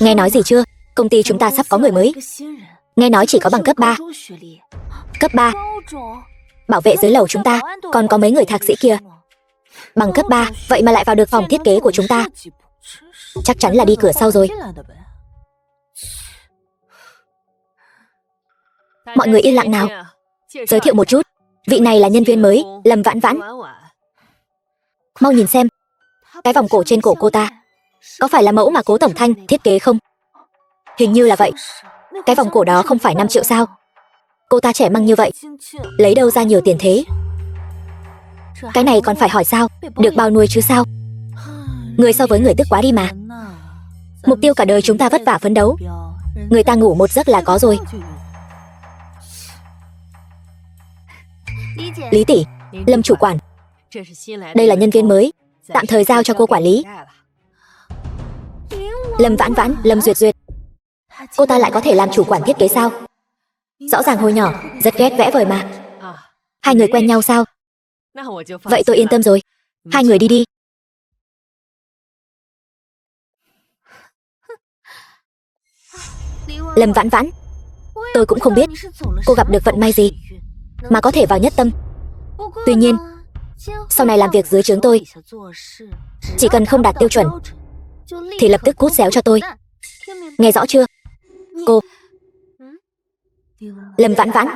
Nghe nói gì chưa? Công ty chúng ta sắp có người mới. Nghe nói chỉ có bằng cấp 3. Cấp 3? Bảo vệ dưới lầu chúng ta còn có mấy người thạc sĩ kia. Bằng cấp 3, vậy mà lại vào được phòng thiết kế của chúng ta. Chắc chắn là đi cửa sau rồi. Mọi người yên lặng nào. Giới thiệu một chút. Vị này là nhân viên mới, Lâm Vãn Vãn. Mau nhìn xem. Cái vòng cổ trên cổ cô ta có phải là mẫu mà Cố Tổng Thanh thiết kế không? Hình như là vậy. Cái vòng cổ đó không phải 5 triệu sao? Cô ta trẻ măng như vậy, lấy đâu ra nhiều tiền thế? Cái này còn phải hỏi sao? Được bao nuôi chứ sao? Người so với người tức quá đi mà. Mục tiêu cả đời chúng ta vất vả phấn đấu, người ta ngủ một giấc là có rồi. Lý tỷ, Lâm chủ quản, đây là nhân viên mới, tạm thời giao cho cô quản lý. Lâm Vãn Vãn, Lâm Duyệt Duyệt. Cô ta lại có thể làm chủ quản thiết kế sao? Rõ ràng hồi nhỏ rất ghét vẽ vời mà. Hai người quen nhau sao? Vậy tôi yên tâm rồi. Hai người đi đi. Lâm Vãn Vãn, tôi cũng không biết cô gặp được vận may gì mà có thể vào nhất tâm. Tuy nhiên, sau này làm việc dưới trướng tôi, chỉ cần không đạt tiêu chuẩn thì lập tức cút xéo cho tôi. Nghe rõ chưa? Cô Lâm Vãn Vãn,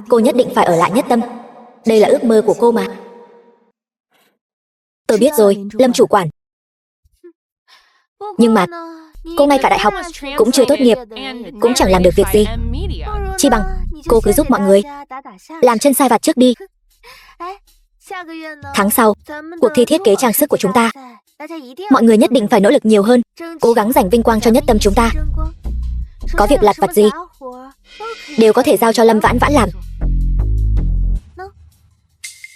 cô nhất định phải ở lại nhất tâm. Đây là ước mơ của cô mà. Tôi biết rồi, Lâm chủ quản. Nhưng mà cô ngay cả đại học cũng chưa tốt nghiệp, cũng chẳng làm được việc gì. Chi bằng cô cứ giúp mọi người làm chân sai vặt trước đi. Tháng sau, cuộc thi thiết kế trang sức của chúng ta, mọi người nhất định phải nỗ lực nhiều hơn, cố gắng giành vinh quang cho nhất tâm chúng ta. Có việc lặt vặt gì đều có thể giao cho Lâm Vãn Vãn làm.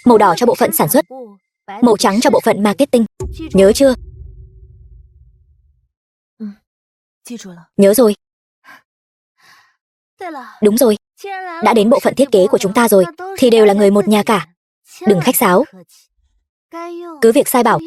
Màu đỏ cho bộ phận sản xuất, màu trắng cho bộ phận marketing. Nhớ chưa? Nhớ rồi. Đúng rồi, đã đến bộ phận thiết kế của chúng ta rồi thì đều là người một nhà cả. Đừng khách sáo, cứ việc sai bảo.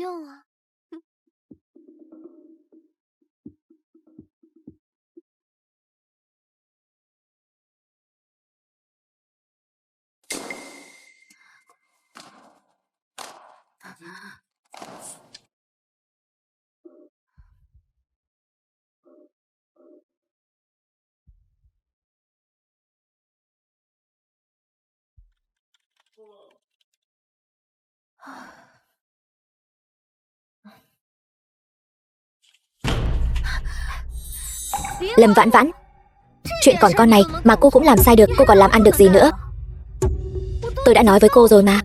Lâm Vãn Vãn, chuyện còn con này mà cô cũng làm sai được, cô còn làm ăn được gì nữa? Tôi đã nói với cô rồi mà.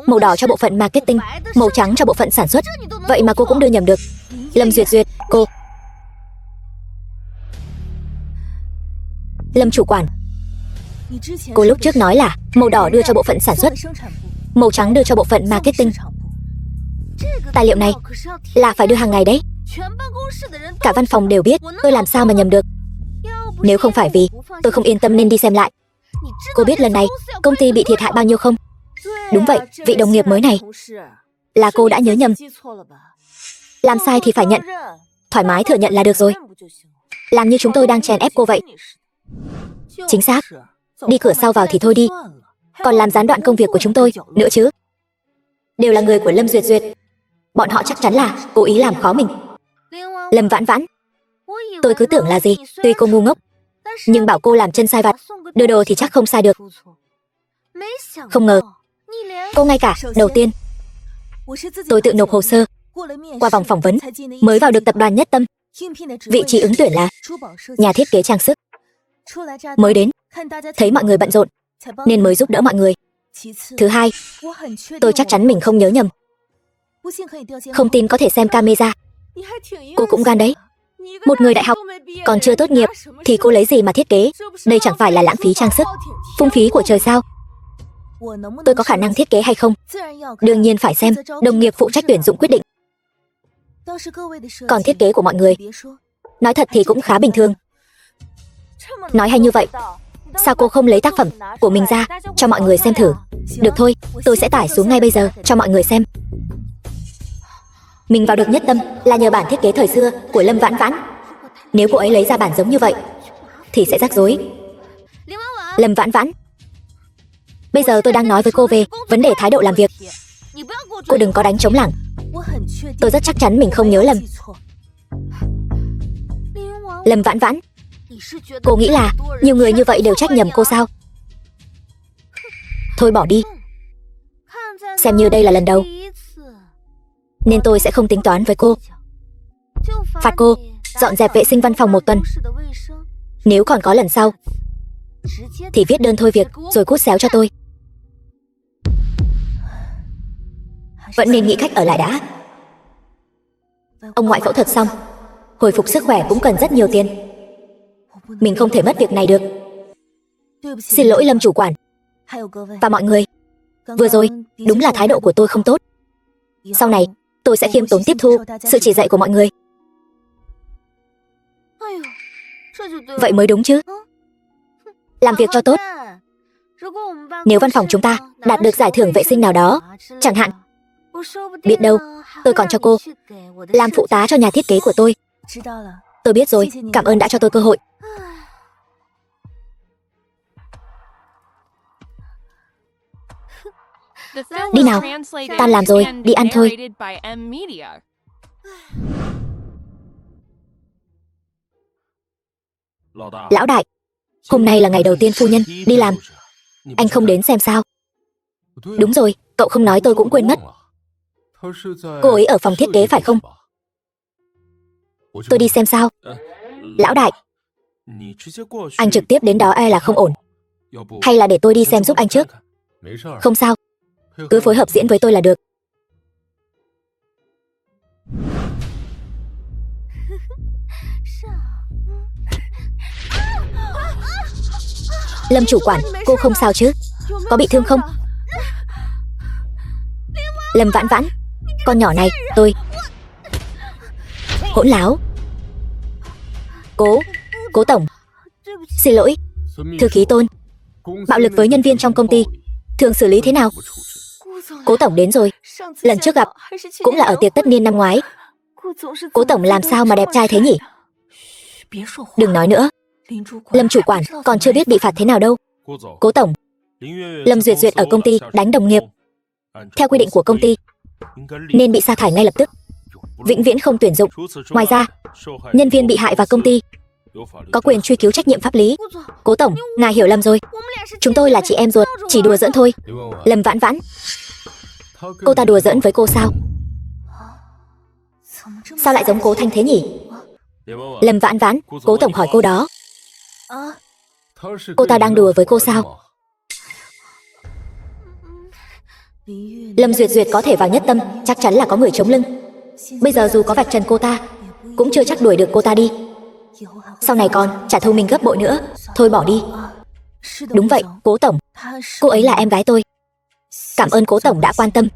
Màu đỏ cho bộ phận marketing, màu trắng cho bộ phận sản xuất. Vậy mà cô cũng đưa nhầm được. Lâm Duyệt Duyệt, cô. Lâm chủ quản, cô lúc trước nói là màu đỏ đưa cho bộ phận sản xuất, màu trắng đưa cho bộ phận marketing. Tài liệu này là phải đưa hàng ngày đấy. Cả văn phòng đều biết, tôi làm sao mà nhầm được. Nếu không phải vì tôi không yên tâm nên đi xem lại. Cô biết lần này công ty bị thiệt hại bao nhiêu không? Đúng vậy, vị đồng nghiệp mới này là cô đã nhớ nhầm. Làm sai thì phải nhận, thoải mái thừa nhận là được rồi. Làm như chúng tôi đang chèn ép cô vậy. Chính xác, đi cửa sau vào thì thôi đi, còn làm gián đoạn công việc của chúng tôi nữa chứ. Đều là người của Lâm Duyệt Duyệt, bọn họ chắc chắn là cố ý làm khó mình. Lâm Vãn Vãn, tôi cứ tưởng là gì, tuy cô ngu ngốc, nhưng bảo cô làm chân sai vặt, đưa đồ thì chắc không sai được. Không ngờ, cô ngay cả đầu tiên tôi tự nộp hồ sơ, qua vòng phỏng vấn, mới vào được tập đoàn Nhất Tâm. Vị trí ứng tuyển là nhà thiết kế trang sức. Mới đến, thấy mọi người bận rộn, nên mới giúp đỡ mọi người. Thứ hai, tôi chắc chắn mình không nhớ nhầm. Không tin có thể xem camera. Cô cũng gan đấy. Một người đại học còn chưa tốt nghiệp thì cô lấy gì mà thiết kế? Đây chẳng phải là lãng phí trang sức, phung phí của trời sao? Tôi có khả năng thiết kế hay không? Đương nhiên phải xem đồng nghiệp phụ trách tuyển dụng quyết định. Còn thiết kế của mọi người, nói thật thì cũng khá bình thường. Nói hay như vậy, sao cô không lấy tác phẩm của mình ra cho mọi người xem thử? Được thôi, tôi sẽ tải xuống ngay bây giờ cho mọi người xem. Mình vào được Nhất Tâm là nhờ bản thiết kế thời xưa của Lâm Vãn Vãn. Nếu cô ấy lấy ra bản giống như vậy thì sẽ rắc rối. Lâm Vãn Vãn, bây giờ tôi đang nói với cô về vấn đề thái độ làm việc. Cô đừng có đánh trống lảng. Tôi rất chắc chắn mình không nhớ lầm. Lâm Vãn Vãn, cô nghĩ là nhiều người như vậy đều trách nhầm cô sao? Thôi bỏ đi. Xem như đây là lần đầu, nên tôi sẽ không tính toán với cô. Phạt cô dọn dẹp vệ sinh văn phòng 1 tuần. Nếu còn có lần sau thì viết đơn thôi việc rồi cút xéo cho tôi. Vẫn nên nghĩ cách ở lại đã. Ông ngoại phẫu thuật xong, hồi phục sức khỏe cũng cần rất nhiều tiền. Mình không thể mất việc này được. Xin lỗi Lâm chủ quản và mọi người. Vừa rồi đúng là thái độ của tôi không tốt. Sau này tôi sẽ khiêm tốn tiếp thu sự chỉ dạy của mọi người. Vậy mới đúng chứ. Làm việc cho tốt. Nếu văn phòng chúng ta đạt được giải thưởng vệ sinh nào đó, chẳng hạn, biết đâu tôi còn cho cô làm phụ tá cho nhà thiết kế của tôi. Tôi biết rồi, cảm ơn đã cho tôi cơ hội. Đi nào, tan làm rồi, đi ăn thôi. Lão đại, hôm nay là ngày đầu tiên phu nhân đi làm. Anh không đến xem sao? Đúng rồi, cậu không nói tôi cũng quên mất. Cô ấy ở phòng thiết kế phải không? Tôi đi xem sao? Lão đại, anh trực tiếp đến đó e là không ổn. Hay là để tôi đi xem giúp anh trước? Không sao, cứ phối hợp diễn với tôi là được. Lâm chủ quản, cô không sao chứ? Có bị thương không? Lâm Vãn Vãn, con nhỏ này, tôi... Hỗn láo. Cố tổng, xin lỗi. Thư ký Tôn, bạo lực với nhân viên trong công ty thường xử lý thế nào? Cố tổng đến rồi. Lần trước gặp cũng là ở tiệc tất niên năm ngoái. Cố tổng làm sao mà đẹp trai thế nhỉ? Đừng nói nữa. Lâm chủ quản còn chưa biết bị phạt thế nào đâu. Cố tổng, Lâm Duyệt Duyệt ở công ty đánh đồng nghiệp. Theo quy định của công ty nên bị sa thải ngay lập tức, vĩnh viễn không tuyển dụng. Ngoài ra, nhân viên bị hại và công ty có quyền truy cứu trách nhiệm pháp lý. Cố tổng, ngài hiểu lầm rồi. Chúng tôi là chị em ruột, chỉ đùa giỡn thôi. Lâm Vãn Vãn, cô ta đùa giỡn với cô sao? Sao lại giống Cố Thanh thế nhỉ? Lâm Vãn Vãn, Cố tổng hỏi cô đó. Cô ta đang đùa với cô sao? Lâm Duyệt Duyệt có thể vào nhất tâm, chắc chắn là có người chống lưng. Bây giờ dù có vạch trần cô ta, cũng chưa chắc đuổi được cô ta đi. Sau này còn trả thù mình gấp bội nữa. Thôi bỏ đi. Đúng vậy, Cố tổng, cô ấy là em gái tôi. Cảm ơn Cố tổng đã quan tâm.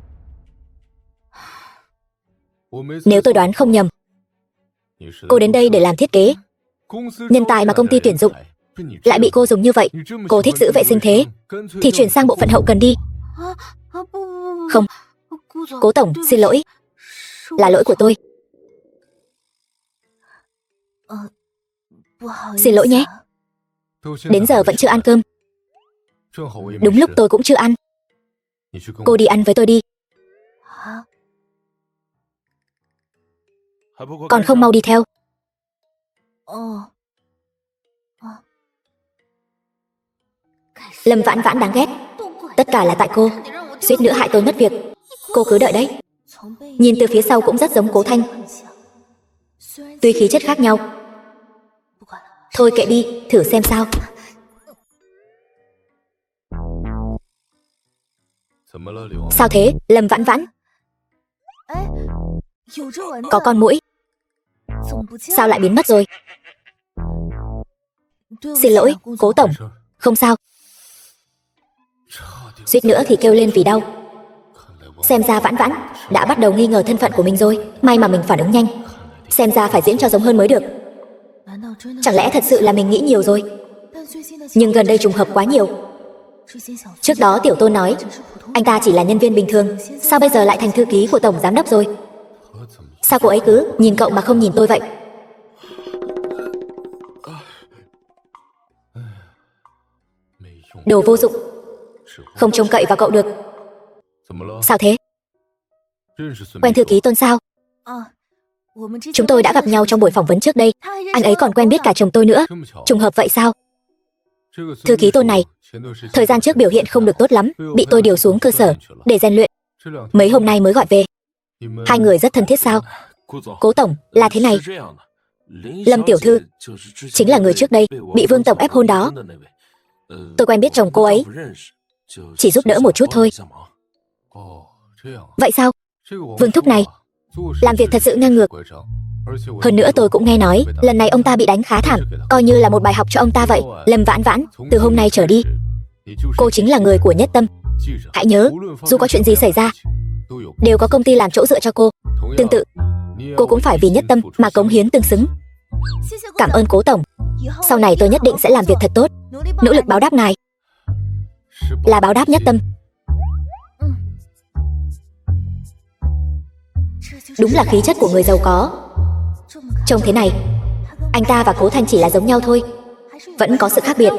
Nếu tôi đoán không nhầm, cô đến đây để làm thiết kế. Nhân tài mà công ty tuyển dụng lại bị cô dùng như vậy. Cô thích giữ vệ sinh thế thì chuyển sang bộ phận hậu cần đi. Không, Cố tổng, xin lỗi. Là lỗi của tôi. Xin lỗi nhé. Đến giờ vẫn chưa ăn cơm. Đúng lúc tôi cũng chưa ăn. Cô đi ăn với tôi đi. Còn không mau đi theo. Lâm Vãn Vãn đáng ghét. Tất cả là tại cô, suýt nữa hại tôi mất việc. Cô cứ đợi đấy. Nhìn từ phía sau cũng rất giống Cố Thanh, tuy khí chất khác nhau. Thôi kệ đi, thử xem sao. Sao thế, Lâm Vãn Vãn? Có con muỗi. Sao lại biến mất rồi? Xin lỗi, Cố tổng. Không sao. Suýt nữa thì kêu lên vì đau. Xem ra Vãn Vãn đã bắt đầu nghi ngờ thân phận của mình rồi. May mà mình phản ứng nhanh. Xem ra phải diễn cho giống hơn mới được. Chẳng lẽ thật sự là mình nghĩ nhiều rồi? Nhưng gần đây trùng hợp quá nhiều. Trước đó Tiểu Tôn nói anh ta chỉ là nhân viên bình thường, sao bây giờ lại thành thư ký của tổng giám đốc rồi? Sao cô ấy cứ nhìn cậu mà không nhìn tôi vậy? Đồ vô dụng, không trông cậy vào cậu được. Sao thế? Quen thư ký Tôn sao? Chúng tôi đã gặp nhau trong buổi phỏng vấn trước đây. Anh ấy còn quen biết cả chồng tôi nữa. Trùng hợp vậy sao? Thư ký Tôn này thời gian trước biểu hiện không được tốt lắm, bị tôi điều xuống cơ sở để rèn luyện. Mấy hôm nay mới gọi về. Hai người rất thân thiết sao? Cố tổng, là thế này. Lâm tiểu thư chính là người trước đây bị Vương tổng ép hôn đó. Tôi quen biết chồng cô ấy, chỉ giúp đỡ một chút thôi. Vậy sao? Vương thúc này làm việc thật sự ngang ngược. Hơn nữa tôi cũng nghe nói lần này ông ta bị đánh khá thảm, coi như là một bài học cho ông ta vậy. Lâm Vãn Vãn, từ hôm nay trở đi, cô chính là người của Nhất Tâm. Hãy nhớ, dù có chuyện gì xảy ra, đều có công ty làm chỗ dựa cho cô. Tương tự, cô cũng phải vì Nhất Tâm mà cống hiến tương xứng. Cảm ơn cố tổng. Sau này tôi nhất định sẽ làm việc thật tốt, nỗ lực báo đáp ngài. Là báo đáp Nhất Tâm. Đúng là khí chất của người giàu có. Trông thế này, anh ta và Cố Thanh chỉ là giống nhau thôi, vẫn có sự khác biệt.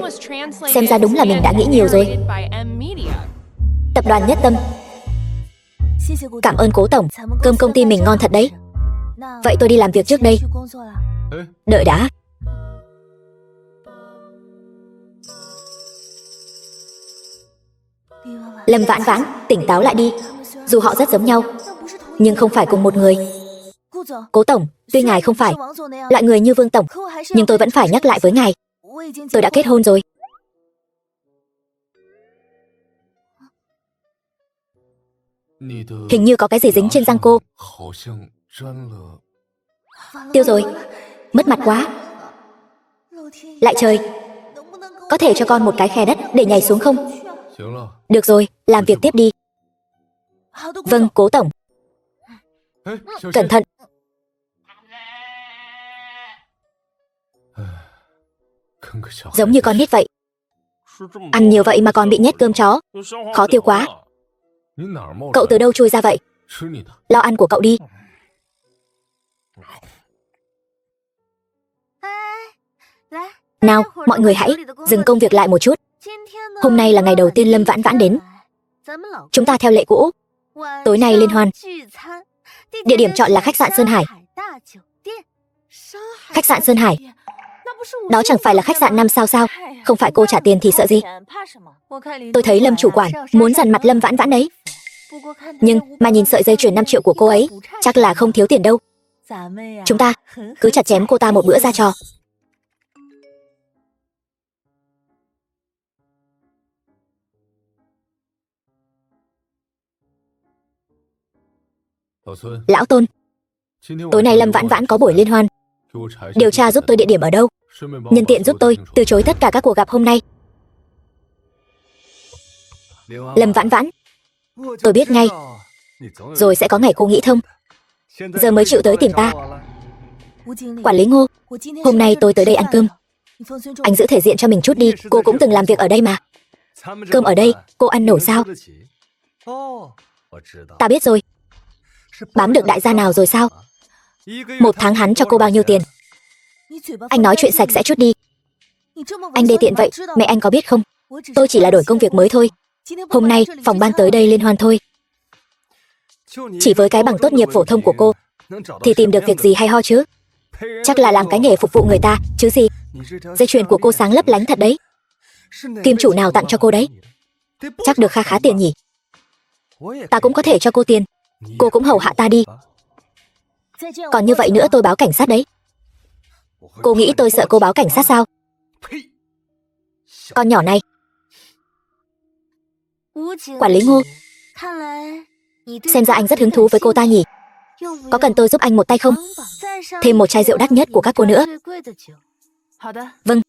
Xem ra đúng là mình đã nghĩ nhiều rồi. Tập đoàn Nhất Tâm. Cảm ơn cố tổng, cơm công ty mình ngon thật đấy. Vậy tôi đi làm việc trước đây. Đợi đã. Lâm Vãn Vãn, tỉnh táo lại đi. Dù họ rất giống nhau, nhưng không phải cùng một người. Cố tổng, tuy ngài không phải loại người như Vương tổng, nhưng tôi vẫn phải nhắc lại với ngài, tôi đã kết hôn rồi. Hình như có cái gì dính trên răng cô. Tiêu rồi, mất mặt quá. Lại trời, có thể cho con một cái khe đất để nhảy xuống không? Được rồi, làm việc tiếp đi. Vâng, cố tổng. Cẩn thận. Giống như con nít vậy. Ăn nhiều vậy mà còn bị nhét cơm chó, khó tiêu quá. Cậu từ đâu chui ra vậy? Lo ăn của cậu đi. Nào, mọi người hãy dừng công việc lại một chút. Hôm nay là ngày đầu tiên Lâm Vãn Vãn đến. Chúng ta theo lệ cũ, tối nay liên hoan. Địa điểm chọn là khách sạn Sơn Hải. Khách sạn Sơn Hải? Đó chẳng phải là khách sạn 5 sao sao? Không phải cô trả tiền thì sợ gì? Tôi thấy Lâm chủ quản muốn dằn mặt Lâm Vãn Vãn đấy. Nhưng mà nhìn sợi dây chuyền 5 triệu của cô ấy, chắc là không thiếu tiền đâu. Chúng ta cứ chặt chém cô ta một bữa ra trò. Lão Tôn, tối nay Lâm Vãn Vãn có buổi liên hoan. Điều tra giúp tôi địa điểm ở đâu, nhân tiện giúp tôi từ chối tất cả các cuộc gặp hôm nay. Lâm Vãn Vãn, tôi biết ngay, rồi sẽ có ngày cô nghĩ thông. Giờ mới chịu tới tìm ta. Quản lý Ngô, hôm nay tôi tới đây ăn cơm. Anh giữ thể diện cho mình chút đi, cô cũng từng làm việc ở đây mà. Cơm ở đây, cô ăn nổi sao? Ta biết rồi. Bám được đại gia nào rồi sao? Một tháng hắn cho cô bao nhiêu tiền? Anh nói chuyện sạch sẽ chút đi. Anh đê tiện vậy, mẹ anh có biết không? Tôi chỉ là đổi công việc mới thôi. Hôm nay phòng ban tới đây liên hoan thôi. Chỉ với cái bằng tốt nghiệp phổ thông của cô thì tìm được việc gì hay ho chứ? Chắc là làm cái nghề phục vụ người ta chứ gì. Dây chuyền của cô sáng lấp lánh thật đấy. Kim chủ nào tặng cho cô đấy? Chắc được kha khá tiền nhỉ. Ta cũng có thể cho cô tiền, cô cũng hầu hạ ta đi. Còn như vậy nữa tôi báo cảnh sát đấy. Cô nghĩ tôi sợ cô báo cảnh sát sao? Con nhỏ này. Quản lý Ngô, xem ra anh rất hứng thú với cô ta nhỉ. Có cần tôi giúp anh một tay không? Thêm một chai rượu đắt nhất của các cô nữa. Vâng.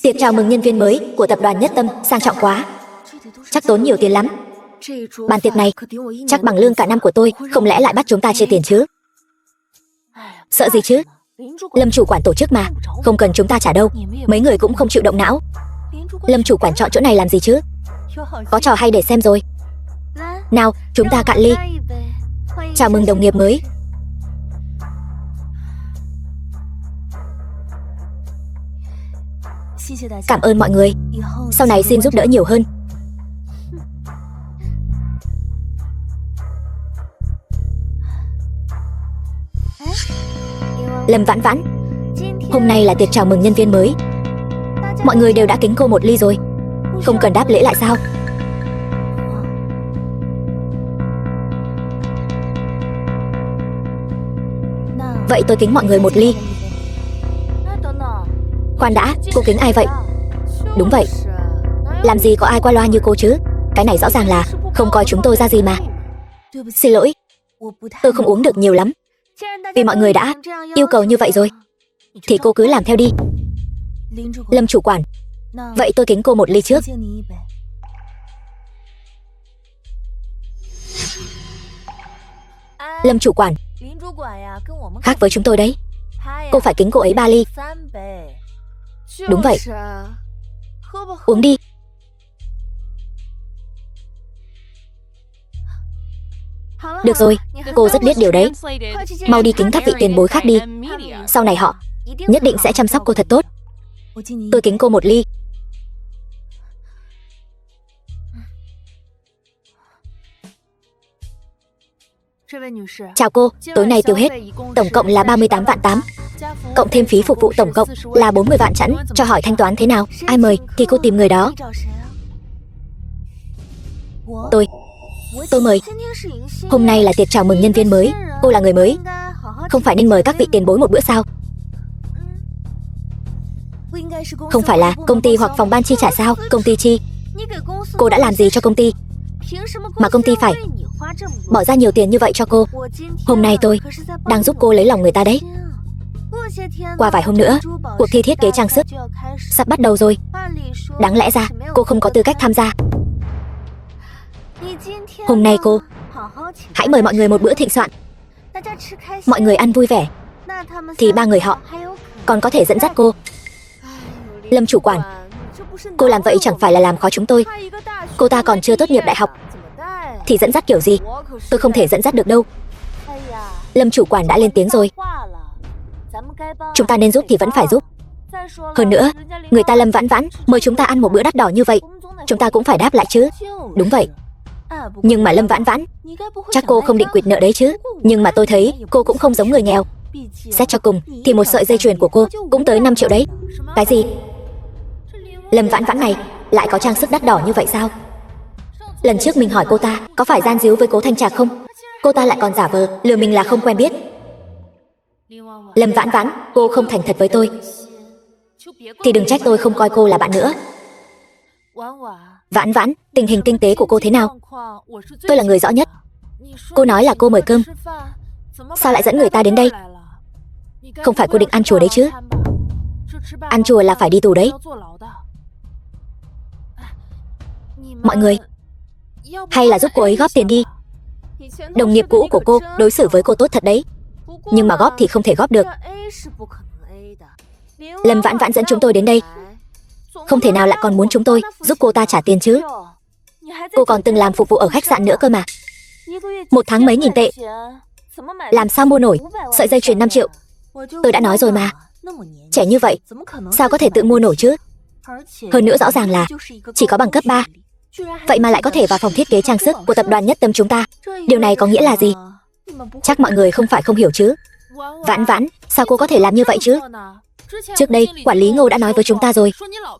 Tiệc chào mừng nhân viên mới của tập đoàn Nhất Tâm sang trọng quá, chắc tốn nhiều tiền lắm. Bàn tiệc này chắc bằng lương cả năm của tôi, không lẽ lại bắt chúng ta chia tiền chứ? Sợ gì chứ? Lâm chủ quản tổ chức mà, không cần chúng ta trả đâu. Mấy người cũng không chịu động não. Lâm chủ quản chọn chỗ này làm gì chứ? Có trò hay để xem rồi. Nào, chúng ta cạn ly, chào mừng đồng nghiệp mới. Cảm ơn mọi người. Sau này xin giúp đỡ nhiều hơn. Lâm Vãn Vãn, hôm nay là tiệc chào mừng nhân viên mới. Mọi người đều đã kính cô một ly rồi, không cần đáp lễ lại sao? Vậy tôi kính mọi người một ly. Khoan đã, cô kính ai vậy? Đúng vậy, làm gì có ai qua loa như cô chứ? Cái này rõ ràng là không coi chúng tôi ra gì mà. Xin lỗi, tôi không uống được nhiều lắm. Vì mọi người đã yêu cầu như vậy rồi, thì cô cứ làm theo đi. Lâm chủ quản, vậy tôi kính cô một ly trước. Lâm chủ quản, khác với chúng tôi đấy. Cô phải kính cô ấy 3 ly. Đúng vậy. Uống đi. Được rồi, cô rất biết điều đấy. Mau đi kính các vị tiền bối khác đi. Sau này họ nhất định sẽ chăm sóc cô thật tốt. Tôi kính cô một ly. Chào cô, tối nay tiêu hết, tổng cộng là 38 vạn 8. Cộng thêm phí phục vụ tổng cộng là 40 vạn chẵn. Cho hỏi thanh toán thế nào? Ai mời thì cô tìm người đó. Tôi mời. Hôm nay là tiệc chào mừng nhân viên mới. Cô là người mới, không phải nên mời các vị tiền bối một bữa sao? Không phải là công ty hoặc phòng ban chi trả sao? Công ty chi? Cô đã làm gì cho công ty mà công ty phải bỏ ra nhiều tiền như vậy cho cô? Hôm nay tôi đang giúp cô lấy lòng người ta đấy. Qua vài hôm nữa, cuộc thi thiết kế trang sức sắp bắt đầu rồi. Đáng lẽ ra cô không có tư cách tham gia. Hôm nay cô hãy mời mọi người một bữa thịnh soạn. Mọi người ăn vui vẻ thì 3 người họ còn có thể dẫn dắt cô. Lâm chủ quản, cô làm vậy chẳng phải là làm khó chúng tôi. Cô ta còn chưa tốt nghiệp đại học thì dẫn dắt kiểu gì? Tôi không thể dẫn dắt được đâu. Lâm chủ quản đã lên tiếng rồi. Chúng ta nên giúp thì vẫn phải giúp. Hơn nữa, người ta Lâm Vãn Vãn mời chúng ta ăn một bữa đắt đỏ như vậy, chúng ta cũng phải đáp lại chứ. Đúng vậy. Nhưng mà Lâm Vãn Vãn, chắc cô không định quỵt nợ đấy chứ. Nhưng mà tôi thấy cô cũng không giống người nghèo. Xét cho cùng thì một sợi dây chuyền của cô cũng tới 5 triệu đấy. Cái gì? Lâm Vãn Vãn này lại có trang sức đắt đỏ như vậy sao? Lần trước mình hỏi cô ta có phải gian díu với Cố Thanh Trạc không, cô ta lại còn giả vờ lừa mình là không quen biết. Lâm Vãn Vãn, cô không thành thật với tôi thì đừng trách tôi không coi cô là bạn nữa. Vãn Vãn, tình hình kinh tế của cô thế nào? Tôi là người rõ nhất. Cô nói là cô mời cơm, sao lại dẫn người ta đến đây? Không phải cô định ăn chùa đấy chứ? Ăn chùa là phải đi tù đấy. Mọi người, hay là giúp cô ấy góp tiền đi. Đồng nghiệp cũ của cô đối xử với cô tốt thật đấy, nhưng mà góp thì không thể góp được. Lâm Vãn Vãn dẫn chúng tôi đến đây, không thể nào lại còn muốn chúng tôi giúp cô ta trả tiền chứ. Cô còn từng làm phục vụ ở khách sạn nữa cơ mà. 1 tháng mấy nghìn tệ, làm sao mua nổi sợi dây chuyền 5 triệu? Tôi đã nói rồi mà, trẻ như vậy sao có thể tự mua nổi chứ? Hơn nữa rõ ràng là chỉ có bằng cấp 3, vậy mà lại có thể vào phòng thiết kế trang sức của tập đoàn Nhất Tâm chúng ta. Điều này có nghĩa là gì? Chắc mọi người không phải không hiểu chứ. Vãn Vãn, sao cô có thể làm như vậy chứ? Trước đây quản lý Ngô đã nói với chúng ta rồi,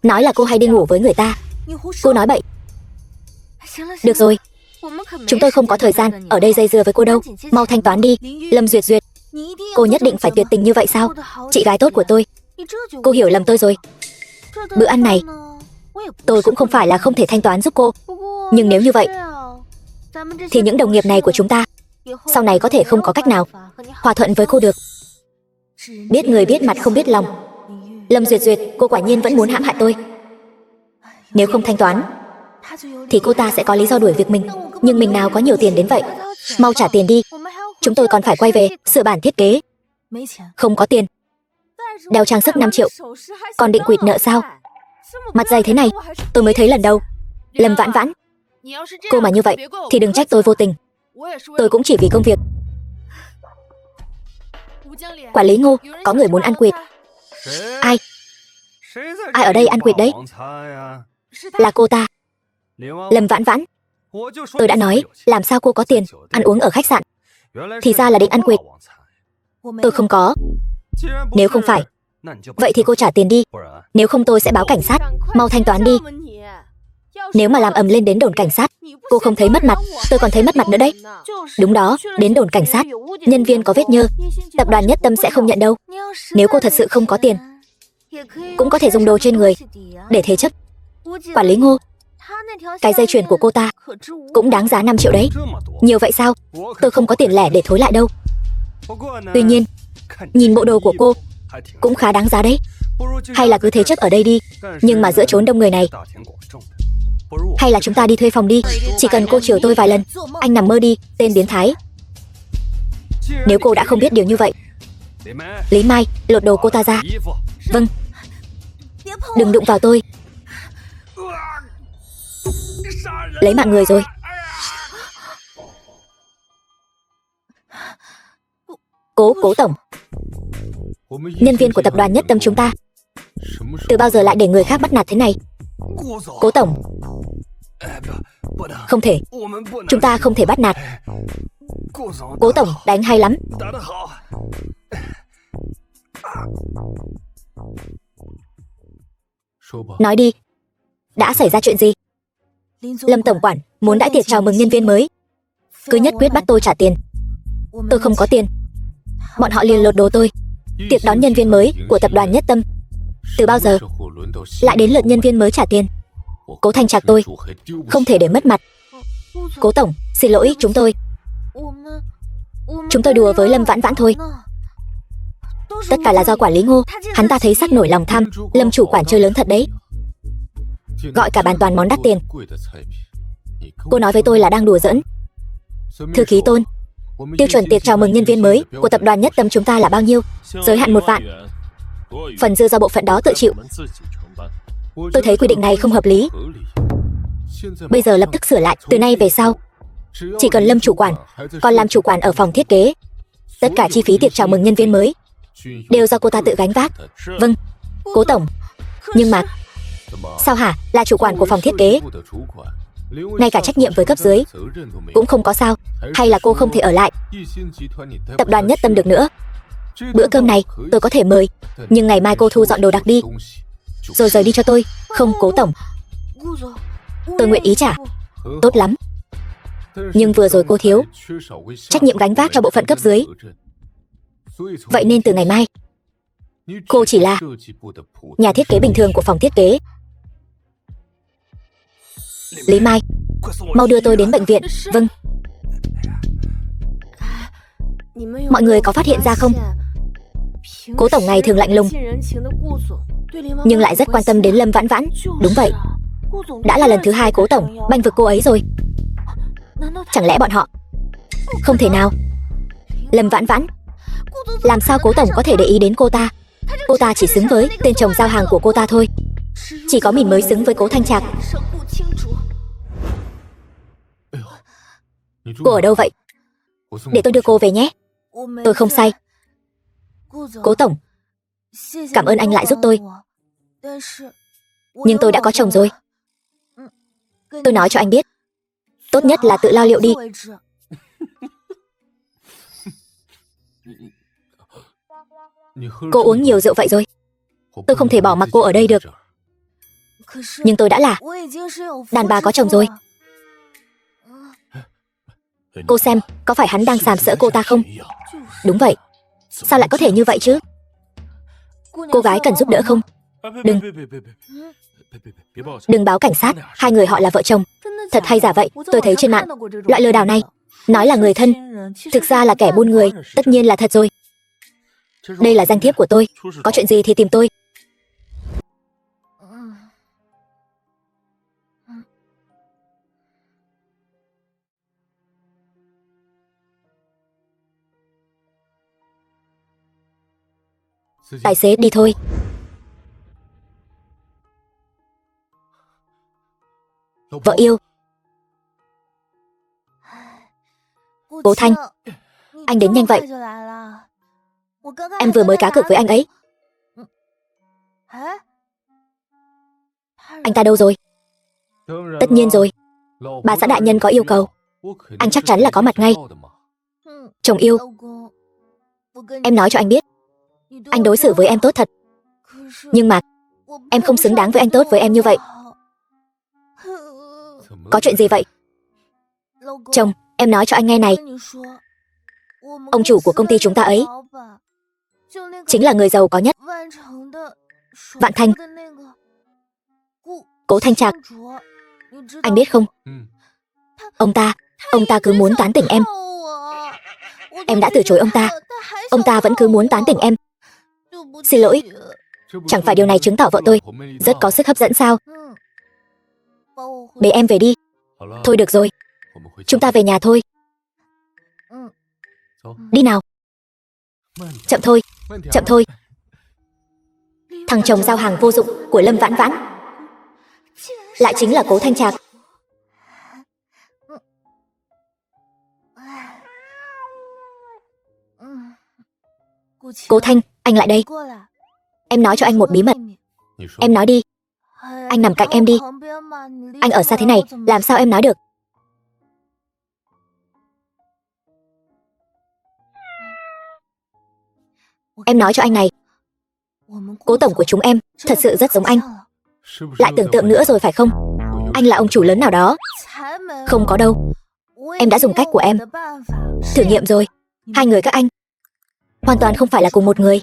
nói là cô hay đi ngủ với người ta. Cô nói bậy. Được rồi, chúng tôi không có thời gian ở đây dây dưa với cô đâu. Mau thanh toán đi. Lâm Duyệt Duyệt, cô nhất định phải tuyệt tình như vậy sao? Chị gái tốt của tôi, cô hiểu lầm tôi rồi. Bữa ăn này tôi cũng không phải là không thể thanh toán giúp cô, nhưng nếu như vậy thì những đồng nghiệp này của chúng ta sau này có thể không có cách nào hòa thuận với cô được. Biết người biết mặt không biết lòng. Lâm Duyệt Duyệt, cô quả nhiên vẫn muốn hãm hại tôi. Nếu không thanh toán thì cô ta sẽ có lý do đuổi việc mình. Nhưng mình nào có nhiều tiền đến vậy. Mau trả tiền đi, chúng tôi còn phải quay về sửa bản thiết kế. Không có tiền, đeo trang sức 5 triệu, còn định quỵt nợ sao? Mặt dày thế này tôi mới thấy lần đầu. Lâm Vãn Vãn, cô mà như vậy thì đừng trách tôi vô tình. Tôi cũng chỉ vì công việc. Quản lý Ngô, có người muốn ăn quỵt. Ai? Ai ở đây ăn quỵt đấy? Là cô ta, Lâm Vãn Vãn. Tôi đã nói, làm sao cô có tiền ăn uống ở khách sạn? Thì ra là định ăn quỵt. Tôi không có. Nếu không phải, vậy thì cô trả tiền đi. Nếu không tôi sẽ báo cảnh sát. Mau thanh toán đi. Nếu mà làm ầm lên đến đồn cảnh sát, cô không thấy mất mặt, tôi còn thấy mất mặt nữa đấy. Đúng đó, đến đồn cảnh sát, nhân viên có vết nhơ, tập đoàn Nhất Tâm sẽ không nhận đâu. Nếu cô thật sự không có tiền, cũng có thể dùng đồ trên người để thế chấp. Quản lý Ngô, cái dây chuyền của cô ta cũng đáng giá 5 triệu đấy. Nhiều vậy sao? Tôi không có tiền lẻ để thối lại đâu. Tuy nhiên, nhìn bộ đồ của cô cũng khá đáng giá đấy. Hay là cứ thế chấp ở đây đi. Nhưng mà giữa chốn đông người này, hay là chúng ta đi thuê phòng đi. Chỉ cần cô chiều tôi vài lần. Anh nằm mơ đi, tên biến thái. Nếu cô đã không biết điều như vậy, Lý Mai, lột đồ cô ta ra. Vâng. Đừng đụng vào tôi. Lấy mạng người rồi. Cố tổng, nhân viên của tập đoàn Nhất Tâm chúng ta từ bao giờ lại để người khác bắt nạt thế này? Cố tổng, không thể, chúng ta không thể bắt nạt. Cố tổng đánh hay lắm. Nói đi, đã xảy ra chuyện gì? Lâm tổng quản muốn đãi tiệc chào mừng nhân viên mới, cứ nhất quyết bắt tôi trả tiền. Tôi không có tiền, bọn họ liền lột đồ tôi. Tiệc đón nhân viên mới của tập đoàn Nhất Tâm, từ bao giờ lại đến lượt nhân viên mới trả tiền? Cố Thanh Trạc tôi không thể để mất mặt. Cố tổng, xin lỗi, chúng tôi đùa với Lâm Vãn Vãn thôi. Tất cả là do quản lý Ngô, hắn ta thấy sắc nổi lòng tham. Lâm chủ quản chơi lớn thật đấy, gọi cả bàn toàn món đắt tiền. Cô nói với tôi là đang đùa giỡn. Thư ký Tôn, tiêu chuẩn tiệc chào mừng nhân viên mới của tập đoàn Nhất Tâm chúng ta là bao nhiêu? Giới hạn 1 vạn. Phần dư do bộ phận đó tự chịu. Tôi thấy quy định này không hợp lý. Bây giờ lập tức sửa lại. Từ nay về sau, chỉ cần Lâm chủ quản còn làm chủ quản ở phòng thiết kế, tất cả chi phí tiệc chào mừng nhân viên mới đều do cô ta tự gánh vác. Vâng, Cố tổng. Nhưng mà sao hả? Là chủ quản của phòng thiết kế, ngay cả trách nhiệm với cấp dưới cũng không có sao? Hay là cô không thể ở lại tập đoàn Nhất Tâm được nữa? Bữa cơm này tôi có thể mời, nhưng ngày mai cô thu dọn đồ đạc đi, rồi rời đi cho tôi. Không, Cố tổng, tôi nguyện ý trả. Tốt lắm. Nhưng vừa rồi cô thiếu trách nhiệm gánh vác cho bộ phận cấp dưới, vậy nên từ ngày mai cô chỉ là nhà thiết kế bình thường của phòng thiết kế. Lý Mai, mau đưa tôi đến bệnh viện. Vâng. Mọi người có phát hiện ra không? Cố tổng ngày thường lạnh lùng, nhưng lại rất quan tâm đến Lâm Vãn Vãn. Đúng vậy, đã là lần thứ 2 Cố tổng bênh vực cô ấy rồi. Chẳng lẽ bọn họ... Không thể nào. Lâm Vãn Vãn, làm sao Cố tổng có thể để ý đến cô ta? Cô ta chỉ xứng với tên chồng giao hàng của cô ta thôi. Chỉ có mình mới xứng với Cố Thanh Trạc. Cô ở đâu vậy? Để tôi đưa cô về nhé. Tôi không say. Cố tổng, cảm ơn anh lại giúp tôi, nhưng tôi đã có chồng rồi. Tôi nói cho anh biết, tốt nhất là tự lo liệu đi. Cô uống nhiều rượu vậy rồi, tôi không thể bỏ mặc cô ở đây được. Nhưng tôi đã là đàn bà có chồng rồi. Cô xem, có phải hắn đang sàm sỡ cô ta không? Đúng vậy. Sao lại có thể như vậy chứ? Cô gái cần giúp đỡ không? Đừng báo cảnh sát. 2 người họ là vợ chồng. Thật hay giả vậy? Tôi thấy trên mạng, loại lừa đảo này nói là người thân, thực ra là kẻ buôn người. Tất nhiên là thật rồi. Đây là danh thiếp của tôi, có chuyện gì thì tìm tôi. Tài xế đi thôi. Vợ yêu. Cố Thanh, anh đến nhanh vậy. Em vừa mới cá cược với anh ấy. Anh ta đâu rồi? Tất nhiên rồi. Bà xã đại nhân có yêu cầu, anh chắc chắn là có mặt ngay. Chồng yêu, em nói cho anh biết, anh đối xử với em tốt thật. Nhưng mà em không xứng đáng với anh tốt với em như vậy. Có chuyện gì vậy? Chồng, em nói cho anh nghe này. Ông chủ của công ty chúng ta ấy chính là người giàu có nhất, Vạn Thanh, Cố Thanh Trạc. Anh biết không? Ông ta cứ muốn tán tỉnh em. Em đã từ chối ông ta vẫn cứ muốn tán tỉnh em. Xin lỗi, chẳng phải điều này chứng tỏ vợ tôi rất có sức hấp dẫn sao? Bế em về đi. Thôi được rồi, chúng ta về nhà thôi. Đi nào. Chậm thôi, chậm thôi. Thằng chồng giao hàng vô dụng của Lâm Vãn Vãn lại chính là Cố Thanh Trạc. Cố Thanh, anh lại đây. Em nói cho anh một bí mật. Em nói đi. Anh nằm cạnh em đi. Anh ở xa thế này, làm sao em nói được? Em nói cho anh này, Cố tổng của chúng em thật sự rất giống anh. Lại tưởng tượng nữa rồi phải không? Anh là ông chủ lớn nào đó. Không có đâu. Em đã dùng cách của em thử nghiệm rồi. Hai người các anh hoàn toàn không phải là cùng một người.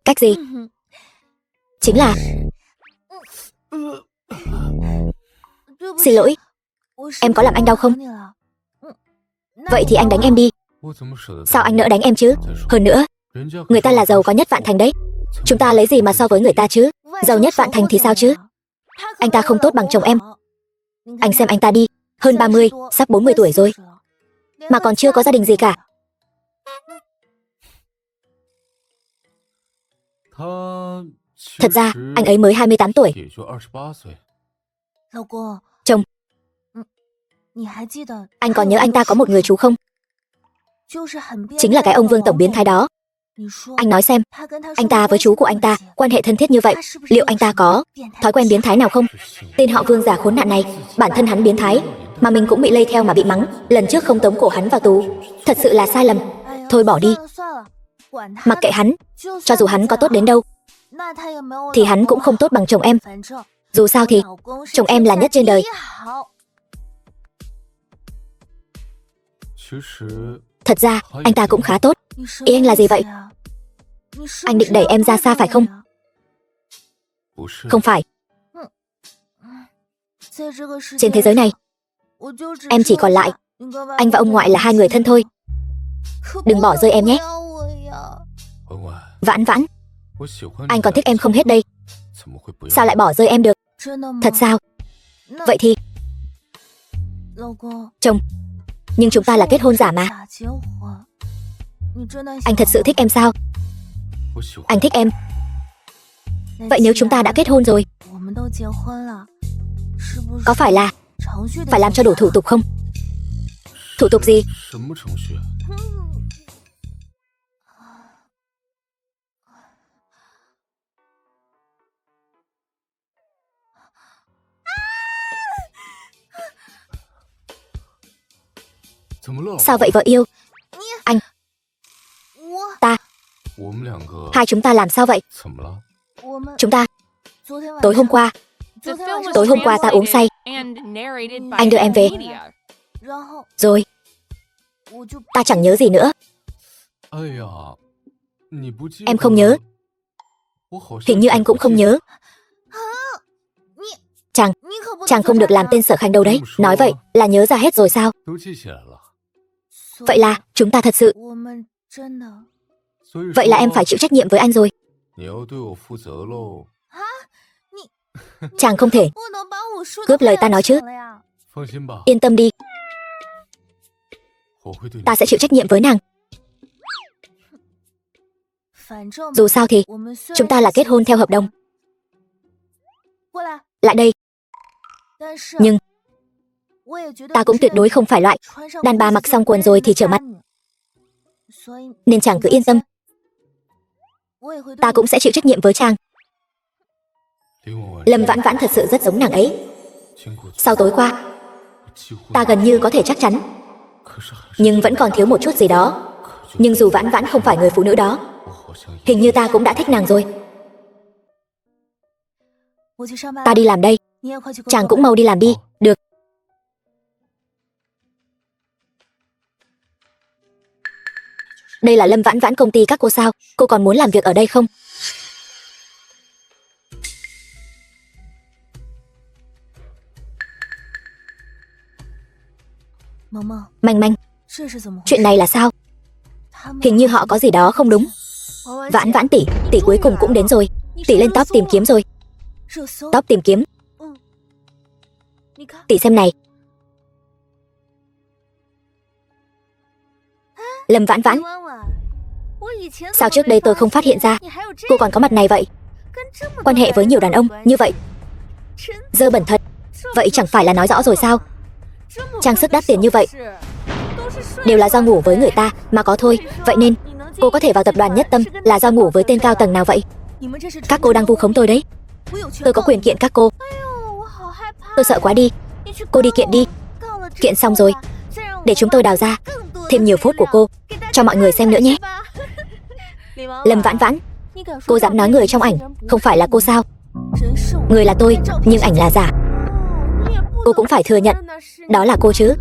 Cách gì? Chính là... Xin lỗi, em có làm anh đau không? Vậy thì anh đánh em đi. Sao anh nỡ đánh em chứ? Hơn nữa, người ta là giàu có nhất Vạn Thành đấy. Chúng ta lấy gì mà so với người ta chứ? Giàu nhất Vạn Thành thì sao chứ? Anh ta không tốt bằng chồng em. Anh xem anh ta đi, hơn 30, sắp 40 tuổi rồi, mà còn chưa có gia đình gì cả. Thật ra, anh ấy mới 28 tuổi. Chồng, anh còn nhớ anh ta có một người chú không? Chính là cái ông Vương tổng biến thái đó. Anh nói xem, anh ta với chú của anh ta quan hệ thân thiết như vậy, liệu anh ta có thói quen biến thái nào không? Tên họ Vương già khốn nạn này, bản thân hắn biến thái, mà mình cũng bị lây theo mà bị mắng. Lần trước không tống cổ hắn vào tù, thật sự là sai lầm. Thôi bỏ đi. Mặc kệ hắn, cho dù hắn có tốt đến đâu, thì hắn cũng không tốt bằng chồng em. Dù sao thì, chồng em là nhất trên đời. Thật ra, anh ta cũng khá tốt. Ý anh là gì vậy? Anh định đẩy em ra xa phải không? Không phải. Trên thế giới này, em chỉ còn lại anh và ông ngoại là hai người thân thôi. Đừng bỏ rơi em nhé. Vãn Vãn, anh còn thích em không hết đây. Sao lại bỏ rơi em được? Thật sao? Vậy thì... Chồng, nhưng chúng ta là kết hôn giả mà. Anh thật sự thích em sao? Anh thích em. Vậy nếu chúng ta đã kết hôn rồi, có phải là phải làm cho đủ thủ tục không? Thủ tục gì? Sao vậy vợ yêu? Anh, ta, hai chúng ta làm sao vậy? Chúng ta, tối hôm qua ta uống say, anh đưa em về, rồi ta chẳng nhớ gì nữa. Em không nhớ. Hình như anh cũng không nhớ. Chàng không được làm tên Sở Khanh đâu đấy. Nói vậy là nhớ ra hết rồi sao? Vậy là chúng ta thật sự... Vậy là em phải chịu trách nhiệm với anh rồi. Chàng không thể cướp lời ta nói chứ. Yên tâm đi, ta sẽ chịu trách nhiệm với nàng. Dù sao thì chúng ta là kết hôn theo hợp đồng. Lại đây. Nhưng ta cũng tuyệt đối không phải loại đàn bà mặc xong quần rồi thì trở mặt. Nên chàng cứ yên tâm, ta cũng sẽ chịu trách nhiệm với chàng. Lâm Vãn Vãn thật sự rất giống nàng ấy. Sau tối qua, ta gần như có thể chắc chắn, nhưng vẫn còn thiếu một chút gì đó. Nhưng dù Vãn Vãn không phải người phụ nữ đó, hình như ta cũng đã thích nàng rồi. Ta đi làm đây. Chàng cũng mau đi làm đi. Được. Đây là Lâm Vãn Vãn công ty các cô sao? Cô còn muốn làm việc ở đây không? Manh Manh, chuyện này là sao? Hình như họ có gì đó không đúng. Vãn Vãn tỷ, tỷ cuối cùng cũng đến rồi. Tỷ lên top tìm kiếm rồi. Top tìm kiếm. Tỷ xem này. Lâm Vãn Vãn, sao trước đây tôi không phát hiện ra cô còn có mặt này vậy? Quan hệ với nhiều đàn ông như vậy, dơ bẩn thật. Vậy chẳng phải là nói rõ rồi sao? Trang sức đắt tiền như vậy đều là do ngủ với người ta mà có thôi. Vậy nên cô có thể vào tập đoàn Nhất Tâm là do ngủ với tên cao tầng nào vậy? Các cô đang vu khống tôi đấy. Tôi có quyền kiện các cô. Tôi sợ quá đi. Cô đi kiện đi. Kiện xong rồi, để chúng tôi đào ra thêm nhiều phốt của cô cho mọi người xem nữa nhé. Lâm Vãn Vãn, cô dám nói người trong ảnh không phải là cô sao? Người là tôi, nhưng ảnh là giả. Cô cũng phải thừa nhận đó là cô chứ.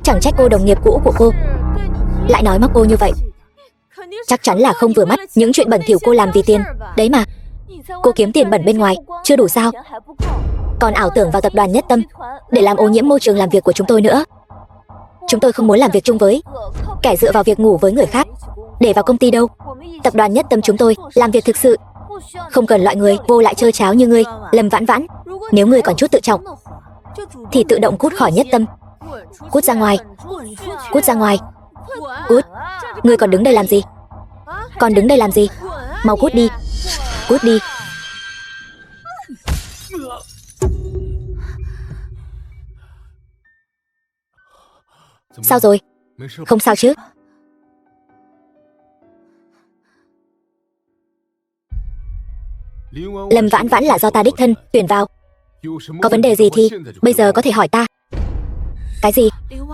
Chẳng trách cô đồng nghiệp cũ của cô lại nói móc cô như vậy. Chắc chắn là không vừa mắt những chuyện bẩn thỉu cô làm vì tiền. Đấy mà, cô kiếm tiền bẩn bên ngoài chưa đủ sao? Còn ảo tưởng vào tập đoàn Nhất Tâm để làm ô nhiễm môi trường làm việc của chúng tôi nữa. Chúng tôi không muốn làm việc chung với kẻ dựa vào việc ngủ với người khác để vào công ty đâu. Tập đoàn Nhất Tâm chúng tôi làm việc thực sự không cần loại người vô lại chơi cháo như ngươi. Lâm Vãn Vãn, nếu ngươi còn chút tự trọng thì tự động cút khỏi Nhất Tâm. Cút ra ngoài. Cút ra ngoài. Cút. Ngươi còn đứng đây làm gì? Còn đứng đây làm gì? Mau cút đi. Cút đi. Sao rồi? Không sao chứ? Lâm Vãn Vãn là do ta đích thân tuyển vào. Có vấn đề gì thì bây giờ có thể hỏi ta. Cái gì?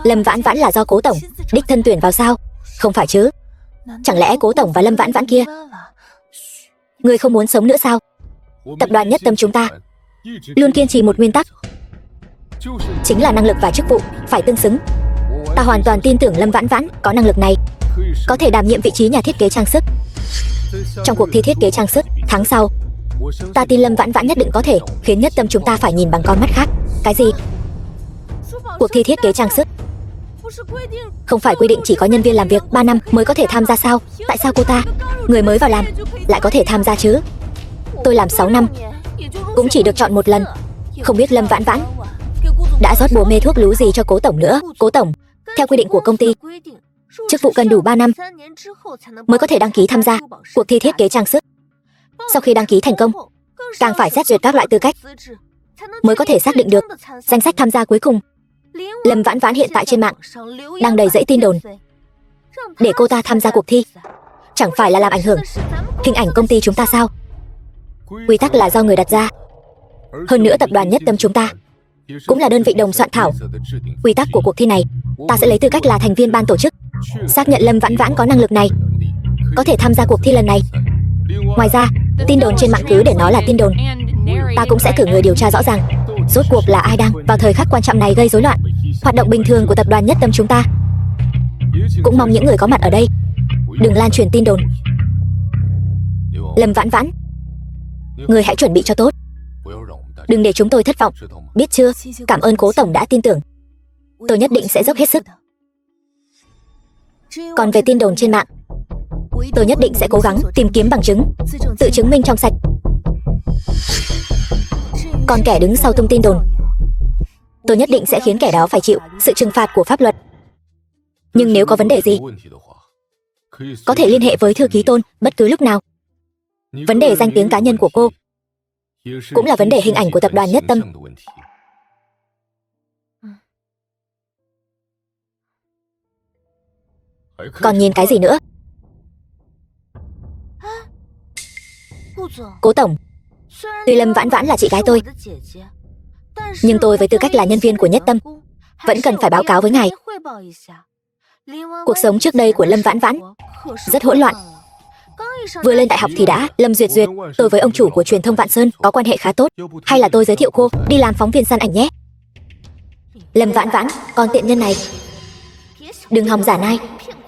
Lâm Vãn Vãn là do Cố tổng đích thân tuyển vào sao? Không phải chứ? Chẳng lẽ Cố tổng và Lâm Vãn Vãn kia ngươi không muốn sống nữa sao? Tập đoàn Nhất Tâm chúng ta luôn kiên trì một nguyên tắc, chính là năng lực và chức vụ phải tương xứng. Ta hoàn toàn tin tưởng Lâm Vãn Vãn có năng lực này, có thể đảm nhiệm vị trí nhà thiết kế trang sức. Trong cuộc thi thiết kế trang sức tháng sau, ta tin Lâm Vãn Vãn nhất định có thể khiến Nhất Tâm chúng ta phải nhìn bằng con mắt khác. Cái gì? Cuộc thi thiết kế trang sức không phải quy định chỉ có nhân viên làm việc 3 năm mới có thể tham gia sao? Tại sao cô ta, người mới vào làm, lại có thể tham gia chứ? Tôi làm 6 năm cũng chỉ được chọn một lần. Không biết Lâm Vãn Vãn đã rót bùa mê thuốc lú gì cho Cố tổng nữa. Cố tổng, theo quy định của công ty, chức vụ cần đủ 3 năm mới có thể đăng ký tham gia cuộc thi thiết kế trang sức. Sau khi đăng ký thành công, càng phải xét duyệt các loại tư cách mới có thể xác định được danh sách tham gia cuối cùng. Lâm Vãn Vãn hiện tại trên mạng đang đầy dẫy tin đồn để cô ta tham gia cuộc thi, chẳng phải là làm ảnh hưởng hình ảnh công ty chúng ta sao? Quy tắc là do người đặt ra. Hơn nữa tập đoàn Nhất Tâm chúng ta cũng là đơn vị đồng soạn thảo quy tắc của cuộc thi này. Ta sẽ lấy tư cách là thành viên ban tổ chức, xác nhận Lâm Vãn Vãn có năng lực này, có thể tham gia cuộc thi lần này. Ngoài ra, tin đồn trên mạng cứ để nó là tin đồn. Ta cũng sẽ cử người điều tra rõ ràng rốt cuộc là ai đang vào thời khắc quan trọng này gây rối loạn hoạt động bình thường của tập đoàn Nhất Tâm chúng ta. Cũng mong những người có mặt ở đây đừng lan truyền tin đồn. Lâm Vãn Vãn, người hãy chuẩn bị cho tốt, đừng để chúng tôi thất vọng, biết chưa? Cảm ơn Cố tổng đã tin tưởng. Tôi nhất định sẽ dốc hết sức. Còn về tin đồn trên mạng, tôi nhất định sẽ cố gắng tìm kiếm bằng chứng, tự chứng minh trong sạch. Còn kẻ đứng sau tung tin đồn, tôi nhất định sẽ khiến kẻ đó phải chịu sự trừng phạt của pháp luật. Nhưng nếu có vấn đề gì, có thể liên hệ với thư ký Tôn bất cứ lúc nào. Vấn đề danh tiếng cá nhân của cô cũng là vấn đề hình ảnh của tập đoàn Nhất Tâm. Còn nhìn cái gì nữa? Cố tổng, Tuy Lâm Vãn Vãn là chị gái tôi, nhưng tôi với tư cách là nhân viên của Nhất Tâm vẫn cần phải báo cáo với ngài. Cuộc sống trước đây của Lâm Vãn Vãn rất hỗn loạn. Vừa lên đại học thì đã Lâm Duyệt Duyệt, tôi với ông chủ của truyền thông Vạn Sơn có quan hệ khá tốt. Hay là tôi giới thiệu cô đi làm phóng viên săn ảnh nhé. Lâm Vãn Vãn, con tiện nhân này, đừng hòng giả nai,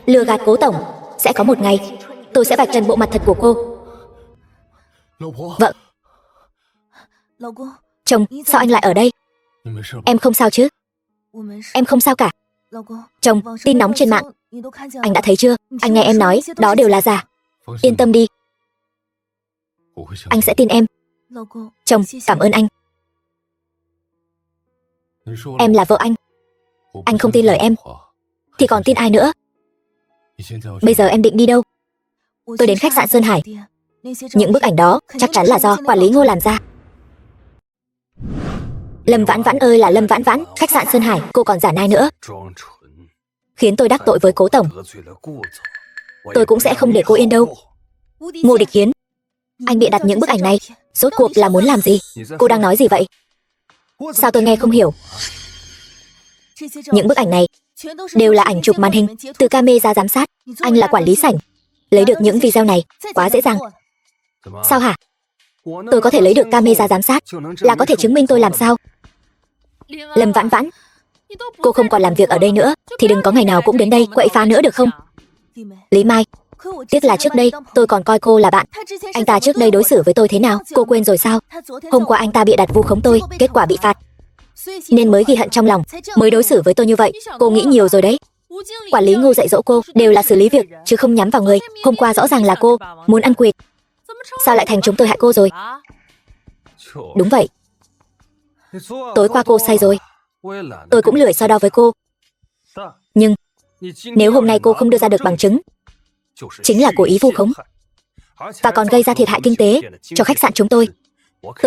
lừa gạt Cố tổng. Sẽ có một ngày tôi sẽ vạch trần bộ mặt thật của cô. Vợ. Chồng, sao anh lại ở đây? Em không sao chứ? Em không sao cả. Chồng, tin nóng trên mạng anh đã thấy chưa? Anh nghe em nói đó đều là giả. Yên tâm đi, anh sẽ tin em. Chồng, cảm ơn anh. Em là vợ anh không tin lời em thì còn tin ai nữa? Bây giờ em định đi đâu? Tôi đến khách sạn Sơn Hải. Những bức ảnh đó chắc chắn là do quản lý Ngô làm ra. Lâm Vãn Vãn ơi là Lâm Vãn Vãn, khách sạn Sơn Hải, cô còn giả nai nữa, khiến tôi đắc tội với Cố tổng. Tôi cũng sẽ không để cô yên đâu. Ngô Địch Hiến, anh bịa đặt những bức ảnh này rốt cuộc là muốn làm gì? Cô đang nói gì vậy? Sao tôi nghe không hiểu? Những bức ảnh này đều là ảnh chụp màn hình từ camera giám sát. Anh là quản lý sảnh, lấy được những video này quá dễ dàng. Sao hả? Tôi có thể lấy được camera giám sát là có thể chứng minh tôi làm sao? Lâm Vãn Vãn, cô không còn làm việc ở đây nữa thì đừng có ngày nào cũng đến đây quậy phá nữa được không? Lý Mai, tiếc là trước đây tôi còn coi cô là bạn. Anh ta trước đây đối xử với tôi thế nào, cô quên rồi sao? Hôm qua anh ta bịa đặt vu khống tôi, kết quả bị phạt, nên mới ghi hận trong lòng, mới đối xử với tôi như vậy. Cô nghĩ nhiều rồi đấy. Quản lý Ngô dạy dỗ cô đều là xử lý việc chứ không nhắm vào người. Hôm qua rõ ràng là cô muốn ăn quỵt, sao lại thành chúng tôi hại cô rồi? Đúng vậy, tối qua cô say rồi, tôi cũng lười so đo với cô. Nhưng nếu hôm nay cô không đưa ra được bằng chứng, chính là cố ý vu khống và còn gây ra thiệt hại kinh tế cho khách sạn chúng tôi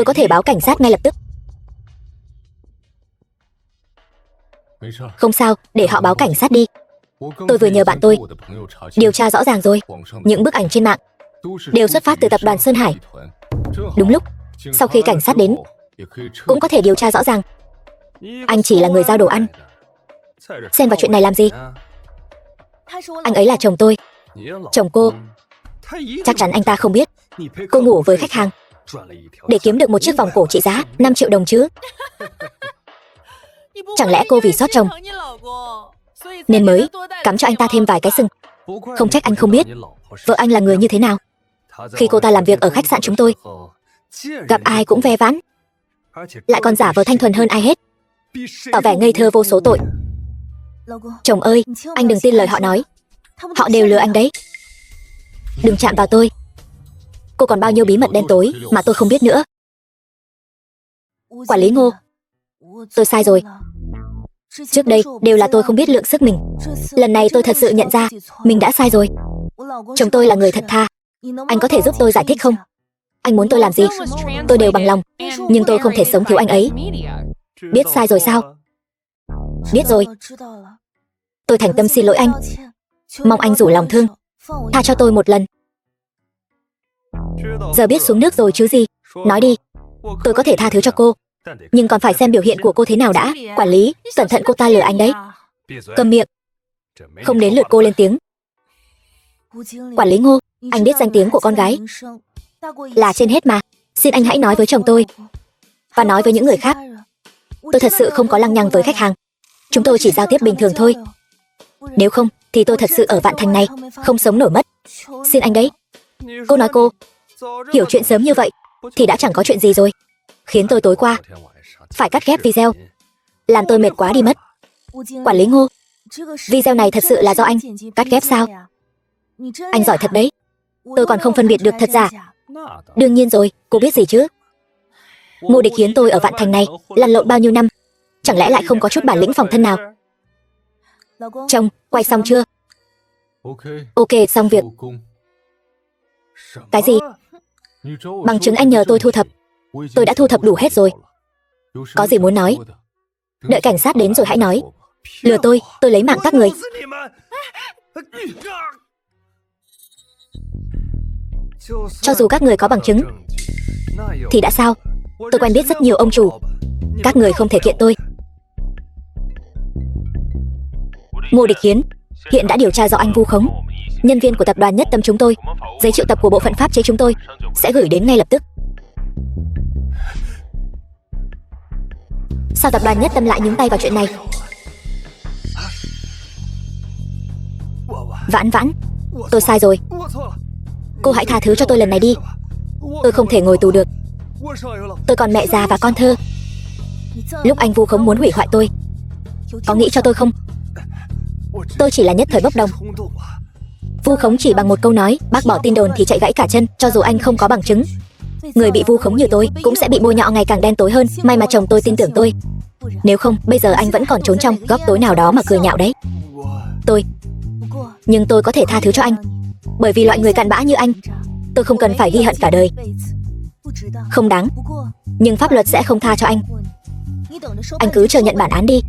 có thể báo cảnh sát ngay lập tức. Không sao, để họ báo cảnh sát đi. Tôi vừa nhờ bạn tôi điều tra rõ ràng rồi. Những bức ảnh trên mạng đều xuất phát từ tập đoàn Sơn Hải. Đúng lúc, sau khi cảnh sát đến cũng có thể điều tra rõ ràng. Anh chỉ là người giao đồ ăn, xen vào chuyện này làm gì? Anh ấy là chồng tôi. Chồng cô, chắc chắn anh ta không biết cô ngủ với khách hàng để kiếm được một chiếc vòng cổ trị giá 5 triệu đồng chứ. Chẳng lẽ cô vì xót chồng nên mới cắm cho anh ta thêm vài cái sừng? Không trách anh không biết vợ anh là người như thế nào. Khi cô ta làm việc ở khách sạn chúng tôi, gặp ai cũng ve vãn, lại còn giả vờ thanh thuần hơn ai hết, tỏ vẻ ngây thơ vô số tội. Chồng ơi, anh đừng tin lời họ nói, họ đều lừa anh đấy. Đừng chạm vào tôi. Cô còn bao nhiêu bí mật đen tối mà tôi không biết nữa. Quản lý Ngô, tôi sai rồi. Trước đây đều là tôi không biết lượng sức mình. Lần này tôi thật sự nhận ra mình đã sai rồi. Chồng tôi là người thật thà, anh có thể giúp tôi giải thích không? Anh muốn tôi làm gì tôi đều bằng lòng, nhưng tôi không thể sống thiếu anh ấy. Biết sai rồi sao? Biết rồi. Tôi thành tâm xin lỗi anh, mong anh rủ lòng thương tha cho tôi một lần. Giờ biết xuống nước rồi chứ gì. Nói đi, tôi có thể tha thứ cho cô, nhưng còn phải xem biểu hiện của cô thế nào đã. Quản lý, cẩn thận cô ta lừa anh đấy. Câm miệng, không đến lượt cô lên tiếng. Quản lý Ngô, anh biết danh tiếng của con gái là trên hết mà. Xin anh hãy nói với chồng tôi và nói với những người khác, tôi thật sự không có lăng nhăng với khách hàng. Chúng tôi chỉ giao tiếp bình thường thôi. Nếu không thì tôi thật sự ở Vạn Thành này không sống nổi mất. Xin anh đấy. Cô nói cô hiểu chuyện sớm như vậy thì đã chẳng có chuyện gì rồi. Khiến tôi tối qua phải cắt ghép video, làm tôi mệt quá đi mất. Quản lý Ngô, video này thật sự là do anh cắt ghép sao? Anh giỏi thật đấy. Tôi còn không phân biệt được thật giả. Đương nhiên rồi, cô biết gì chứ? Ngô Địch Hiến tôi ở Vạn Thành này lăn lộn bao nhiêu năm, chẳng lẽ lại không có chút bản lĩnh phòng thân nào? Chồng, quay xong chưa? Ok, xong việc. Cái gì? Bằng chứng anh nhờ tôi thu thập, tôi đã thu thập đủ hết rồi. Có gì muốn nói, đợi cảnh sát đến rồi hãy nói. Lừa tôi lấy mạng các người. Cho dù các người có bằng chứng Thì đã sao? Tôi quen biết rất nhiều ông chủ. Các người không thể kiện tôi. Ngô Địch Hiến hiện đã điều tra rõ anh vu khống nhân viên của tập đoàn Nhất Tâm chúng tôi. Giấy triệu tập của bộ phận pháp chế chúng tôi sẽ gửi đến ngay lập tức. Sao tập đoàn Nhất Tâm lại nhúng tay vào chuyện này? Vãn Vãn, tôi sai rồi. Cô hãy tha thứ cho tôi lần này đi. Tôi không thể ngồi tù được. Tôi còn mẹ già và con thơ. Lúc anh vu khống muốn hủy hoại tôi, có nghĩ cho tôi không? Tôi chỉ là nhất thời bốc đồng. Vu khống chỉ bằng một câu nói, bác bỏ tin đồn thì chạy gãy cả chân. Cho dù anh không có bằng chứng, người bị vu khống như tôi cũng sẽ bị bôi nhọ ngày càng đen tối hơn. May mà chồng tôi tin tưởng tôi. Nếu không, bây giờ anh vẫn còn trốn trong góc tối nào đó mà cười nhạo đấy. Nhưng tôi có thể tha thứ cho anh, bởi vì loại người cặn bã như anh, tôi không cần phải ghi hận cả đời. Không đáng, nhưng pháp luật sẽ không tha cho anh. Anh cứ chờ nhận bản án đi.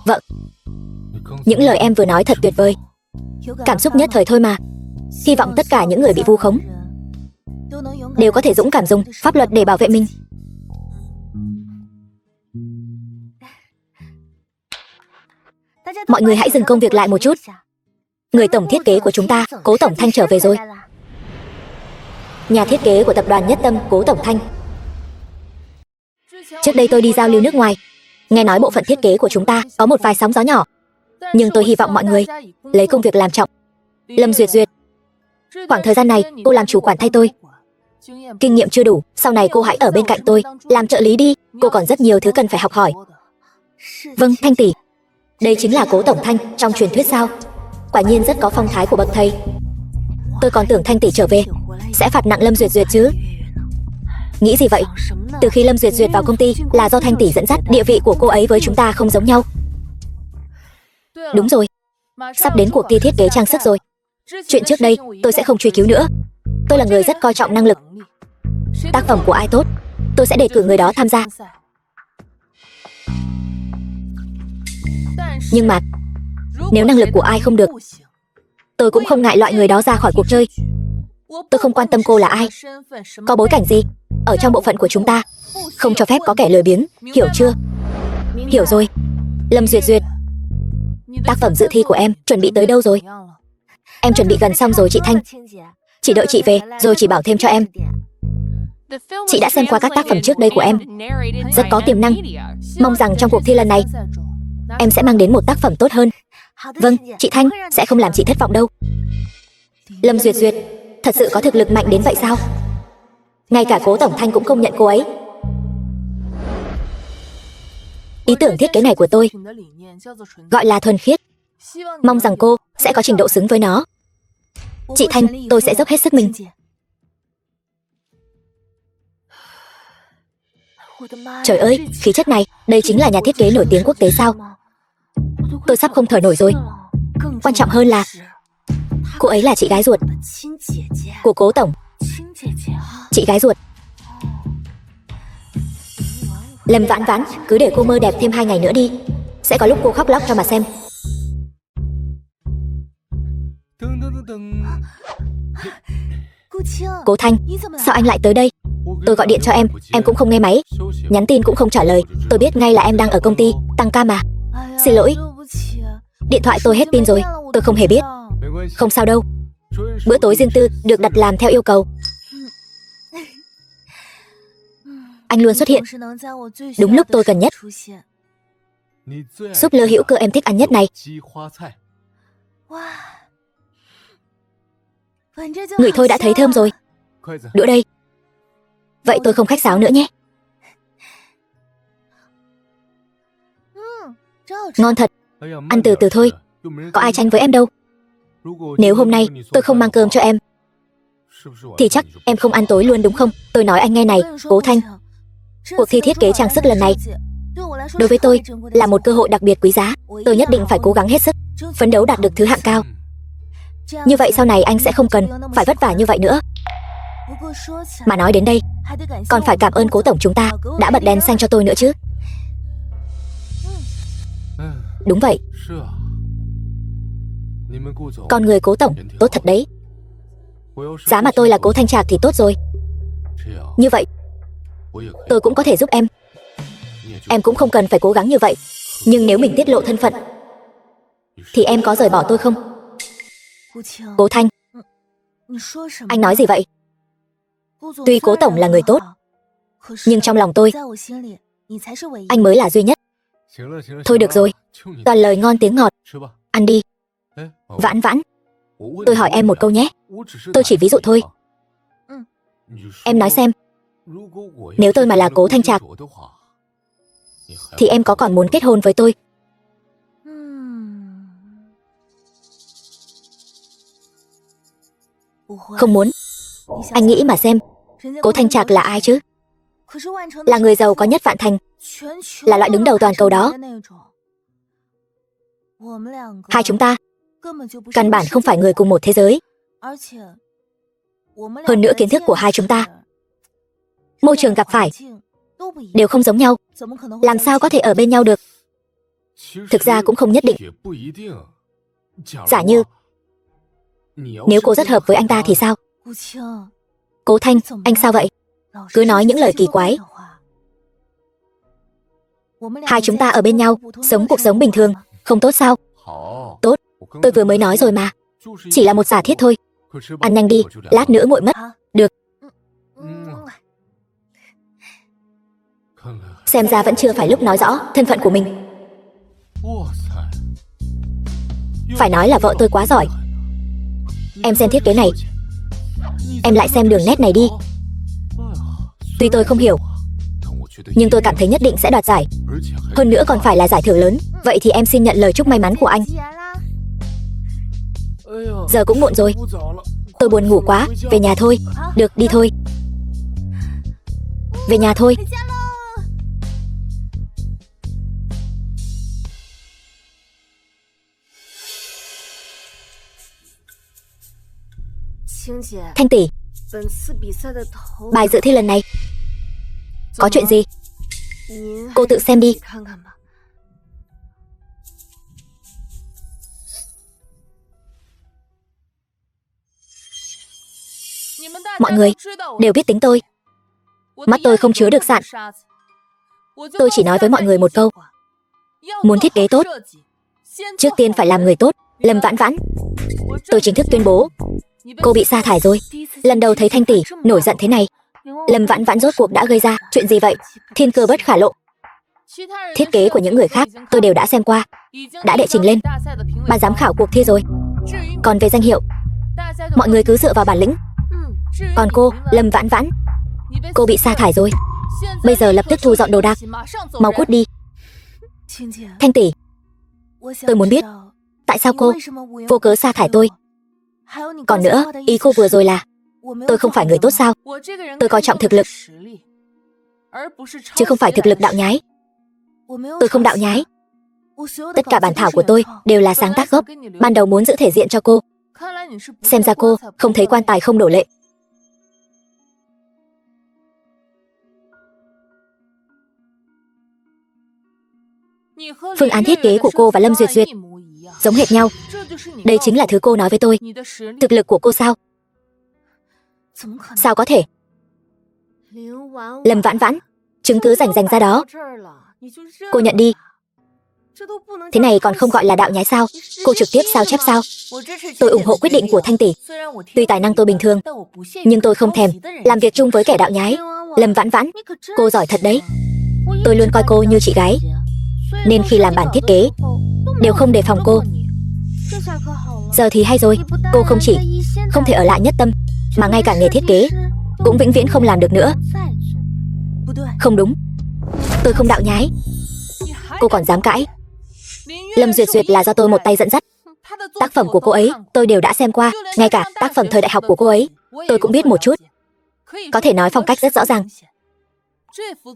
Vợ, những lời em vừa nói thật tuyệt vời. Cảm xúc nhất thời thôi mà. Hy vọng tất cả những người bị vu khống đều có thể dũng cảm dùng pháp luật để bảo vệ mình. Mọi người hãy dừng công việc lại một chút. Người tổng thiết kế của chúng ta, Cố Tổng Thanh trở về rồi. Nhà thiết kế của tập đoàn Nhất Tâm, Cố Tổng Thanh. Trước đây tôi đi giao lưu nước ngoài, nghe nói bộ phận thiết kế của chúng ta có một vài sóng gió nhỏ. Nhưng tôi hy vọng mọi người lấy công việc làm trọng. Lâm Duyệt Duyệt, khoảng thời gian này cô làm chủ quản thay tôi. Kinh nghiệm chưa đủ, sau này cô hãy ở bên cạnh tôi, làm trợ lý đi. Cô còn rất nhiều thứ cần phải học hỏi. Vâng, Thanh tỷ. Đây chính là Cố Tổng Thanh trong truyền thuyết sao? Quả nhiên rất có phong thái của bậc thầy. Tôi còn tưởng Thanh tỷ trở về sẽ phạt nặng Lâm Duyệt Duyệt chứ. Nghĩ gì vậy? Từ khi Lâm Duyệt Duyệt vào công ty là do Thanh tỷ dẫn dắt. Địa vị của cô ấy với chúng ta không giống nhau. Đúng rồi, sắp đến cuộc thi thiết kế trang sức rồi. Chuyện trước đây tôi sẽ không truy cứu nữa. Tôi là người rất coi trọng năng lực. Tác phẩm của ai tốt, tôi sẽ đề cử người đó tham gia. Nhưng mà nếu năng lực của ai không được, tôi cũng không ngại loại người đó ra khỏi cuộc chơi. Tôi không quan tâm cô là ai, có bối cảnh gì. Ở trong bộ phận của chúng ta không cho phép có kẻ lười biếng, hiểu chưa? Hiểu rồi. Lâm Duyệt Duyệt, tác phẩm dự thi của em chuẩn bị tới đâu rồi? Em chuẩn bị gần xong rồi chị Thanh. Chỉ đợi chị về rồi chị bảo thêm cho em. Chị đã xem qua các tác phẩm trước đây của em, rất có tiềm năng. Mong rằng trong cuộc thi lần này em sẽ mang đến một tác phẩm tốt hơn. Vâng, chị Thanh sẽ không làm chị thất vọng đâu. Lâm Duyệt Duyệt thật sự có thực lực mạnh đến vậy sao? Ngay cả Cố Tổng Thanh cũng công nhận cô ấy. Ý tưởng thiết kế này của tôi gọi là thuần khiết. Mong rằng cô sẽ có trình độ xứng với nó. Chị Thanh, tôi sẽ dốc hết sức mình. Trời ơi, khí chất này, đây chính là nhà thiết kế nổi tiếng quốc tế sao? Tôi sắp không thở nổi rồi. Quan trọng hơn là cô ấy là chị gái ruột của Cố Tổng. Chị gái ruột. Lâm Vãn Vãn, cứ để cô mơ đẹp thêm 2 ngày nữa đi. Sẽ có lúc cô khóc lóc cho mà xem. Cố Thanh, sao anh lại tới đây? Tôi gọi điện cho em cũng không nghe máy. Nhắn tin cũng không trả lời. Tôi biết ngay là em đang ở công ty, tăng ca mà. Xin lỗi, điện thoại tôi hết pin rồi. Tôi không hề biết. Không sao đâu. Bữa tối riêng tư được đặt làm theo yêu cầu. Anh luôn xuất hiện đúng lúc tôi cần nhất. Súp lơ hữu cơ em thích ăn nhất này. Ngửi thôi đã thấy thơm rồi. Đũa đây. Vậy tôi không khách sáo nữa nhé. Ngon thật. Ăn từ từ thôi. Có ai tranh với em đâu. Nếu hôm nay tôi không mang cơm cho em thì chắc em không ăn tối luôn đúng không? Tôi nói anh nghe này, Cố Thanh. Cuộc thi thiết kế trang sức lần này đối với tôi là một cơ hội đặc biệt quý giá. Tôi nhất định phải cố gắng hết sức, phấn đấu đạt được thứ hạng cao. Như vậy sau này anh sẽ không cần phải vất vả như vậy nữa. Mà nói đến đây, còn phải cảm ơn Cố Tổng chúng ta đã bật đèn xanh cho tôi nữa chứ. Đúng vậy. Con người Cố Tổng tốt thật đấy. Giá mà tôi là Cố Thanh Trạc thì tốt rồi. Như vậy tôi cũng có thể giúp em. Em cũng không cần phải cố gắng như vậy. Nhưng nếu mình tiết lộ thân phận thì em có rời bỏ tôi không? Cố Thanh, anh nói gì vậy? Tuy Cố tổng là người tốt, nhưng trong lòng tôi, anh mới là duy nhất. Thôi được rồi, toàn lời ngon tiếng ngọt. Ăn đi. Vãn Vãn, tôi hỏi em một câu nhé. Tôi chỉ ví dụ thôi. Em nói xem, nếu tôi mà là Cố Thanh Trạc thì em có còn muốn kết hôn với tôi? Không muốn. Anh nghĩ mà xem, Cố Thanh Trạc là ai chứ? Là người giàu có nhất Vạn Thành, là loại đứng đầu toàn cầu đó. Hai chúng ta căn bản không phải người cùng một thế giới. Hơn nữa kiến thức của hai chúng ta, môi trường gặp phải đều không giống nhau. Làm sao có thể ở bên nhau được? Thực ra cũng không nhất định. Giả như nếu cô rất hợp với anh ta thì sao? Cố Thanh, anh sao vậy? Cứ nói những lời kỳ quái. Hai chúng ta ở bên nhau, sống cuộc sống bình thường, không tốt sao? Tốt, tôi vừa mới nói rồi mà. Chỉ là một giả thiết thôi. Ăn nhanh đi, lát nữa nguội mất. Được. Xem ra vẫn chưa phải lúc nói rõ thân phận của mình. Phải nói là vợ tôi quá giỏi. Em xem thiết kế này. Em lại xem đường nét này đi. Tuy tôi không hiểu, nhưng tôi cảm thấy nhất định sẽ đoạt giải. Hơn nữa còn phải là giải thưởng lớn. Vậy thì em xin nhận lời chúc may mắn của anh. Giờ cũng muộn rồi. Tôi buồn ngủ quá, về nhà thôi. Được, đi thôi. Về nhà thôi. Thanh tỷ, bài dự thi lần này có chuyện gì? Cô tự xem đi. Mọi người đều biết tính tôi. Mắt tôi không chứa được sạn. Tôi chỉ nói với mọi người một câu. Muốn thiết kế tốt, trước tiên phải làm người tốt. Lâm Vãn Vãn, tôi chính thức tuyên bố cô bị sa thải rồi. Lần đầu thấy Thanh tỷ nổi giận thế này. Lâm Vãn Vãn rốt cuộc đã gây ra chuyện gì vậy? Thiên cơ bất khả lộ. Thiết kế của những người khác tôi đều đã xem qua, đã đệ trình lên ban giám khảo cuộc thi rồi. Còn về danh hiệu, mọi người cứ dựa vào bản lĩnh. Còn cô, Lâm Vãn Vãn, cô bị sa thải rồi. Bây giờ lập tức thu dọn đồ đạc, mau cút đi. Thanh tỷ, tôi muốn biết tại sao cô vô cớ sa thải tôi. Còn nữa, ý cô vừa rồi là tôi không phải người tốt sao? Tôi coi trọng thực lực, chứ không phải thực lực đạo nhái. Tôi không đạo nhái. Tất cả bản thảo của tôi đều là sáng tác gốc. Ban đầu muốn giữ thể diện cho cô. Xem ra cô không thấy quan tài không đổ lệ. Phương án thiết kế của cô và Lâm Duyệt Duyệt giống hệt nhau. Đây chính là thứ cô nói với tôi. Thực lực của cô sao? Sao có thể? Lâm Vãn Vãn, chứng cứ rành rành ra đó. Cô nhận đi. Thế này còn không gọi là đạo nhái sao? Cô trực tiếp sao chép sao? Tôi ủng hộ quyết định của Thanh tỷ. Tuy tài năng tôi bình thường, nhưng tôi không thèm làm việc chung với kẻ đạo nhái. Lâm Vãn Vãn, cô giỏi thật đấy. Tôi luôn coi cô như chị gái, nên khi làm bản thiết kế đều không đề phòng cô. Giờ thì hay rồi. Cô không chỉ không thể ở lại Nhất Tâm, mà ngay cả nghề thiết kế cũng vĩnh viễn không làm được nữa. Không đúng, tôi không đạo nhái. Cô còn dám cãi? Lâm Duyệt Duyệt là do tôi một tay dẫn dắt. Tác phẩm của cô ấy tôi đều đã xem qua. Ngay cả tác phẩm thời đại học của cô ấy tôi cũng biết một chút. Có thể nói phong cách rất rõ ràng.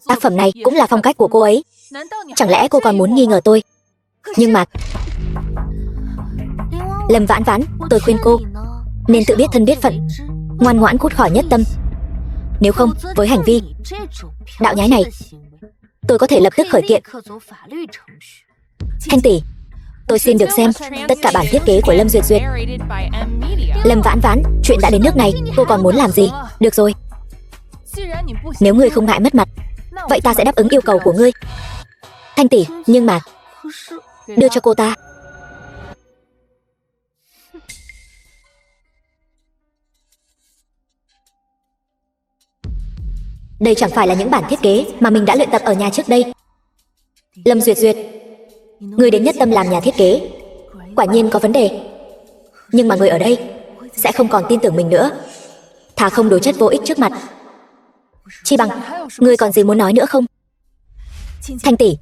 Tác phẩm này cũng là phong cách của cô ấy. Chẳng lẽ cô còn muốn nghi ngờ tôi? Nhưng mà Lâm Vãn Vãn, tôi khuyên cô nên tự biết thân biết phận, ngoan ngoãn cút khỏi Nhất Tâm. Nếu không, với hành vi đạo nhái này, tôi có thể lập tức khởi kiện. Thanh tỷ, tôi xin được xem tất cả bản thiết kế của Lâm Duyệt Duyệt. Lâm Vãn Vãn, chuyện đã đến nước này, cô còn muốn làm gì? Được rồi, nếu ngươi không ngại mất mặt, vậy ta sẽ đáp ứng yêu cầu của ngươi. Thanh tỷ, nhưng mà đưa cho cô ta. Đây chẳng phải là những bản thiết kế mà mình đã luyện tập ở nhà trước đây. Lâm Duyệt Duyệt, ngươi đến Nhất Tâm làm nhà thiết kế, quả nhiên có vấn đề. Nhưng mà người ở đây sẽ không còn tin tưởng mình nữa, thà không đối chất vô ích trước mặt. Chi bằng, ngươi còn gì muốn nói nữa không? Thanh tỷ,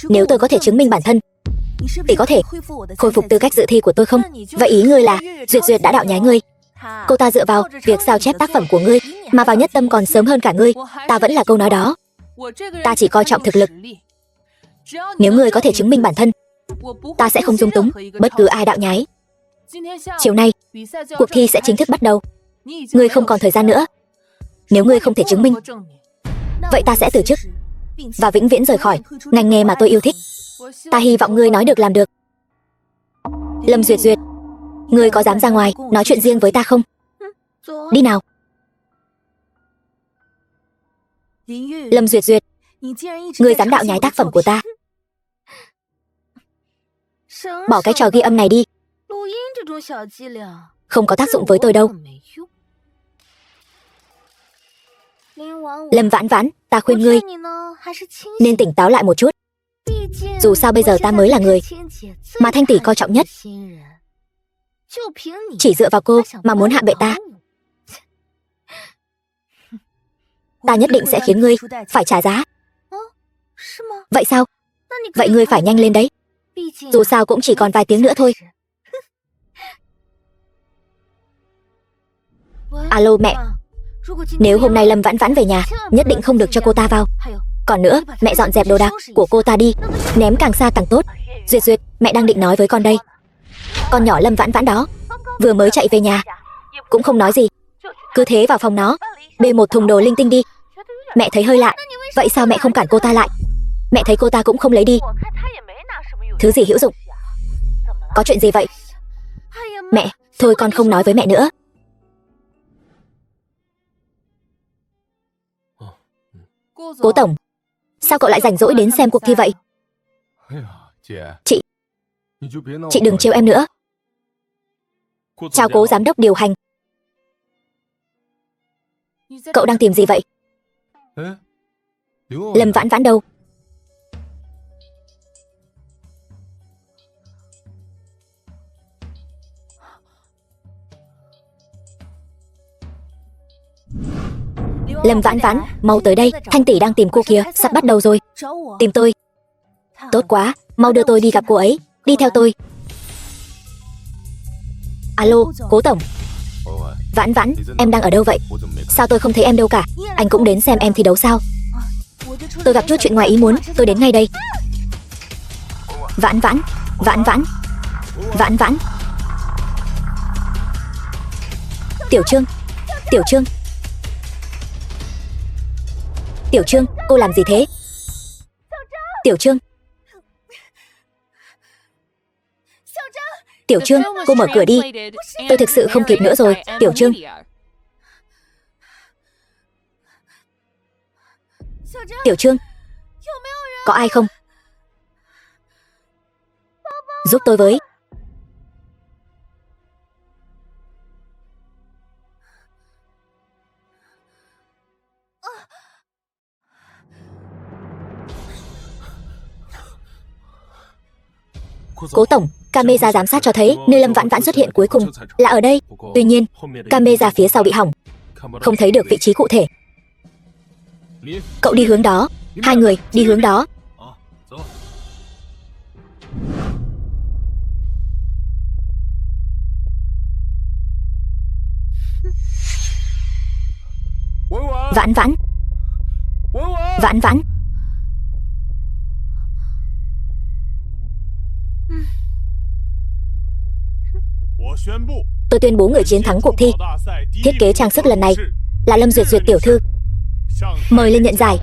nếu tôi có thể chứng minh bản thân, tỷ có thể khôi phục tư cách dự thi của tôi không? Vậy ý ngươi là Duyệt Duyệt đã đạo nhái ngươi? Cô ta dựa vào việc sao chép tác phẩm của ngươi mà vào Nhất Tâm còn sớm hơn cả ngươi. Ta vẫn là câu nói đó, ta chỉ coi trọng thực lực. Nếu ngươi có thể chứng minh bản thân, ta sẽ không dung túng bất cứ ai đạo nhái. Chiều nay, cuộc thi sẽ chính thức bắt đầu. Ngươi không còn thời gian nữa. Nếu ngươi không thể chứng minh, vậy ta sẽ từ chức và vĩnh viễn rời khỏi ngành nghề mà tôi yêu thích. Ta hy vọng ngươi nói được làm được. Lâm Duyệt Duyệt, ngươi có dám ra ngoài nói chuyện riêng với ta không? Đi nào. Lâm Duyệt Duyệt, ngươi dám đạo nhái tác phẩm của ta. Bỏ cái trò ghi âm này đi, không có tác dụng với tôi đâu. Lâm Vãn Vãn, ta khuyên ngươi nên tỉnh táo lại một chút. Dù sao bây giờ ta mới là người mà Thanh tỷ coi trọng nhất. Chỉ dựa vào cô mà muốn hạ bệ ta, ta nhất định sẽ khiến ngươi phải trả giá. Vậy sao? Vậy ngươi phải nhanh lên đấy. Dù sao cũng chỉ còn vài tiếng nữa thôi. Alo mẹ, nếu hôm nay Lâm Vãn Vãn về nhà, nhất định không được cho cô ta vào. Còn nữa, mẹ dọn dẹp đồ đạc của cô ta đi, ném càng xa càng tốt. Duyệt Duyệt, mẹ đang định nói với con đây. Con nhỏ Lâm Vãn Vãn đó vừa mới chạy về nhà, cũng không nói gì, cứ thế vào phòng nó bê một thùng đồ linh tinh đi. Mẹ thấy hơi lạ. Vậy sao mẹ không cản cô ta lại? Mẹ thấy cô ta cũng không lấy đi. Thứ gì hữu dụng? Có chuyện gì vậy? Mẹ, thôi con không nói với mẹ nữa. Cố tổng, sao cậu lại rảnh rỗi đến xem cuộc thi vậy? Chị đừng trêu em nữa. Chào cố giám đốc điều hành. Cậu đang tìm gì vậy? Lâm Vãn Vãn đâu? Lâm Vãn Vãn, mau tới đây, Thanh tỷ đang tìm cô kìa, sắp bắt đầu rồi. Tìm tôi? Tốt quá, mau đưa tôi đi gặp cô ấy. Đi theo tôi. Alo, cố tổng. Vãn Vãn, em đang ở đâu vậy? Sao tôi không thấy em đâu cả? Anh cũng đến xem em thi đấu sao? Tôi gặp chút chuyện ngoài ý muốn, tôi đến ngay đây. Vãn Vãn, Vãn Vãn, Vãn Vãn. Tiểu Trương, Tiểu Trương, Tiểu Trương, cô làm gì thế? Tiểu Trương, Tiểu Trương, cô mở cửa đi. Tôi thực sự không kịp nữa rồi, Tiểu Trương. Tiểu Trương, có ai không? Giúp tôi với. Cố tổng, camera giám sát cho thấy nơi Lâm Vãn Vãn xuất hiện cuối cùng là ở đây. Tuy nhiên, camera phía sau bị hỏng, không thấy được vị trí cụ thể. Cậu đi hướng đó. Hai người đi hướng đó. Vãn Vãn, Vãn Vãn. Tôi tuyên bố người chiến thắng cuộc thi thiết kế trang sức lần này là Lâm Duyệt Duyệt tiểu thư. Mời lên nhận giải.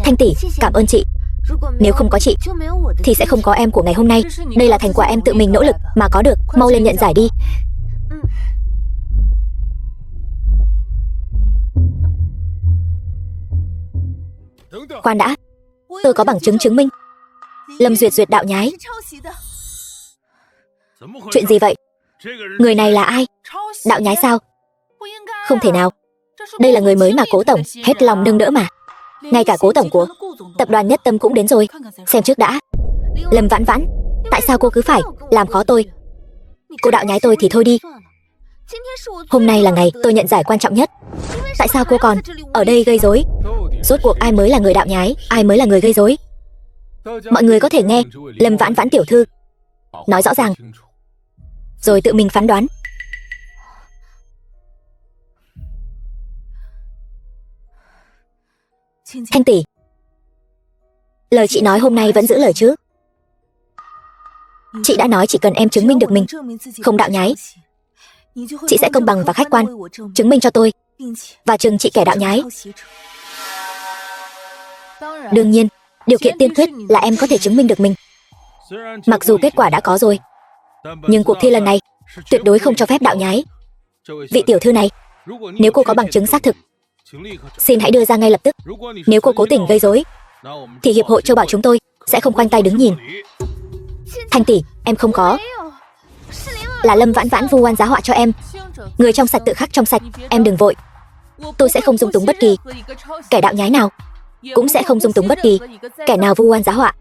Thanh tỷ, cảm ơn chị. Nếu không có chị thì sẽ không có em của ngày hôm nay. Đây là thành quả em tự mình nỗ lực mà có được. Mau lên nhận giải đi. Khoan đã, tôi có bằng chứng chứng minh Lâm Duyệt Duyệt đạo nhái. Chuyện gì vậy? Người này là ai? Đạo nhái sao? Không thể nào. Đây là người mới mà Cố tổng hết lòng nâng đỡ mà. Ngay cả Cố tổng của tập đoàn Nhất Tâm cũng đến rồi. Xem trước đã. Lâm Vãn Vãn, tại sao cô cứ phải làm khó tôi? Cô đạo nhái tôi thì thôi đi. Hôm nay là ngày tôi nhận giải quan trọng nhất. Tại sao cô còn ở đây gây rối? Rốt cuộc ai mới là người đạo nhái, ai mới là người gây rối? Mọi người có thể nghe Lâm Vãn Vãn tiểu thư nói rõ ràng, rồi tự mình phán đoán. Thanh tỷ, lời chị nói hôm nay vẫn giữ lời chứ? Chị đã nói chỉ cần em chứng minh được mình không đạo nhái, chị sẽ công bằng và khách quan chứng minh cho tôi và trừng trị kẻ đạo nhái. Đương nhiên, điều kiện tiên quyết là em có thể chứng minh được mình. Mặc dù kết quả đã có rồi, nhưng cuộc thi lần này tuyệt đối không cho phép đạo nhái. Vị tiểu thư này, nếu cô có bằng chứng xác thực, xin hãy đưa ra ngay lập tức. Nếu cô cố tình gây rối, thì hiệp hội châu bảo chúng tôi sẽ không khoanh tay đứng nhìn. Thanh tỷ, em không có. Là Lâm Vãn Vãn vu oan giá họa cho em. Người trong sạch tự khắc trong sạch, em đừng vội. Tôi sẽ không dung túng bất kỳ kẻ đạo nhái nào, cũng sẽ không dung túng bất kỳ kẻ nào vu oan giá họa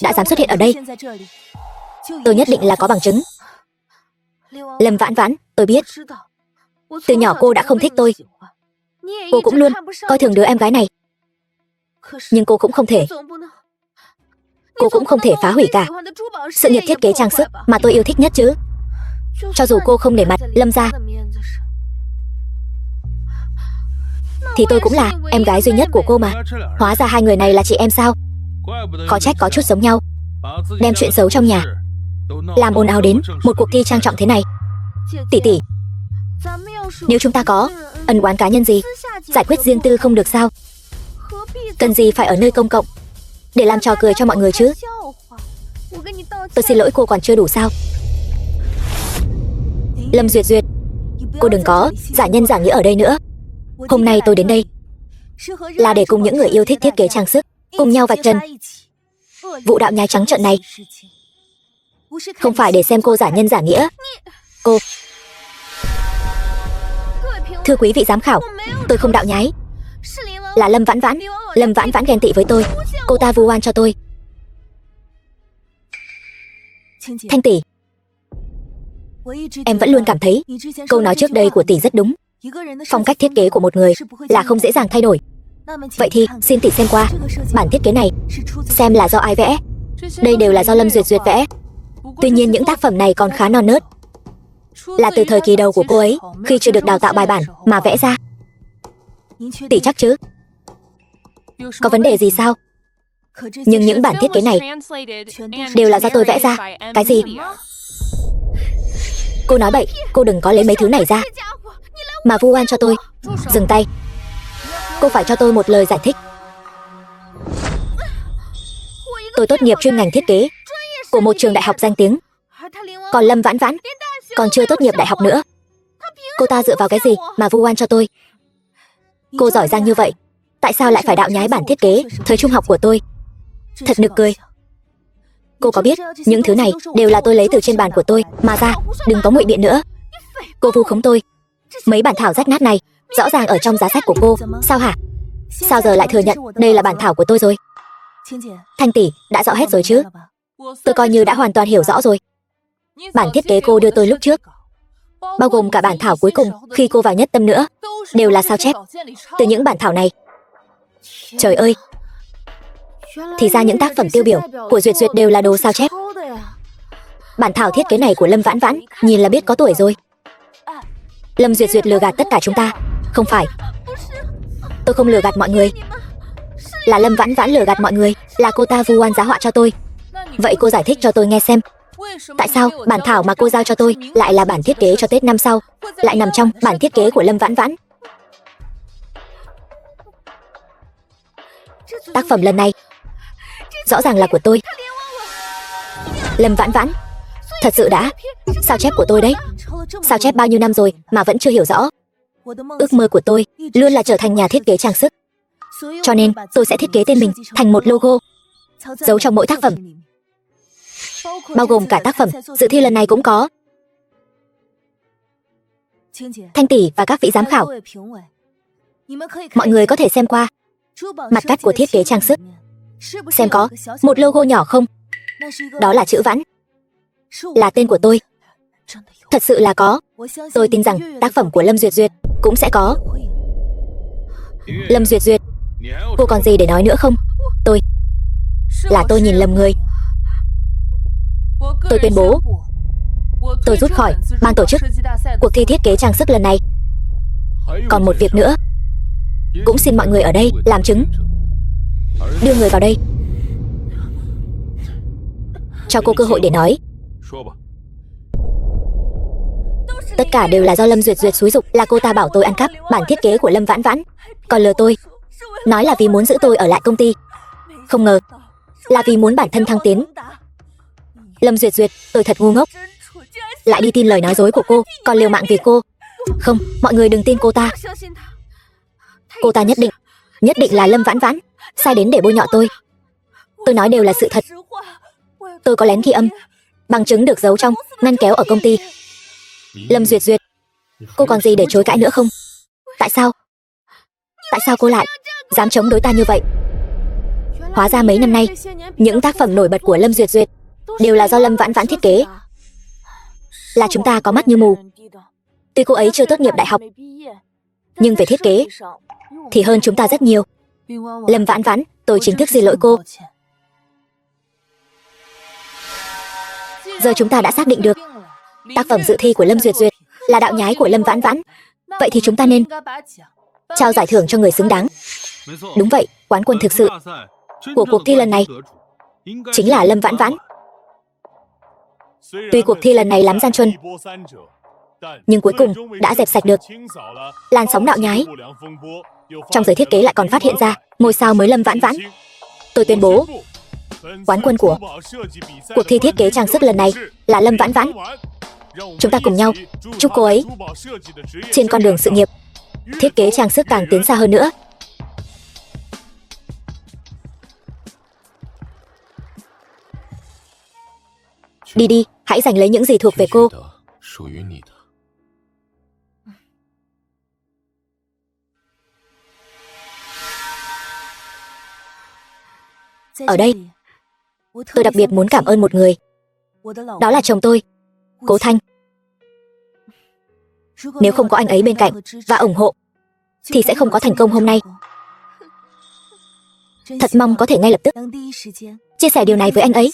đã dám xuất hiện ở đây. Tôi nhất định là có bằng chứng. Lâm Vãn Vãn, tôi biết từ nhỏ cô đã không thích tôi. Cô cũng luôn coi thường đứa em gái này. Nhưng cô cũng không thể phá hủy cả sự nghiệp thiết kế trang sức mà tôi yêu thích nhất chứ. Cho dù cô không để mặt Lâm gia, thì tôi cũng là em gái duy nhất của cô mà. Hóa ra hai người này là chị em sao? Khó trách có chút giống nhau. Đem chuyện xấu trong nhà làm ồn ào đến một cuộc thi trang trọng thế này. Tỷ tỷ, nếu chúng ta có ân oán cá nhân gì, giải quyết riêng tư không được sao? Cần gì phải ở nơi công cộng để làm trò cười cho mọi người chứ? Tôi xin lỗi, cô còn chưa đủ sao? Lâm Duyệt Duyệt, cô đừng có giả nhân giả nghĩa ở đây nữa. Hôm nay tôi đến đây là để cùng những người yêu thích thiết kế trang sức cùng nhau vạch trần vụ đạo nhái trắng trợn này. Không phải để xem cô giả nhân giả nghĩa. Cô... Thưa quý vị giám khảo, tôi không đạo nhái. Là Lâm Vãn Vãn. Lâm Vãn Vãn ghen tị với tôi. Cô ta vu oan cho tôi. Thanh tỷ, em vẫn luôn cảm thấy câu nói trước đây của tỷ rất đúng. Phong cách thiết kế của một người là không dễ dàng thay đổi. Vậy thì xin tỷ xem qua bản thiết kế này, xem là do ai vẽ. Đây đều là do Lâm Duyệt Duyệt vẽ. Tuy nhiên những tác phẩm này còn khá non nớt, là từ thời kỳ đầu của cô ấy, khi chưa được đào tạo bài bản mà vẽ ra. Tỷ chắc chứ? Có vấn đề gì sao? Nhưng những bản thiết kế này đều là do tôi vẽ ra. Cái gì? Cô nói bậy, cô đừng có lấy mấy thứ này ra mà vu oan cho tôi. Dừng tay. Cô phải cho tôi một lời giải thích. Tôi tốt nghiệp chuyên ngành thiết kế của một trường đại học danh tiếng, còn Lâm Vãn Vãn còn chưa tốt nghiệp đại học nữa. Cô ta dựa vào cái gì mà vu oan cho tôi? Cô giỏi giang như vậy, tại sao lại phải đạo nhái bản thiết kế thời trung học của tôi? Thật nực cười. Cô có biết những thứ này đều là tôi lấy từ trên bàn của tôi mà ra. Đừng có ngụy biện nữa. Cô vu khống tôi. Mấy bản thảo rách nát này rõ ràng ở trong giá sách của cô. Sao hả? Sao giờ lại thừa nhận đây là bản thảo của tôi rồi? Thanh tỷ, đã rõ hết rồi chứ? Tôi coi như đã hoàn toàn hiểu rõ rồi. Bản thiết kế cô đưa tôi lúc trước, bao gồm cả bản thảo cuối cùng khi cô vào Nhất Tâm nữa, đều là sao chép từ những bản thảo này. Trời ơi, thì ra những tác phẩm tiêu biểu của Duyệt Duyệt đều là đồ sao chép. Bản thảo thiết kế này của Lâm Vãn Vãn nhìn là biết có tuổi rồi. Lâm Duyệt Duyệt lừa gạt tất cả chúng ta. Không phải, tôi không lừa gạt mọi người. Là Lâm Vãn Vãn lừa gạt mọi người. Là cô ta vu oan giá họa cho tôi. Vậy cô giải thích cho tôi nghe xem, tại sao bản thảo mà cô giao cho tôi lại là bản thiết kế cho Tết năm sau, lại nằm trong bản thiết kế của Lâm Vãn Vãn? Tác phẩm lần này Rõ ràng là của tôi. Lâm Vãn Vãn, thật sự đã. Sao chép của tôi đấy. Sao chép bao nhiêu năm rồi mà vẫn chưa hiểu rõ. Ước mơ của tôi luôn là trở thành nhà thiết kế trang sức. Cho nên tôi sẽ thiết kế tên mình thành một logo, giấu trong mỗi tác phẩm, bao gồm cả tác phẩm dự thi lần này cũng có. Thanh tỷ và các vị giám khảo, mọi người có thể xem qua mặt cắt của thiết kế trang sức, xem có một logo nhỏ không. Đó là chữ Vãn, là tên của tôi. Thật sự là có. Tôi tin rằng tác phẩm của Lâm Duyệt Duyệt cũng sẽ có. Lâm Duyệt Duyệt, cô còn gì để nói nữa không? Tôi nhìn lầm người. Tôi tuyên bố, tôi rút khỏi ban tổ chức cuộc thi thiết kế trang sức lần này. Còn một việc nữa, cũng xin mọi người ở đây làm chứng. Đưa người vào đây, cho cô cơ hội để nói. Tất cả đều là do Lâm Duyệt Duyệt xúi giục, là cô ta bảo tôi ăn cắp bản thiết kế của Lâm Vãn Vãn, còn lừa tôi, nói là vì muốn giữ tôi ở lại công ty. Không ngờ là vì muốn bản thân thăng tiến. Lâm Duyệt Duyệt, tôi thật ngu ngốc, lại đi tin lời nói dối của cô, còn liều mạng vì cô. Không, mọi người đừng tin cô ta. Cô ta nhất định là Lâm Vãn Vãn sai đến để bôi nhọ tôi. Tôi nói đều là sự thật. Tôi có lén ghi âm, bằng chứng được giấu trong ngăn kéo ở công ty. Lâm Duyệt Duyệt, cô còn gì để chối cãi nữa không? Tại sao cô lại dám chống đối ta như vậy? Hóa ra mấy năm nay, những tác phẩm nổi bật của Lâm Duyệt Duyệt đều là do Lâm Vãn Vãn thiết kế. Là chúng ta có mắt như mù. Tuy cô ấy chưa tốt nghiệp đại học, nhưng về thiết kế thì hơn chúng ta rất nhiều. Lâm Vãn Vãn, tôi chính thức xin lỗi cô. Giờ chúng ta đã xác định được tác phẩm dự thi của Lâm Duyệt Duyệt là đạo nhái của Lâm Vãn Vãn. Vậy thì chúng ta nên trao giải thưởng cho người xứng đáng. Đúng vậy, quán quân thực sự của cuộc thi lần này chính là Lâm Vãn Vãn. Tuy cuộc thi lần này lắm gian truân, nhưng cuối cùng đã dẹp sạch được làn sóng đạo nhái. Trong giới thiết kế lại còn phát hiện ra ngôi sao mới Lâm Vãn Vãn. Tôi tuyên bố, quán quân của cuộc thi thiết kế trang sức lần này là Lâm Vãn Vãn. Chúng ta cùng nhau chúc cô ấy trên con đường sự nghiệp thiết kế trang sức càng tiến xa hơn nữa. Đi đi, hãy giành lấy những gì thuộc về cô. Ở đây, tôi đặc biệt muốn cảm ơn một người. Đó là chồng tôi, Cố Thanh. Nếu không có anh ấy bên cạnh và ủng hộ thì sẽ không có thành công hôm nay. Thật mong có thể ngay lập tức chia sẻ điều này với anh ấy.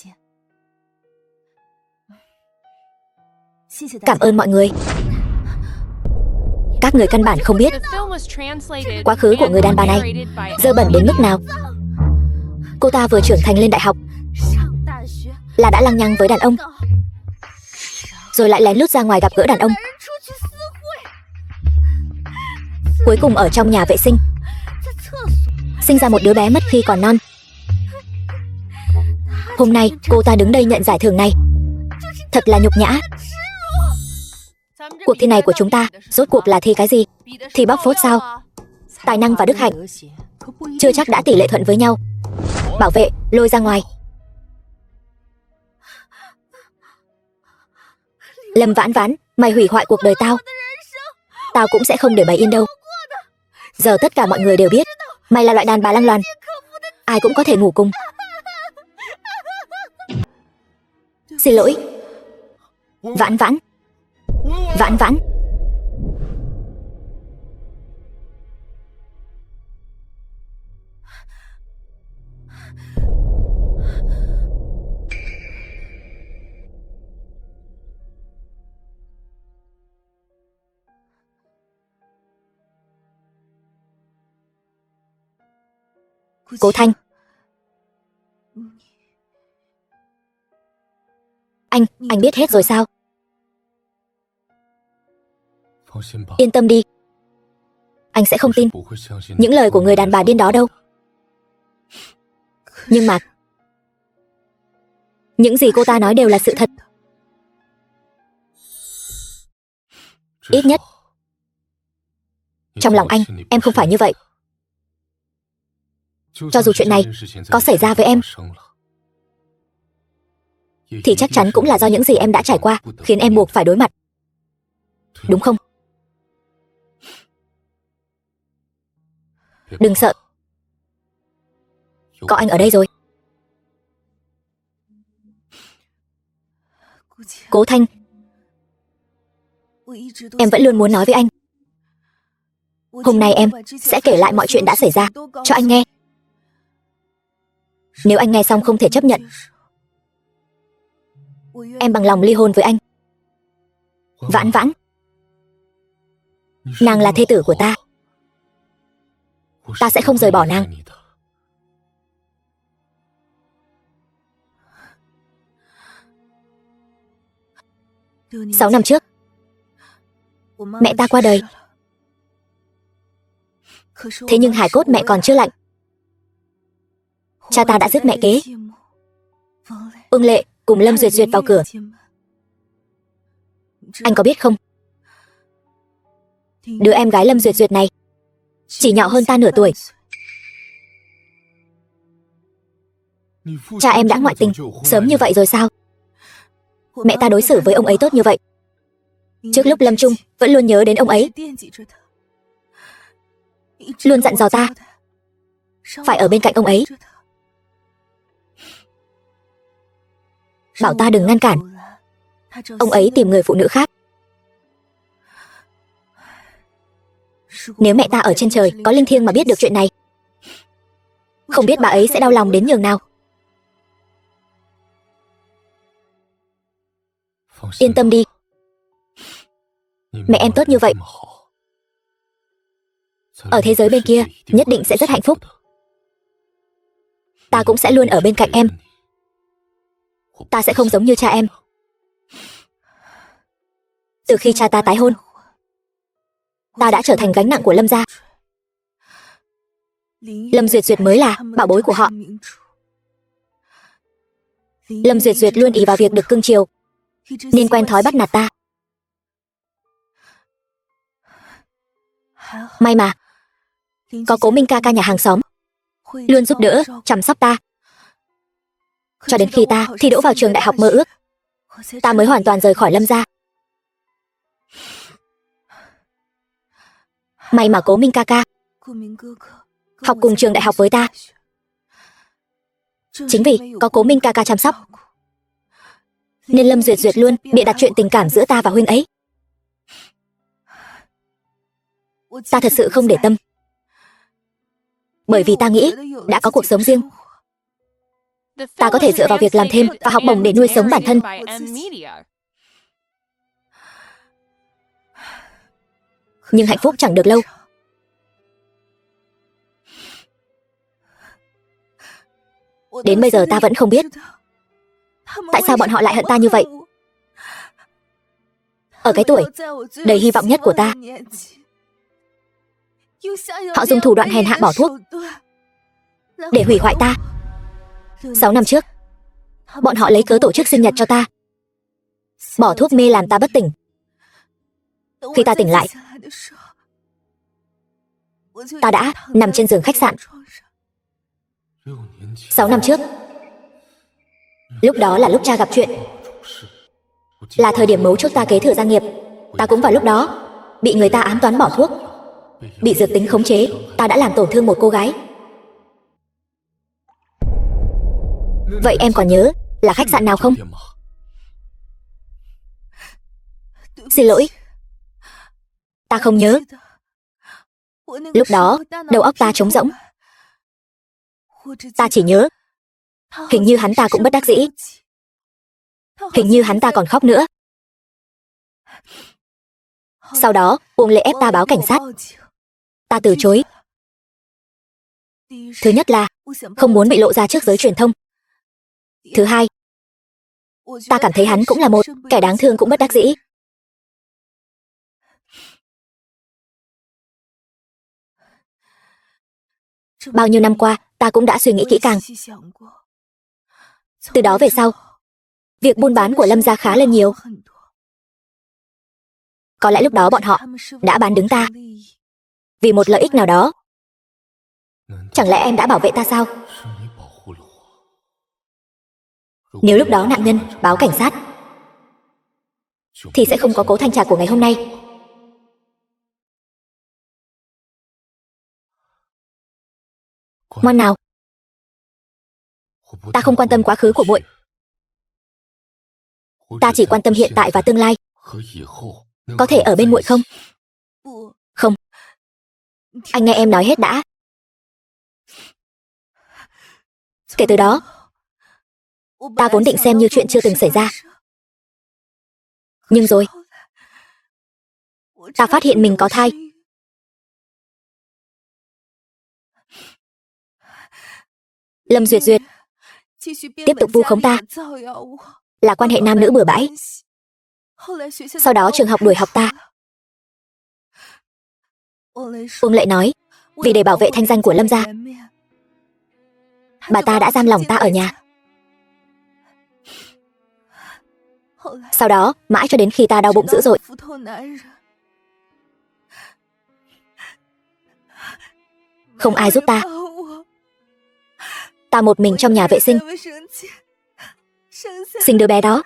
Cảm ơn mọi người. Các người căn bản không biết quá khứ của người đàn bà này dơ bẩn đến mức nào. Cô ta vừa trưởng thành lên đại học là đã lăng nhăng với đàn ông, rồi lại lén lút ra ngoài gặp gỡ đàn ông, cuối cùng ở trong nhà vệ sinh sinh ra một đứa bé mất khi còn non. Hôm nay cô ta đứng đây nhận giải thưởng này, thật là nhục nhã. Cuộc thi này của chúng ta rốt cuộc là thi cái gì? Thi bóc phốt sao? Tài năng và đức hạnh chưa chắc đã tỷ lệ thuận với nhau. Bảo vệ, lôi ra ngoài. Lâm Vãn Vãn, mày hủy hoại cuộc đời tao. Tao cũng sẽ không để mày yên đâu. Giờ tất cả mọi người đều biết mày là loại đàn bà lăng loàn, ai cũng có thể ngủ cùng. Xin lỗi, Vãn Vãn. Vãn Vãn. Cố Thanh. Anh biết hết rồi sao? Yên tâm đi, anh sẽ không tin những lời của người đàn bà điên đó đâu. Nhưng mà Những gì cô ta nói đều là sự thật. Ít nhất trong lòng anh, em không phải như vậy. Cho dù chuyện này có xảy ra với em, thì chắc chắn cũng là do những gì em đã trải qua khiến em buộc phải đối mặt. Đúng không? Đừng sợ. Có anh ở đây rồi. Cố Thanh, em vẫn luôn muốn nói với anh. Hôm nay em sẽ kể lại mọi chuyện đã xảy ra cho anh nghe. Nếu anh nghe xong không thể chấp nhận, em bằng lòng ly hôn với anh. Vãn Vãn, nàng là thê tử của ta. Ta sẽ không rời bỏ nàng. Sáu năm trước, mẹ ta qua đời. Thế nhưng hài cốt mẹ còn chưa lạnh. Cha ta đã giết mẹ kế. Ưng Lệ cùng Lâm Duyệt Duyệt vào cửa. Anh có biết không? Đứa em gái Lâm Duyệt Duyệt này chỉ nhỏ hơn ta nửa tuổi. Cha em đã ngoại tình sớm như vậy rồi sao? Mẹ ta đối xử với ông ấy tốt như vậy. Trước lúc lâm chung vẫn luôn nhớ đến ông ấy, luôn dặn dò ta phải ở bên cạnh ông ấy, bảo ta đừng ngăn cản ông ấy tìm người phụ nữ khác. Nếu mẹ ta ở trên trời có linh thiêng mà biết được chuyện này, không biết bà ấy sẽ đau lòng đến nhường nào. Yên tâm đi, mẹ em tốt như vậy, ở thế giới bên kia nhất định sẽ rất hạnh phúc. Ta cũng sẽ luôn ở bên cạnh em. Ta sẽ không giống như cha em. Từ khi cha ta tái hôn, ta đã trở thành gánh nặng của Lâm gia. Lâm Duyệt Duyệt mới là bảo bối của họ. Lâm Duyệt Duyệt luôn ỷ vào việc được cưng chiều, nên quen thói bắt nạt ta. May mà có Cố Minh ca ca nhà hàng xóm luôn giúp đỡ, chăm sóc ta. Cho đến khi ta thi đỗ vào trường đại học mơ ước, ta mới hoàn toàn rời khỏi Lâm gia. May mà Cố Minh ca ca học cùng trường đại học với ta. Chính vì có Cố Minh ca ca chăm sóc, nên Lâm Duyệt Duyệt luôn bịa đặt chuyện tình cảm giữa ta và huynh ấy. Ta thật sự không để tâm, bởi vì ta nghĩ đã có cuộc sống riêng. Ta có thể dựa vào việc làm thêm và học bổng để nuôi sống bản thân. Nhưng hạnh phúc chẳng được lâu. Đến bây giờ ta vẫn không biết tại sao bọn họ lại hận ta như vậy. Ở cái tuổi đầy hy vọng nhất của ta, họ dùng thủ đoạn hèn hạ bỏ thuốc để hủy hoại ta. 6 năm trước, bọn họ lấy cớ tổ chức sinh nhật cho ta, bỏ thuốc mê làm ta bất tỉnh. Khi ta tỉnh lại, ta đã nằm trên giường khách sạn. 6 năm trước, lúc đó là lúc cha gặp chuyện, là thời điểm mấu chốt ta kế thừa gia nghiệp. Ta cũng vào lúc đó bị người ta ám toán bỏ thuốc, bị dược tính khống chế. Ta đã làm tổn thương một cô gái. Vậy em còn nhớ là khách sạn nào không? Xin lỗi, ta không nhớ. Lúc đó đầu óc ta trống rỗng. Ta chỉ nhớ hình như hắn ta cũng bất đắc dĩ, hình như hắn ta còn khóc nữa. Sau đó Uông Lệ ép ta báo cảnh sát. Ta từ chối. Thứ nhất là không muốn bị lộ ra trước giới truyền thông. Thứ hai, ta cảm thấy hắn cũng là một kẻ đáng thương cũng bất đắc dĩ. Bao nhiêu năm qua, ta cũng đã suy nghĩ kỹ càng. Từ đó về sau, việc buôn bán của Lâm gia khá là nhiều. Có lẽ lúc đó bọn họ đã bán đứng ta vì một lợi ích nào đó. Chẳng lẽ em đã bảo vệ ta sao? Nếu lúc đó nạn nhân báo cảnh sát thì sẽ không có Cố Thanh Trạc của ngày hôm nay. Ngoan nào. Ta không quan tâm quá khứ của muội. Ta chỉ quan tâm hiện tại và tương lai. Có thể ở bên muội không? Không. Anh nghe em nói hết đã. Kể từ đó, ta vốn định xem như chuyện chưa từng xảy ra. Nhưng rồi, ta phát hiện mình có thai. Lâm Duyệt Duyệt tiếp tục vu khống ta là quan hệ nam nữ bừa bãi. Sau đó trường học đuổi học ta. Uông Lệ nói, vì để bảo vệ thanh danh của Lâm gia, bà ta đã giam lòng ta ở nhà. Sau đó, mãi cho đến khi ta đau bụng dữ dội, không ai giúp ta. Ta một mình trong nhà vệ sinh, sinh đứa bé đó.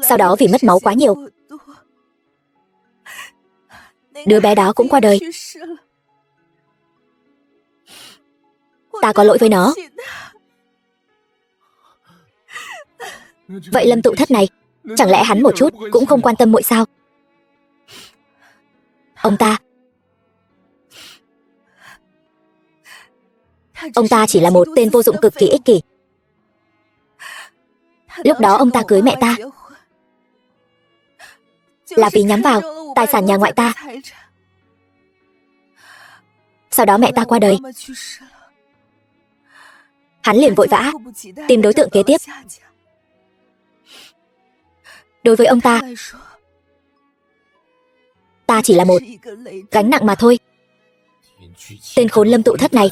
Sau đó vì mất máu quá nhiều, đứa bé đó cũng qua đời. Ta có lỗi với nó. Vậy Lâm Tụ Thất này, chẳng lẽ hắn một chút cũng không quan tâm muội sao? Ông ta chỉ là một tên vô dụng cực kỳ ích kỷ. Lúc đó ông ta cưới mẹ ta là vì nhắm vào tài sản nhà ngoại ta. Sau đó mẹ ta qua đời, hắn liền vội vã tìm đối tượng kế tiếp. Đối với ông ta, ta chỉ là một gánh nặng mà thôi. Tên khốn Lâm Tụ Thất này,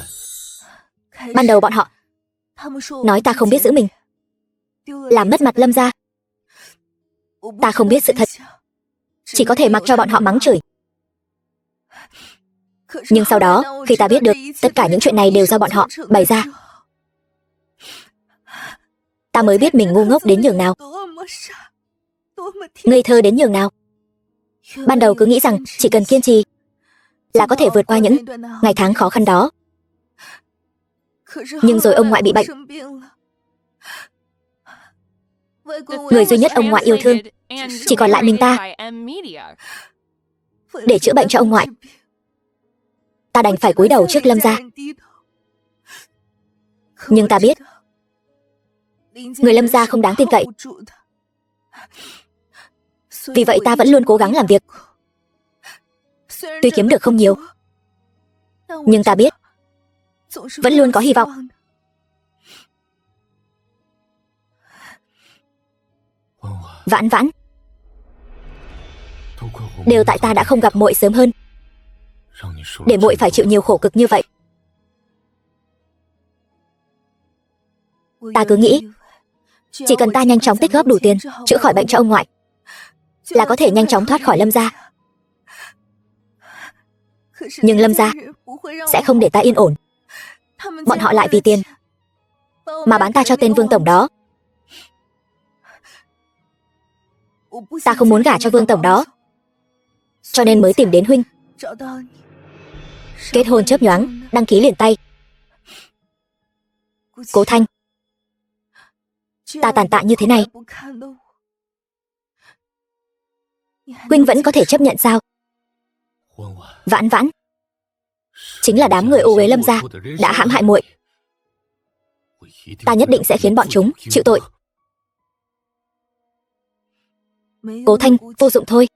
ban đầu bọn họ nói ta không biết giữ mình, làm mất mặt Lâm gia. Ta không biết sự thật, chỉ có thể mặc cho bọn họ mắng chửi. Nhưng sau đó, khi ta biết được tất cả những chuyện này đều do bọn họ bày ra, ta mới biết mình ngu ngốc đến nhường nào, ngây thơ đến nhường nào. Ban đầu cứ nghĩ rằng chỉ cần kiên trì là có thể vượt qua những ngày tháng khó khăn đó. Nhưng rồi ông ngoại bị bệnh. Người duy nhất ông ngoại yêu thương chỉ còn lại mình ta. Để chữa bệnh cho ông ngoại, ta đành phải cúi đầu trước Lâm gia. Nhưng ta biết người Lâm gia không đáng tin cậy. Vì vậy ta vẫn luôn cố gắng làm việc. Tuy kiếm được không nhiều, nhưng ta biết vẫn luôn có hy vọng. Vãn Vãn, đều tại ta đã không gặp muội sớm hơn, để muội phải chịu nhiều khổ cực như vậy. Ta cứ nghĩ chỉ cần ta nhanh chóng tích góp đủ tiền chữa khỏi bệnh cho ông ngoại là có thể nhanh chóng thoát khỏi Lâm gia. Nhưng Lâm gia sẽ không để ta yên ổn. Bọn họ lại vì tiền mà bán ta cho tên Vương tổng đó. Ta không muốn gả cho Vương tổng đó, cho nên mới tìm đến huynh. Kết hôn chớp nhoáng, đăng ký liền tay. Cố Thanh, ta tàn tạ như thế này, huynh vẫn có thể chấp nhận sao? Vãn Vãn, chính là đám người ô uế Lâm gia đã hãm hại muội. Ta nhất định sẽ khiến bọn chúng chịu tội. Cố Thanh vô dụng thôi.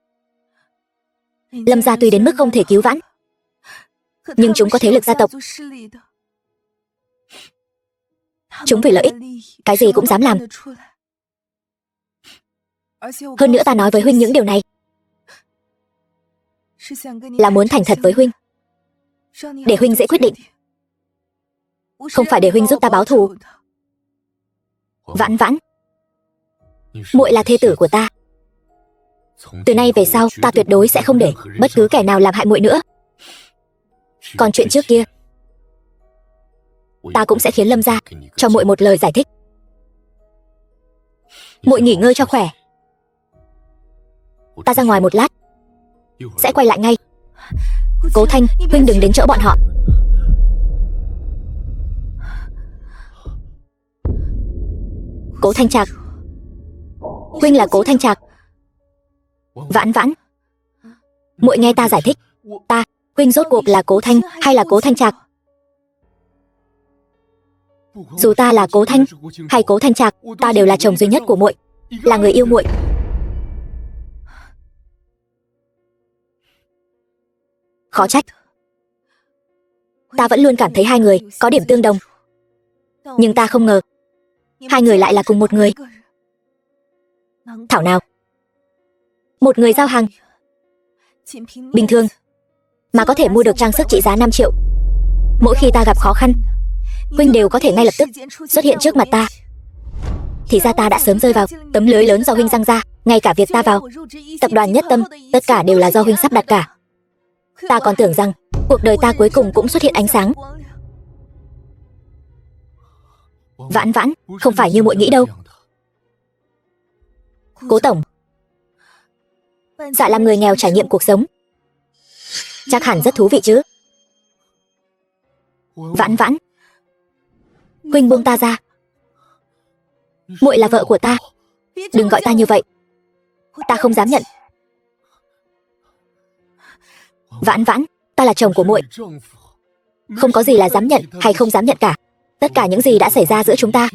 Lâm gia tuy đến mức không thể cứu vãn, nhưng chúng có thế lực gia tộc. Chúng vì lợi ích, cái gì cũng dám làm. Hơn nữa ta nói với huynh những điều này là muốn thành thật với huynh, để huynh dễ quyết định. không phải để huynh giúp ta báo thù. Vãn Vãn, muội là thê tử của ta. Từ nay về sau, ta tuyệt đối sẽ không để bất cứ kẻ nào làm hại muội nữa. Còn chuyện trước kia, ta cũng sẽ khiến Lâm gia cho muội một lời giải thích. Muội nghỉ ngơi cho khỏe. Ta ra ngoài một lát, sẽ quay lại ngay. Cố Thanh, huynh đừng đến chỗ bọn họ. Cố Thanh Trạc, huynh là Cố Thanh Trạc. Vãn Vãn, muội nghe ta giải thích. Huynh rốt cuộc là Cố Thanh hay là Cố Thanh Trạc? Dù ta là Cố Thanh hay Cố Thanh Trạc, ta đều là chồng duy nhất của muội, là người yêu muội. Khó trách, ta vẫn luôn cảm thấy hai người có điểm tương đồng, nhưng ta không ngờ hai người lại là cùng một người. Thảo nào, một người giao hàng bình thường mà có thể mua được trang sức trị giá 5 triệu. Mỗi khi ta gặp khó khăn, huynh đều có thể ngay lập tức xuất hiện trước mặt ta. Thì ra ta đã sớm rơi vào tấm lưới lớn do huynh giăng ra. Ngay cả việc ta vào tập đoàn Nhất Tâm, tất cả đều là do huynh sắp đặt cả. Ta còn tưởng rằng cuộc đời ta cuối cùng cũng xuất hiện ánh sáng. Vãn Vãn, không phải như muội nghĩ đâu. Cố tổng, dạ làm người nghèo trải nghiệm cuộc sống chắc hẳn rất thú vị chứ. Vãn Vãn, huynh buông ta ra. Muội là vợ của ta, đừng gọi ta như vậy. Ta không dám nhận. Vãn Vãn, ta là chồng của muội, không có gì là dám nhận hay không dám nhận cả. Tất cả những gì đã xảy ra giữa chúng ta,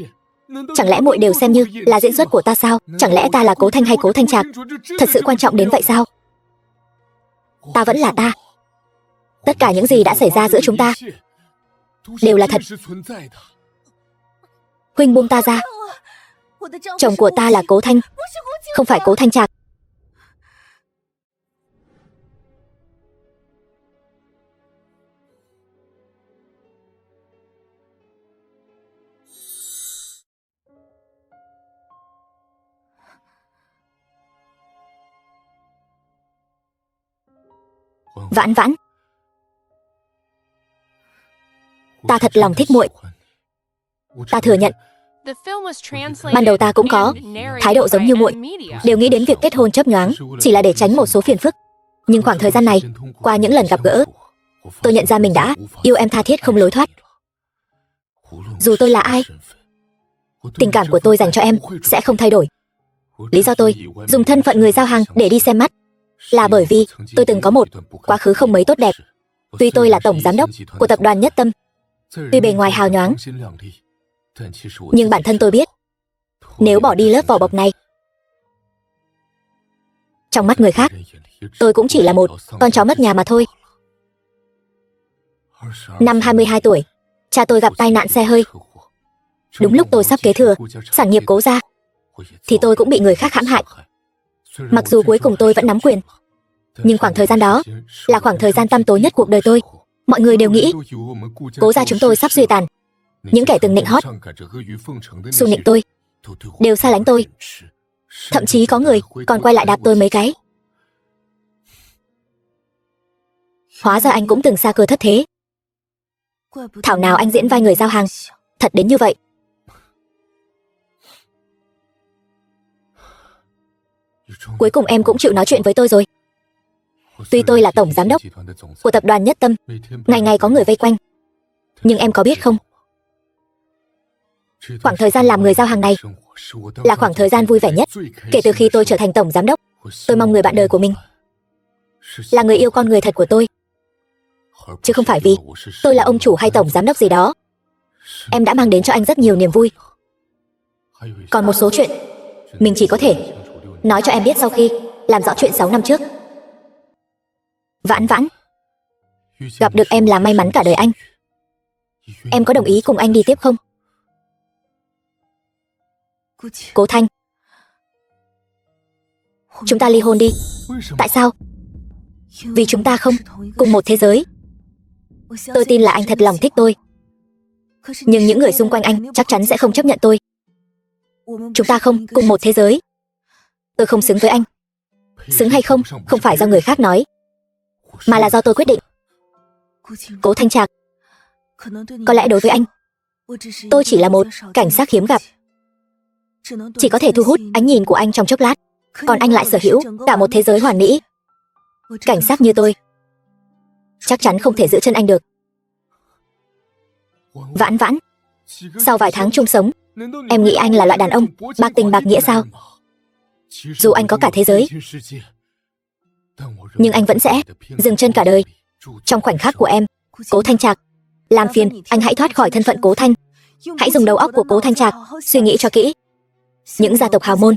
chẳng lẽ muội đều xem như là diễn xuất của ta sao? Chẳng lẽ ta là Cố Thanh hay Cố Thanh Trạc thật sự quan trọng đến vậy sao? Ta vẫn là ta. Tất cả những gì đã xảy ra giữa chúng ta đều là thật. Huynh buông ta ra. Chồng của ta là Cố Thanh, không phải Cố Thanh Trạc. Vãn Vãn, ta thật lòng thích muội. Ta thừa nhận, ban đầu ta cũng có thái độ giống như muội, đều nghĩ đến việc kết hôn chớp nhoáng chỉ là để tránh một số phiền phức. Nhưng khoảng thời gian này, qua những lần gặp gỡ, tôi nhận ra mình đã yêu em tha thiết không lối thoát. Dù tôi là ai, tình cảm của tôi dành cho em sẽ không thay đổi. Lý do tôi dùng thân phận người giao hàng để đi xem mắt là bởi vì tôi từng có một quá khứ không mấy tốt đẹp. Tuy tôi là tổng giám đốc của tập đoàn Nhất Tâm, tuy bề ngoài hào nhoáng, nhưng bản thân tôi biết, nếu bỏ đi lớp vỏ bọc này, trong mắt người khác, tôi cũng chỉ là một con chó mất nhà mà thôi. Năm 22 tuổi, cha tôi gặp tai nạn xe hơi. Đúng lúc tôi sắp kế thừa sản nghiệp Cố gia, thì tôi cũng bị người khác hãm hại. Mặc dù cuối cùng tôi vẫn nắm quyền, nhưng khoảng thời gian đó là khoảng thời gian tăm tối nhất cuộc đời tôi. Mọi người đều nghĩ Cố gia chúng tôi sắp suy tàn. Những kẻ từng nịnh hót, xu nịnh tôi, đều xa lánh tôi. Thậm chí có người còn quay lại đạp tôi mấy cái. Hóa ra anh cũng từng xa cơ thất thế. Thảo nào anh diễn vai người giao hàng thật đến như vậy. Cuối cùng em cũng chịu nói chuyện với tôi rồi. Tuy tôi là tổng giám đốc của tập đoàn Nhất Tâm, ngày ngày có người vây quanh, nhưng em có biết không, khoảng thời gian làm người giao hàng này là khoảng thời gian vui vẻ nhất kể từ khi tôi trở thành tổng giám đốc. Tôi mong người bạn đời của mình là người yêu con người thật của tôi, chứ không phải vì tôi là ông chủ hay tổng giám đốc gì đó. Em đã mang đến cho anh rất nhiều niềm vui. Còn một số chuyện mình chỉ có thể nói cho em biết sau khi làm rõ chuyện 6 năm trước. Vãn Vãn, gặp được em là may mắn cả đời anh. Em có đồng ý cùng anh đi tiếp không? Cố Thanh, chúng ta ly hôn đi. Tại sao? Vì chúng ta không cùng một thế giới. Tôi tin là anh thật lòng thích tôi. Nhưng những người xung quanh anh chắc chắn sẽ không chấp nhận tôi. Chúng ta không cùng một thế giới. Tôi không xứng với anh. Xứng hay không, không phải do người khác nói, mà là do tôi quyết định. Cố Thanh Trạc, có lẽ đối với anh, tôi chỉ là một cảnh sát hiếm gặp, chỉ có thể thu hút ánh nhìn của anh trong chốc lát. Còn anh lại sở hữu cả một thế giới hoàn mỹ. Cảnh sát như tôi chắc chắn không thể giữ chân anh được. Vãn Vãn, sau vài tháng chung sống, em nghĩ anh là loại đàn ông bạc tình bạc nghĩa sao? Dù anh có cả thế giới, nhưng anh vẫn sẽ dừng chân cả đời trong khoảnh khắc của em. Cố Thanh Trạc, làm phiền anh hãy thoát khỏi thân phận Cố Thanh. Hãy dùng đầu óc của Cố Thanh Trạc suy nghĩ cho kỹ. Những gia tộc hào môn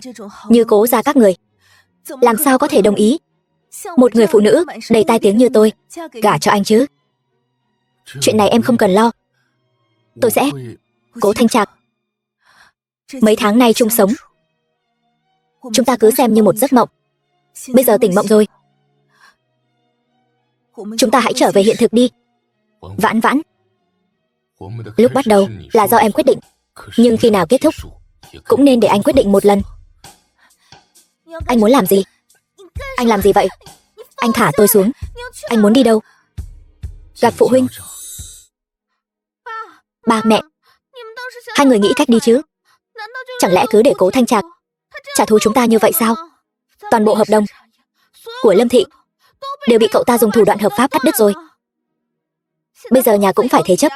như Cố gia các người làm sao có thể đồng ý một người phụ nữ đầy tai tiếng như tôi gả cho anh chứ? Chuyện này em không cần lo. Tôi sẽ. Cố Thanh Trạc, mấy tháng nay chung sống, chúng ta cứ xem như một giấc mộng. Bây giờ tỉnh mộng rồi, chúng ta hãy trở về hiện thực đi. Vãn Vãn, lúc bắt đầu là do em quyết định, nhưng khi nào kết thúc cũng nên để anh quyết định một lần. Anh muốn làm gì? Anh làm gì vậy? Anh thả tôi xuống. Anh muốn đi đâu? Gặp phụ huynh. Ba mẹ, hai người nghĩ cách đi chứ? Chẳng lẽ cứ để Cố Thanh Trạc trả thù chúng ta như vậy sao? Toàn bộ hợp đồng của Lâm Thị đều bị cậu ta dùng thủ đoạn hợp pháp cắt đứt rồi. Bây giờ nhà cũng phải thế chấp.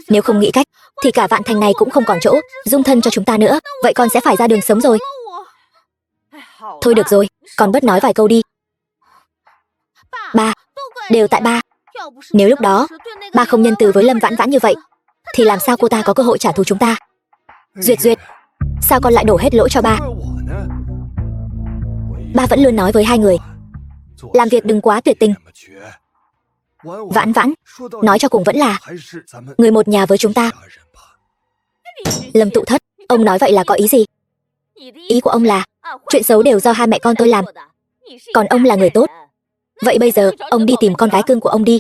Nếu không nghĩ cách thì cả Vạn Thành này cũng không còn chỗ dung thân cho chúng ta nữa. Vậy con sẽ phải ra đường sống rồi. Thôi được rồi, con bớt nói vài câu đi. Ba, đều tại ba. Nếu lúc đó ba không nhân từ với Lâm Vãn Vãn như vậy thì làm sao cô ta có cơ hội trả thù chúng ta? Duyệt Duyệt, sao con lại đổ hết lỗi cho ba? Ba vẫn luôn nói với hai người làm việc đừng quá tuyệt tình. Vãn Vãn, nói cho cùng vẫn là người một nhà với chúng ta. Lâm Tụ Thất, ông nói vậy là có ý gì? Ý của ông là chuyện xấu đều do hai mẹ con tôi làm, còn ông là người tốt. Vậy bây giờ ông đi tìm con gái cưng của ông đi,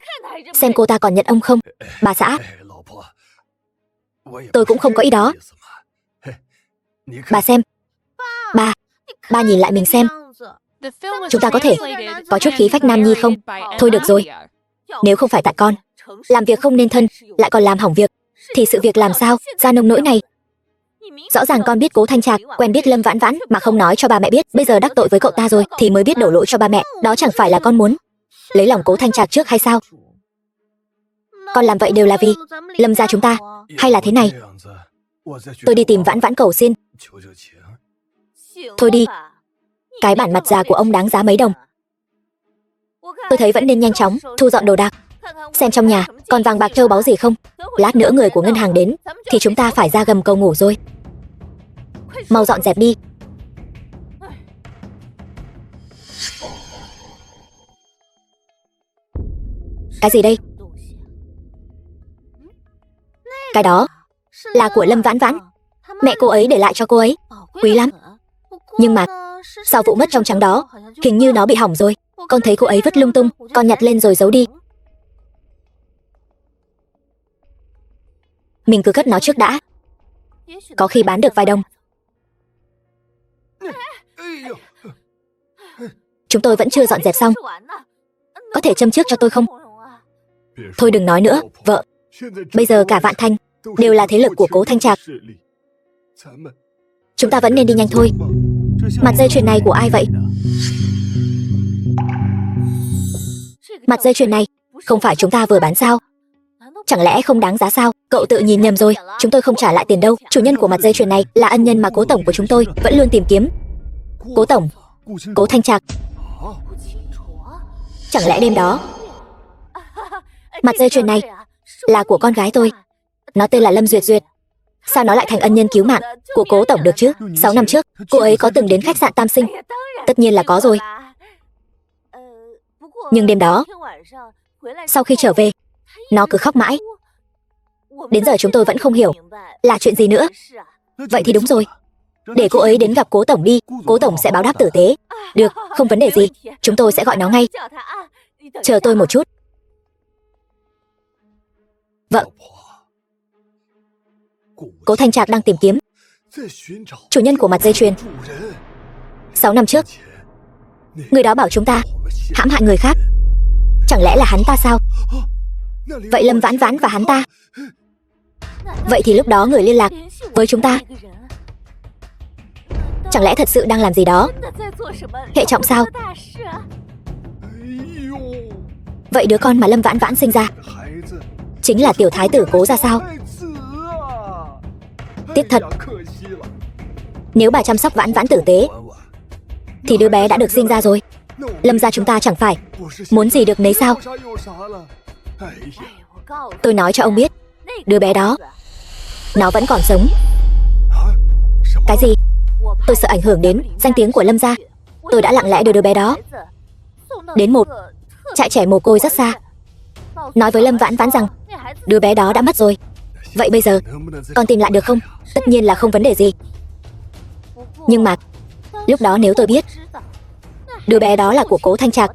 xem cô ta còn nhận ông không. Bà xã, tôi cũng không có ý đó. Bà xem. Ba nhìn lại mình xem. Chúng ta có thể có chút khí phách nam nhi không? Thôi được rồi, nếu không phải tại con làm việc không nên thân lại còn làm hỏng việc thì sự việc làm sao ra nông nỗi này? Rõ ràng con biết Cố Thanh Trạc quen biết Lâm Vãn Vãn mà không nói cho ba mẹ biết. Bây giờ đắc tội với cậu ta rồi thì mới biết đổ lỗi cho ba mẹ. Đó chẳng phải là con muốn lấy lòng Cố Thanh Trạc trước hay sao? Con làm vậy đều là vì Lâm gia chúng ta, hay là thế này? Tôi đi tìm Vãn Vãn cầu xin. Thôi đi, cái bản mặt già của ông đáng giá mấy đồng. Tôi thấy vẫn nên nhanh chóng thu dọn đồ đạc, xem trong nhà còn vàng bạc châu báu gì không. Lát nữa người của ngân hàng đến thì chúng ta phải ra gầm cầu ngủ rồi. Mau dọn dẹp đi. Cái gì đây? Cái đó là của Lâm Vãn Vãn. Mẹ cô ấy để lại cho cô ấy, quý lắm. Nhưng mà sau vụ mất trong trắng đó, hình như nó bị hỏng rồi. Con thấy cô ấy vứt lung tung, con nhặt lên rồi giấu đi. Mình cứ cất nó trước đã, có khi bán được vài đồng. Chúng tôi vẫn chưa dọn dẹp xong, có thể châm trước cho tôi không? Thôi đừng nói nữa, vợ. Bây giờ cả Vạn Thành đều là thế lực của Cố Thanh Trạc. Chúng ta vẫn nên đi nhanh thôi. Mặt dây chuyền này của ai vậy? Mặt dây chuyền này không phải chúng ta vừa bán sao? Chẳng lẽ không đáng giá sao? Cậu tự nhìn nhầm rồi, chúng tôi không trả lại tiền đâu. Chủ nhân của mặt dây chuyền này là ân nhân mà Cố tổng của chúng tôi vẫn luôn tìm kiếm. Cố tổng, Cố Thanh Trạc. Chẳng lẽ đêm đó mặt dây chuyền này là của con gái tôi, nó tên là Lâm Duyệt Duyệt. Sao nó lại thành ân nhân cứu mạng của Cố tổng được chứ? 6 năm trước cô ấy có từng đến khách sạn Tam Sinh. Tất nhiên là có rồi. Nhưng đêm đó sau khi trở về, nó cứ khóc mãi. Đến giờ chúng tôi vẫn không hiểu là chuyện gì nữa. Vậy thì đúng rồi, để cô ấy đến gặp Cố tổng đi, Cố tổng sẽ báo đáp tử tế. Được, không vấn đề gì, chúng tôi sẽ gọi nó ngay. Chờ tôi một chút. Vợ, Cố Thanh Trạc đang tìm kiếm chủ nhân của mặt dây chuyền. 6 năm trước, người đó bảo chúng ta hãm hại người khác. Chẳng lẽ là hắn ta sao? Vậy Lâm Vãn Vãn và hắn ta? Vậy thì lúc đó người liên lạc với chúng ta chẳng lẽ thật sự đang làm gì đó hệ trọng sao? Vậy đứa con mà Lâm Vãn Vãn sinh ra chính là tiểu thái tử Cố gia sao? Tiếc thật. Nếu bà chăm sóc Vãn Vãn tử tế thì đứa bé đã được sinh ra rồi. Lâm gia chúng ta chẳng phải muốn gì được nấy sao? Tôi nói cho ông biết, đứa bé đó nó vẫn còn sống. Cái gì? Tôi sợ ảnh hưởng đến danh tiếng của Lâm gia. Tôi đã lặng lẽ đưa đứa bé đó đến một trại trẻ mồ côi rất xa, nói với Lâm Vãn Vãn rằng đứa bé đó đã mất rồi. Vậy bây giờ con tìm lại được không? Tất nhiên là không vấn đề gì. Nhưng mà lúc đó nếu tôi biết đứa bé đó là của Cố Thanh Trạc,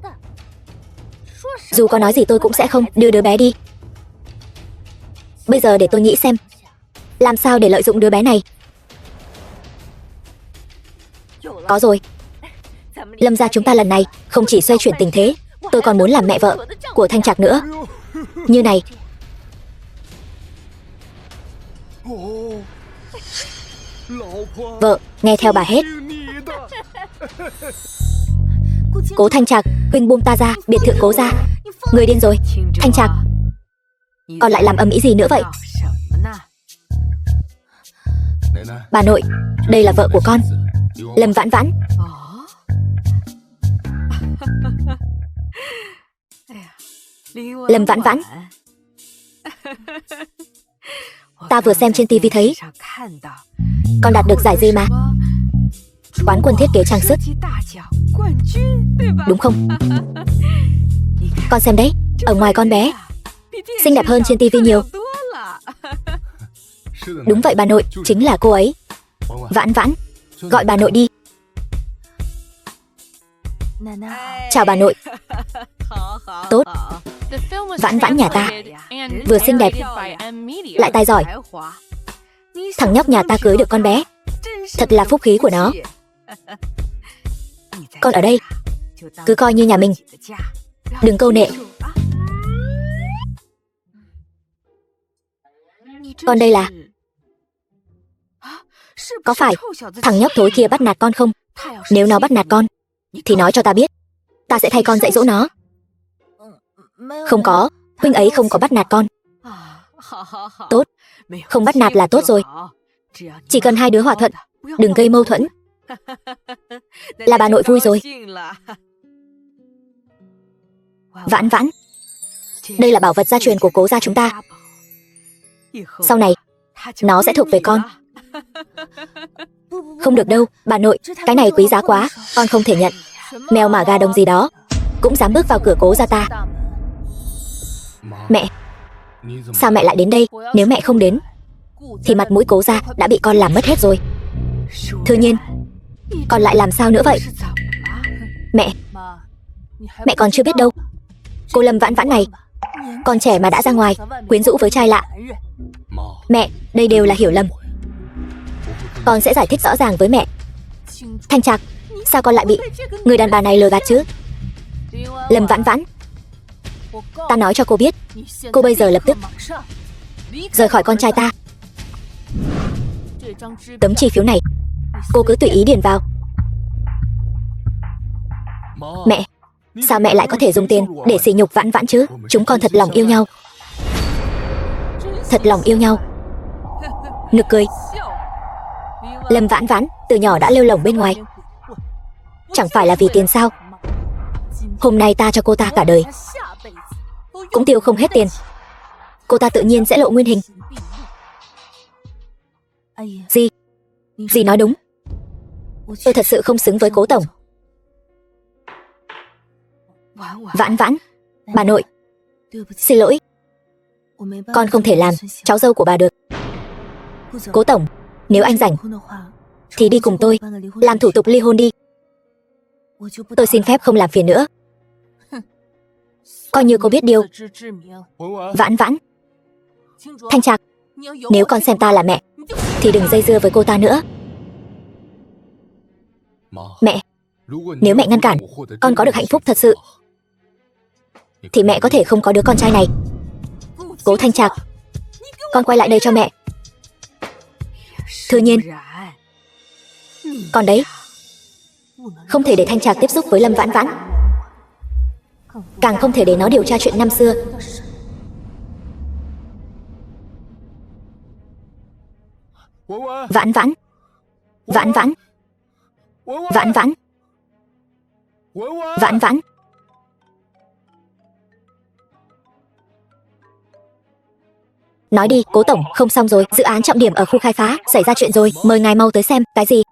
dù có nói gì tôi cũng sẽ không đưa đứa bé đi. Bây giờ để tôi nghĩ xem làm sao để lợi dụng đứa bé này. Có rồi. Lâm gia chúng ta lần này không chỉ xoay chuyển tình thế, tôi còn muốn làm mẹ vợ của Thanh Trạc nữa. Như này. Vợ, nghe theo bà hết. Cố Thanh Trạc, huynh buông ta ra, biệt thự Cố gia. Người điên rồi. Thanh Trạc, còn lại làm ầm ĩ gì nữa vậy? Bà nội, đây là vợ của con, Lâm Vãn Vãn. Lâm Vãn Vãn. Ta vừa xem trên tivi thấy con đạt được giải gì mà, quán quân thiết kế trang sức, đúng không? Con xem đấy, ở ngoài con bé xinh đẹp hơn trên tivi nhiều. Đúng vậy bà nội, chính là cô ấy. Vãn Vãn, gọi bà nội đi. Chào bà nội. Tốt. Vãn Vãn nhà ta vừa xinh đẹp lại tài giỏi. Thằng nhóc nhà ta cưới được con bé, thật là phúc khí của nó. Con ở đây cứ coi như nhà mình, đừng câu nệ. Con đây là... Có phải thằng nhóc thối kia bắt nạt con không? Nếu nó bắt nạt con thì nói cho ta biết, ta sẽ thay con dạy dỗ nó. Không có, huynh ấy không có bắt nạt con. Tốt, không bắt nạt là tốt rồi. Chỉ cần hai đứa hòa thuận, đừng gây mâu thuẫn là bà nội vui rồi. Vãn Vãn, đây là bảo vật gia truyền của Cố gia chúng ta. Sau này nó sẽ thuộc về con. Không được đâu, bà nội, cái này quý giá quá, con không thể nhận. Mèo mà gà đồng gì đó cũng dám bước vào cửa Cố gia ta. Mẹ, sao mẹ lại đến đây? Nếu mẹ không đến thì mặt mũi Cố gia đã bị con làm mất hết rồi. Thư Nhiên, con lại làm sao nữa vậy? Mẹ còn chưa biết đâu. Cô Lâm Vãn Vãn này, con trẻ mà đã ra ngoài quyến rũ với trai lạ. Mẹ, đây đều là hiểu lầm. Con sẽ giải thích rõ ràng với mẹ. Thanh Trạc, sao con lại bị người đàn bà này lừa gạt chứ? Lâm Vãn Vãn, ta nói cho cô biết, cô bây giờ lập tức rời khỏi con trai ta. Tấm chi phiếu này cô cứ tùy ý điền vào. Mẹ, sao mẹ lại có thể dùng tiền để sỉ nhục Vãn Vãn chứ? Chúng con thật lòng yêu nhau. Thật lòng yêu nhau. Nực cười. Lâm Vãn Vãn từ nhỏ đã lêu lổng bên ngoài, chẳng phải là vì tiền sao? Hôm nay ta cho cô ta cả đời cũng tiêu không hết tiền. Cô ta tự nhiên sẽ lộ nguyên hình. Dì nói đúng. Tôi thật sự không xứng với Cố tổng. Vãn Vãn, bà nội, xin lỗi, con không thể làm cháu dâu của bà được. Cố tổng, nếu anh rảnh thì đi cùng tôi làm thủ tục ly hôn đi. Tôi xin phép không làm phiền nữa. Coi như cô biết điều. Vãn Vãn, Thanh Trạc, nếu con xem ta là mẹ thì đừng dây dưa với cô ta nữa. Mẹ, nếu mẹ ngăn cản con có được hạnh phúc thật sự thì mẹ có thể không có đứa con trai này. Cố Thanh Trạc, con quay lại đây cho mẹ. Thư Nhiên, con đấy, không thể để Thanh Trạc tiếp xúc với Lâm Vãn Vãn, càng không thể để nó điều tra chuyện năm xưa. Vãn Vãn, Vãn Vãn, Vãn Vãn, Vãn Vãn. Nói đi, Cố tổng, không xong rồi, dự án trọng điểm ở khu khai phá xảy ra chuyện rồi, mời ngài mau tới xem. Cái gì?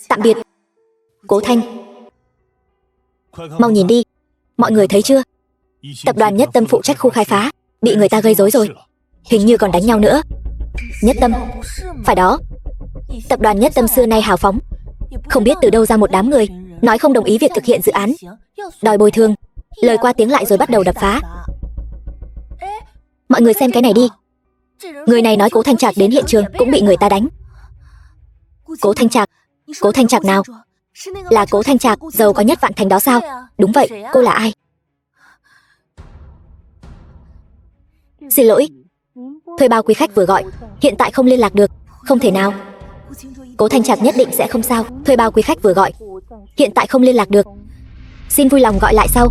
Tạm biệt, Cố Thanh. Mau nhìn đi, mọi người thấy chưa? Tập đoàn Nhất Tâm phụ trách khu khai phá bị người ta gây rối rồi, hình như còn đánh nhau nữa. Nhất Tâm, phải đó. Tập đoàn Nhất Tâm xưa nay hào phóng, không biết từ đâu ra một đám người nói không đồng ý việc thực hiện dự án, đòi bồi thường, lời qua tiếng lại rồi bắt đầu đập phá. Mọi người xem cái này đi. Người này nói Cố Thanh Trạc đến hiện trường cũng bị người ta đánh. Cố Thanh Trạc? Cố Thanh Trạc nào? Là Cố Thanh Trạc giàu có nhất Vạn Thành đó sao? Đúng vậy, cô là ai? Xin lỗi, thuê bao quý khách vừa gọi hiện tại không liên lạc được. Không thể nào. Cố Thanh Trạc nhất định sẽ không sao. Thuê bao quý khách vừa gọi hiện tại không liên lạc được, xin vui lòng gọi lại sau.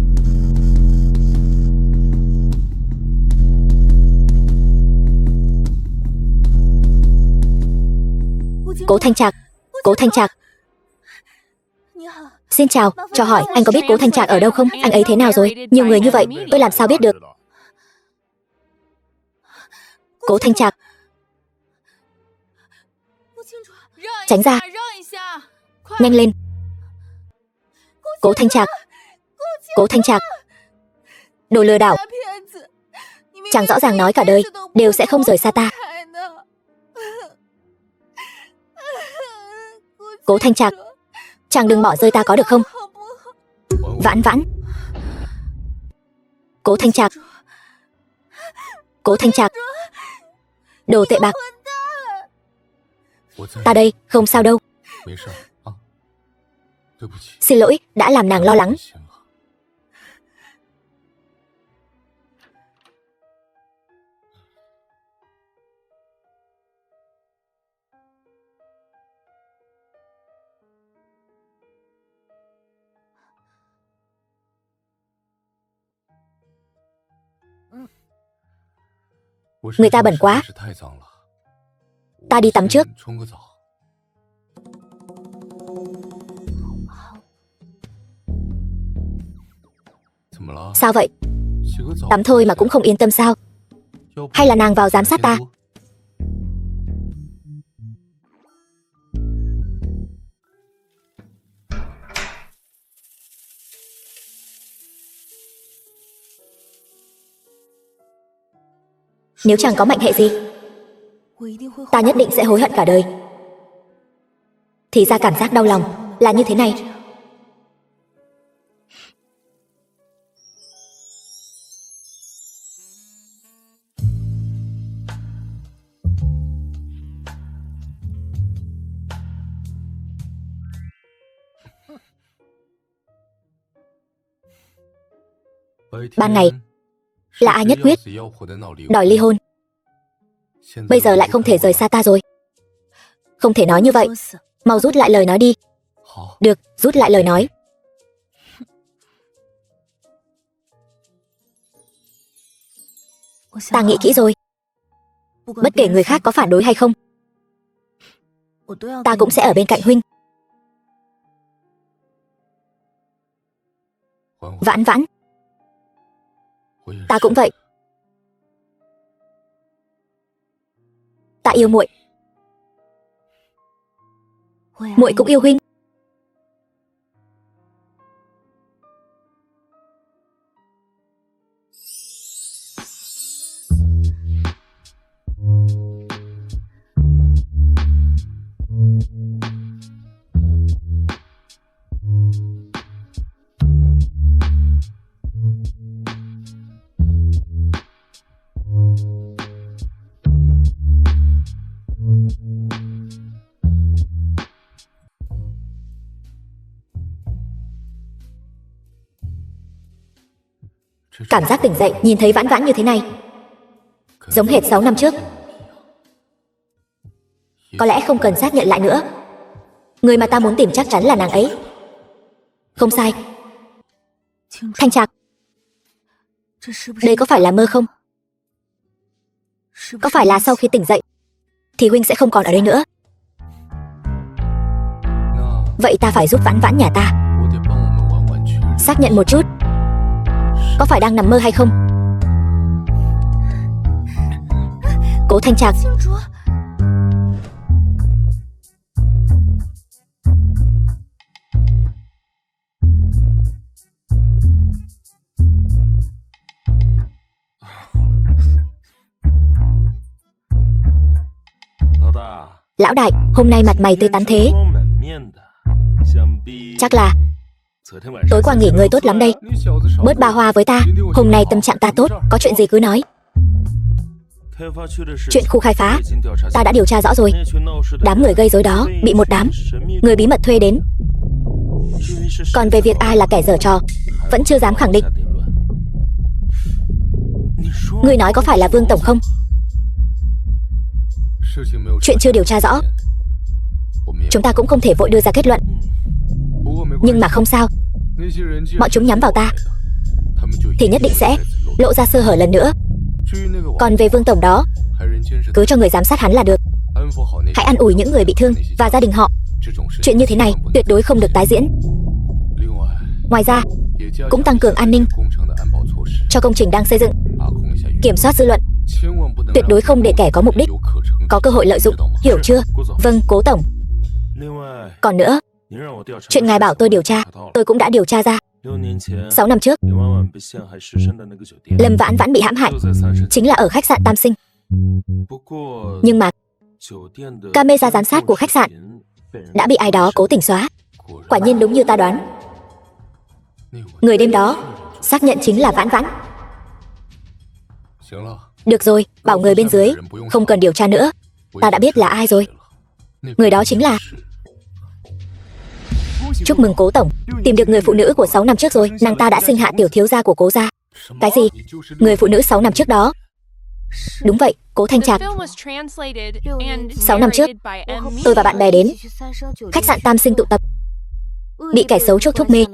Cố Thanh Trạc, Cố Thanh Trạc. Xin chào, cho hỏi anh có biết Cố Thanh Trạc ở đâu không? Anh ấy thế nào rồi? Nhiều người như vậy, tôi làm sao biết được? Cố Thanh Trạc, tránh ra, nhanh lên. Cố Thanh Trạc, Cố Thanh Trạc, đồ lừa đảo. Chàng rõ ràng nói cả đời đều sẽ không rời xa ta. Cố Thanh Trạc, chàng đừng bỏ rơi ta có được không? Vãn Vãn. Cố Thanh Trạc, Cố Thanh Trạc, đồ tệ bạc. Ta đây, không sao đâu. Xin lỗi, đã làm nàng lo lắng. Người ta bẩn quá, ta đi tắm trước. Sao vậy? Tắm thôi mà cũng không yên tâm sao? Hay là nàng vào giám sát ta? Nếu chẳng có mệnh hệ gì, ta nhất định sẽ hối hận cả đời. Thì ra cảm giác đau lòng là như thế này. Ban ngày là ai nhất quyết đòi ly hôn, bây giờ lại không thể rời xa ta rồi. Không thể nói như vậy, mau rút lại lời nói đi. Được, rút lại lời nói. Ta nghĩ kỹ rồi, bất kể người khác có phản đối hay không, ta cũng sẽ ở bên cạnh huynh. Vãn Vãn, ta cũng vậy. Ta yêu muội, muội cũng yêu huynh. Cảm giác tỉnh dậy nhìn thấy Vãn Vãn như thế này, giống hệt 6 năm trước. Có lẽ không cần xác nhận lại nữa. Người mà ta muốn tìm chắc chắn là nàng ấy. Không sai. Thanh Trạc, đây có phải là mơ không? Có phải là sau khi tỉnh dậy thì huynh sẽ không còn ở đây nữa? Vậy ta phải giúp Vãn Vãn nhà ta xác nhận một chút, có phải đang nằm mơ hay không? Cố Thanh Trạc, lão đại, hôm nay mặt mày tươi tắn thế, chắc là tối qua nghỉ ngơi tốt lắm đây. Bớt ba hoa với ta, hôm nay tâm trạng ta tốt, có chuyện gì cứ nói. Chuyện khu khai phá ta đã điều tra rõ rồi. Đám người gây rối đó bị một đám người bí mật thuê đến. Còn về việc ai là kẻ giở trò, vẫn chưa dám khẳng định. Người nói có phải là Vương Tổng không? Chuyện chưa điều tra rõ, chúng ta cũng không thể vội đưa ra kết luận. Nhưng mà không sao, bọn chúng nhắm vào ta thì nhất định sẽ lộ ra sơ hở lần nữa. Còn về Vương Tổng đó, cứ cho người giám sát hắn là được. Hãy an ủi những người bị thương và gia đình họ. Chuyện như thế này tuyệt đối không được tái diễn. Ngoài ra, cũng tăng cường an ninh cho công trình đang xây dựng, kiểm soát dư luận, tuyệt đối không để kẻ có mục đích có cơ hội lợi dụng, hiểu chưa? Vâng, Cố Tổng. Còn nữa, chuyện ngài bảo tôi điều tra, tôi cũng đã điều tra ra. 6 năm trước, Lâm Vãn Vãn bị hãm hại chính là ở khách sạn Tam Sinh. Nhưng mà camera giám sát của khách sạn đã bị ai đó cố tình xóa. Quả nhiên đúng như ta đoán, người đêm đó xác nhận chính là Vãn Vãn. Được rồi, bảo người bên dưới không cần điều tra nữa, ta đã biết là ai rồi. Người đó chính là... Chúc mừng Cố Tổng, tìm được người phụ nữ của 6 năm trước rồi. Nàng ta đã sinh hạ tiểu thiếu gia của Cố gia. Cái gì? Người phụ nữ 6 năm trước đó? Đúng vậy, Cố Thanh Trạc. 6 năm trước, tôi và bạn bè đến khách sạn Tam Sinh tụ tập, bị kẻ xấu chuốc thuốc mê.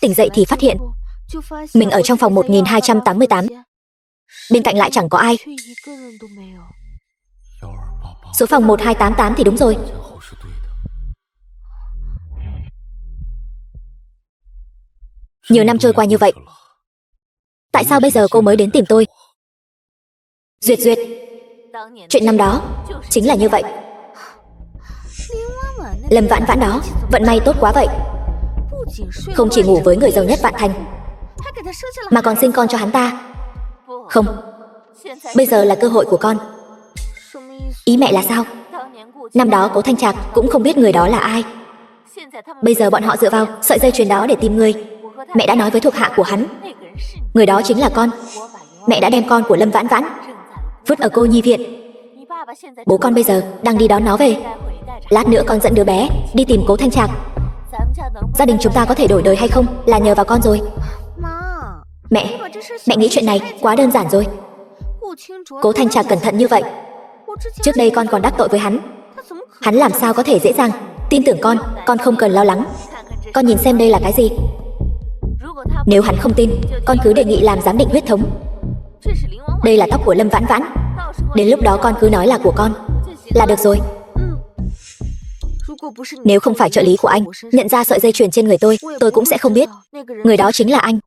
Tỉnh dậy thì phát hiện mình ở trong phòng 1288. Bên cạnh lại chẳng có ai. Số phòng 1288 thì đúng rồi. Nhiều năm trôi qua như vậy, tại sao bây giờ cô mới đến tìm tôi? Duyệt Duyệt, chuyện năm đó chính là như vậy. Lâm Vãn Vãn đó vận may tốt quá vậy, không chỉ ngủ với người giàu nhất Vạn Thành, mà còn sinh con cho hắn ta. Không, bây giờ là cơ hội của con. Ý mẹ là sao? Năm đó Cố Thanh Trạc cũng không biết người đó là ai. Bây giờ bọn họ dựa vào sợi dây chuyền đó để tìm người. Mẹ đã nói với thuộc hạ của hắn, người đó chính là con. Mẹ đã đem con của Lâm Vãn Vãn vứt ở cô nhi viện. Bố con bây giờ đang đi đón nó về. Lát nữa con dẫn đứa bé đi tìm Cố Thanh Trạc. Gia đình chúng ta có thể đổi đời hay không là nhờ vào con rồi. Mẹ nghĩ chuyện này quá đơn giản rồi. Cố Thanh Trạc cẩn thận như vậy, trước đây con còn đắc tội với hắn. Hắn làm sao có thể dễ dàng tin tưởng con không cần lo lắng. Con nhìn xem đây là cái gì. Nếu hắn không tin, con cứ đề nghị làm giám định huyết thống. Đây là tóc của Lâm Vãn Vãn. Đến lúc đó con cứ nói là của con là được rồi. Nếu không phải trợ lý của anh nhận ra sợi dây chuyền trên người tôi cũng sẽ không biết người đó chính là anh.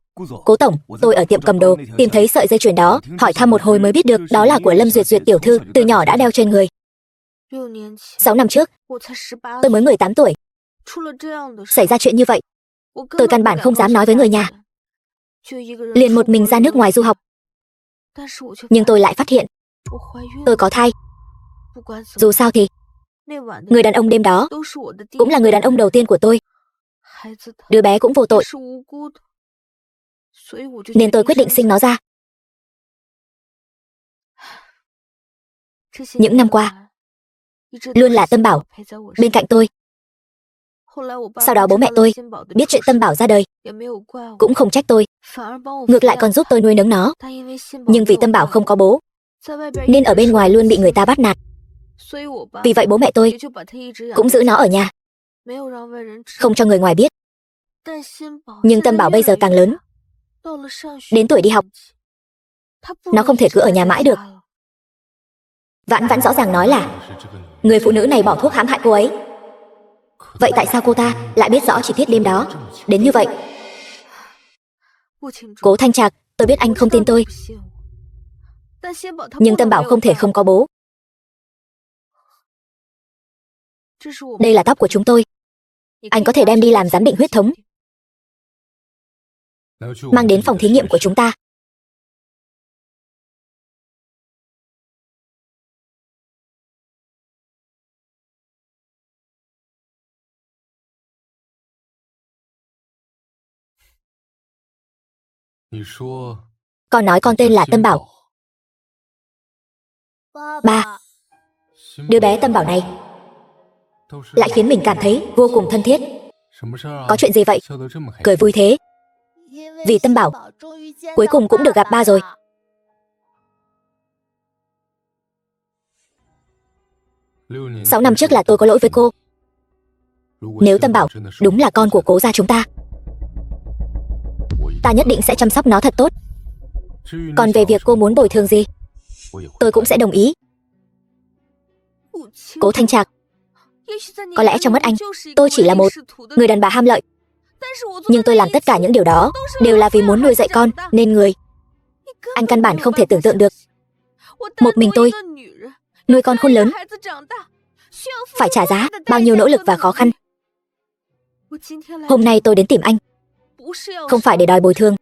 Cố Tổng, tôi ở tiệm cầm đồ tìm thấy sợi dây chuyền đó, hỏi thăm một hồi mới biết được đó là của Lâm Duyệt Duyệt tiểu thư, từ nhỏ đã đeo trên người. 6 năm trước, tôi mới 18 tuổi. Xảy ra chuyện như vậy, tôi căn bản không dám nói với người nhà, liền một mình ra nước ngoài du học. Nhưng tôi lại phát hiện tôi có thai. Dù sao thì người đàn ông đêm đó cũng là người đàn ông đầu tiên của tôi. Đứa bé cũng vô tội, nên tôi quyết định sinh nó ra. Những năm qua, luôn là Tâm Bảo bên cạnh tôi. Sau đó bố mẹ tôi biết chuyện Tâm Bảo ra đời cũng không trách tôi, ngược lại còn giúp tôi nuôi nấng nó. Nhưng vì Tâm Bảo không có bố, nên ở bên ngoài luôn bị người ta bắt nạt. Vì vậy bố mẹ tôi cũng giữ nó ở nhà, không cho người ngoài biết. Nhưng Tâm Bảo bây giờ càng lớn, đến tuổi đi học, nó không thể cứ ở nhà mãi được. Vãn Vãn rõ ràng nói là người phụ nữ này bỏ thuốc hãm hại cô ấy. Vậy tại sao cô ta lại biết rõ chi tiết đêm đó đến như vậy? Cố Thanh Trạc, tôi biết anh không tin tôi, nhưng Tâm Bảo không thể không có bố. Đây là tóc của chúng tôi, anh có thể đem đi làm giám định huyết thống, mang đến phòng thí nghiệm của chúng ta. Con nói con tên là Tâm Bảo. Ba, đứa bé Tâm Bảo này lại khiến mình cảm thấy vô cùng thân thiết. Có chuyện gì vậy? Cười vui thế. Vì Tâm Bảo cuối cùng cũng được gặp ba rồi. Sáu năm trước là tôi có lỗi với cô. Nếu Tâm Bảo đúng là con của Cố gia chúng ta, ta nhất định sẽ chăm sóc nó thật tốt. Còn về việc cô muốn bồi thường gì, tôi cũng sẽ đồng ý. Cố Thanh Trạc, có lẽ trong mắt anh, tôi chỉ là một người đàn bà ham lợi. Nhưng tôi làm tất cả những điều đó đều là vì muốn nuôi dạy con nên người. Anh căn bản không thể tưởng tượng được, một mình tôi nuôi con khôn lớn, phải trả giá bao nhiêu nỗ lực và khó khăn. Hôm nay tôi đến tìm anh, không phải để đòi bồi thường.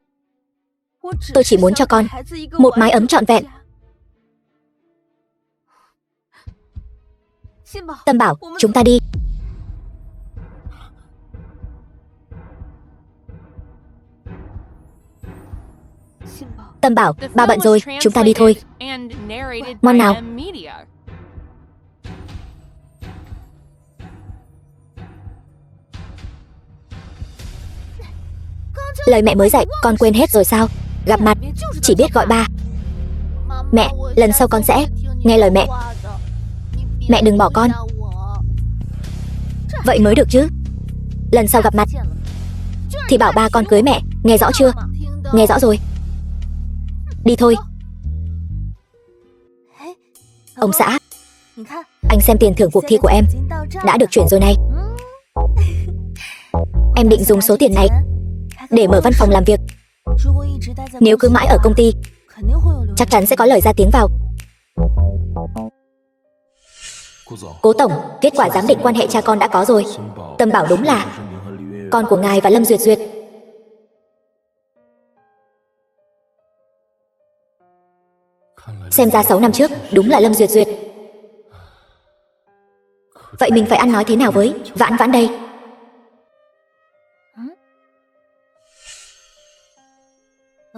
Tôi chỉ muốn cho con một mái ấm trọn vẹn. Tâm Bảo, chúng ta đi. Tâm Bảo, ba bận rồi, chúng ta đi thôi. Ngoan nào. Lời mẹ mới dạy, con quên hết rồi sao? Gặp mặt, chỉ biết gọi ba. Mẹ, lần sau con sẽ nghe lời mẹ. Mẹ đừng bỏ con. Vậy mới được chứ. Lần sau gặp mặt thì bảo ba con cưới mẹ, nghe rõ chưa? Nghe rõ rồi. Đi thôi. Ông xã, anh xem tiền thưởng cuộc thi của em đã được chuyển rồi này. Em định dùng số tiền này để mở văn phòng làm việc. Nếu cứ mãi ở công ty, chắc chắn sẽ có lời ra tiếng vào. Cố tổng, kết quả giám định quan hệ cha con đã có rồi. Tâm Bảo đúng là con của ngài và Lâm Duyệt Duyệt. Xem ra 6 năm trước đúng là Lâm Duyệt Duyệt. Vậy mình phải ăn nói thế nào với Vãn Vãn đây?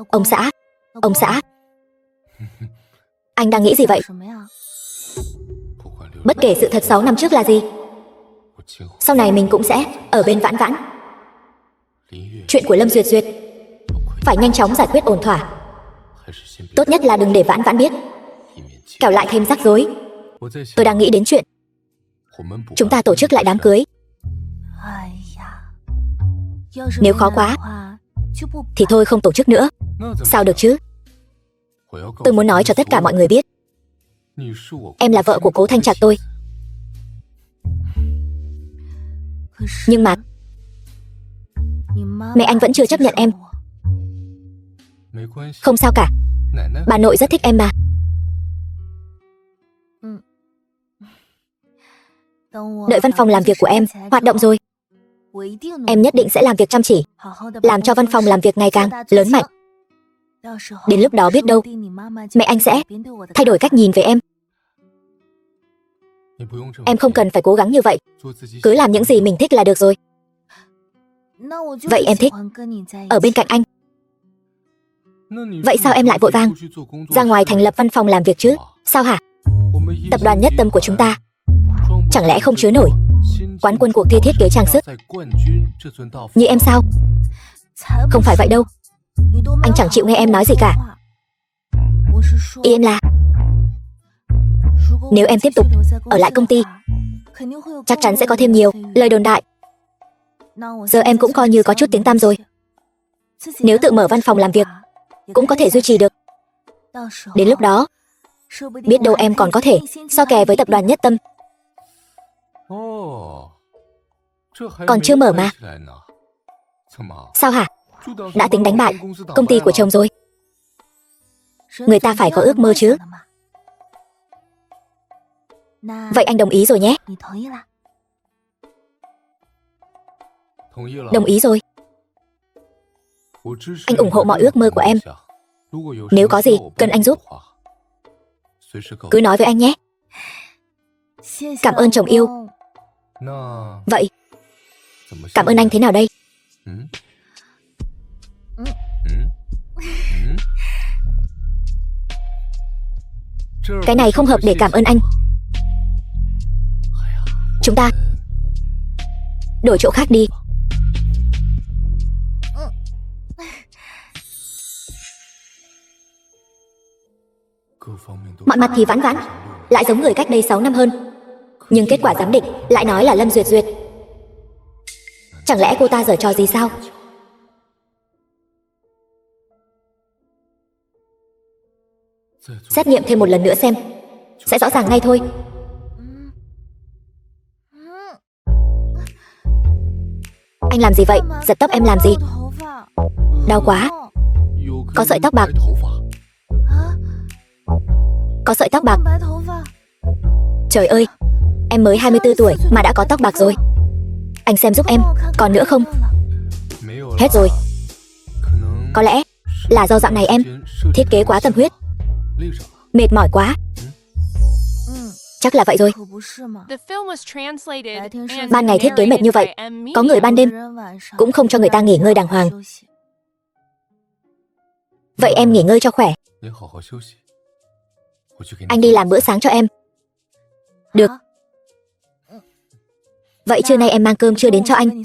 Ông xã, ông xã, anh đang nghĩ gì vậy? Bất kể sự thật 6 năm trước là gì, sau này mình cũng sẽ ở bên Vãn Vãn. Chuyện của Lâm Duyệt Duyệt phải nhanh chóng giải quyết ổn thỏa. Tốt nhất là đừng để Vãn Vãn biết, kẻo lại thêm rắc rối. Tôi đang nghĩ đến chuyện chúng ta tổ chức lại đám cưới. Nếu khó quá thì thôi không tổ chức nữa. Sao được chứ? Tôi muốn nói cho tất cả mọi người biết, em là vợ của Cố Thanh Trạc tôi. Nhưng mà mẹ anh vẫn chưa chấp nhận em. Không sao cả, bà nội rất thích em mà. Đợi văn phòng làm việc của em hoạt động rồi, em nhất định sẽ làm việc chăm chỉ, làm cho văn phòng làm việc ngày càng lớn mạnh. Đến lúc đó biết đâu mẹ anh sẽ thay đổi cách nhìn về em. Em không cần phải cố gắng như vậy, cứ làm những gì mình thích là được rồi. Vậy em thích ở bên cạnh anh. Vậy sao em lại vội vàng ra ngoài thành lập văn phòng làm việc chứ? Sao hả? Tập đoàn Nhất Tâm của chúng ta chẳng lẽ không chứa nổi quán quân cuộc thi thiết kế trang sức như em sao? Không phải vậy đâu. Anh chẳng chịu nghe em nói gì cả. Ý em là nếu em tiếp tục ở lại công ty, chắc chắn sẽ có thêm nhiều lời đồn đại. Giờ em cũng coi như có chút tiếng tăm rồi. Nếu tự mở văn phòng làm việc, cũng có thể duy trì được. Đến lúc đó, biết đâu em còn có thể so kè với tập đoàn Nhất Tâm. Còn chưa mở mà. Sao hả? Đã tính đánh bại công ty của chồng rồi. Người ta phải có ước mơ chứ. Vậy anh đồng ý rồi nhé. Đồng ý rồi. Anh ủng hộ mọi ước mơ của em. Nếu có gì cần anh giúp, cứ nói với anh nhé. Cảm ơn chồng yêu. Vậy cảm ơn anh thế nào đây? Cái này không hợp để cảm ơn anh. Chúng ta đổi chỗ khác đi. Mọi mặt thì vãn vãn, lại giống người cách đây 6 năm hơn. Nhưng kết quả giám định lại nói là Lâm Duyệt Duyệt. Chẳng lẽ cô ta giở trò gì sao? Xét nghiệm thêm một lần nữa xem, sẽ rõ ràng ngay thôi. Anh làm gì vậy? Giật tóc em làm gì? Đau quá. Có sợi tóc bạc. Có sợi tóc bạc. Trời ơi, em mới 24 tuổi mà đã có tóc bạc rồi. Anh xem giúp em, còn nữa không? Hết rồi. Có lẽ là do dạo này em thiết kế quá tâm huyết, mệt mỏi quá. Chắc là vậy rồi. Ban ngày thiết kế mệt như vậy, có người ban đêm cũng không cho người ta nghỉ ngơi đàng hoàng. Vậy em nghỉ ngơi cho khỏe. Anh đi làm bữa sáng cho em. Được. Vậy trưa nay em mang cơm trưa đến cho anh.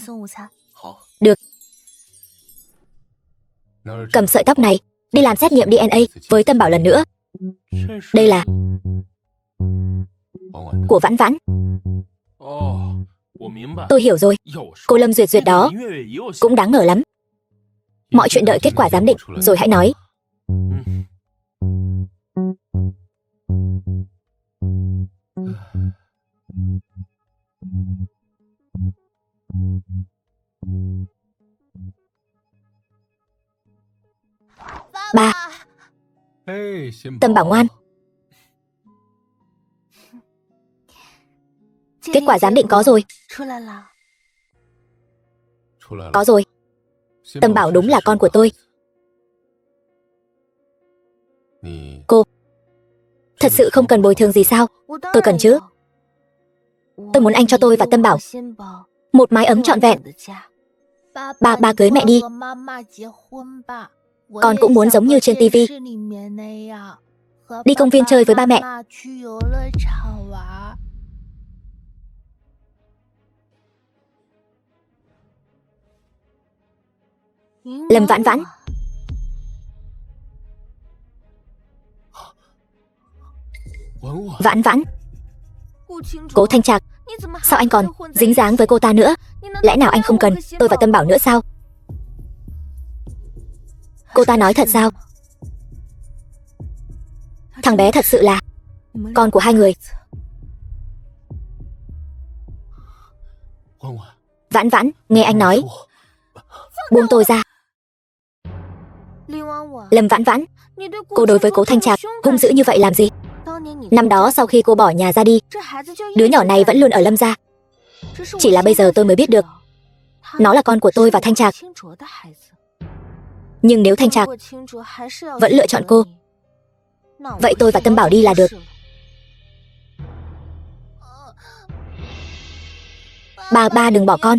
Được. Cầm sợi tóc này đi làm xét nghiệm DNA với Tâm Bảo lần nữa. Đây là của Vãn Vãn. Tôi hiểu rồi. Cô Lâm Duyệt Duyệt đó cũng đáng ngờ lắm. Mọi chuyện đợi kết quả giám định rồi hãy nói. Ba. Tâm Bảo ngoan. Kết quả giám định có rồi. Có rồi. Tâm Bảo đúng là con của tôi. Cô thật sự không cần bồi thường gì sao? Tôi cần chứ. Tôi muốn anh cho tôi và Tâm Bảo một mái ấm trọn vẹn. Ba cưới mẹ đi. Con cũng muốn giống như trên tivi, đi công viên chơi với ba mẹ. Lâm Vãn Vãn. Vãn Vãn. Cố Thanh Trạc, sao anh còn dính dáng với cô ta nữa? Lẽ nào anh không cần tôi và Tâm Bảo nữa sao? Cô ta nói thật sao? Thằng bé thật sự là con của hai người. Vãn Vãn, nghe anh nói. Buông tôi ra. Lâm Vãn Vãn, cô đối với Cố Thanh Trạc hung dữ như vậy làm gì? Năm đó sau khi cô bỏ nhà ra đi, đứa nhỏ này vẫn luôn ở Lâm gia. Chỉ là bây giờ tôi mới biết được nó là con của tôi và Thanh Trạc. Nhưng nếu Thanh Trạc vẫn lựa chọn cô, vậy tôi và Tâm Bảo đi là được. Ba đừng bỏ con.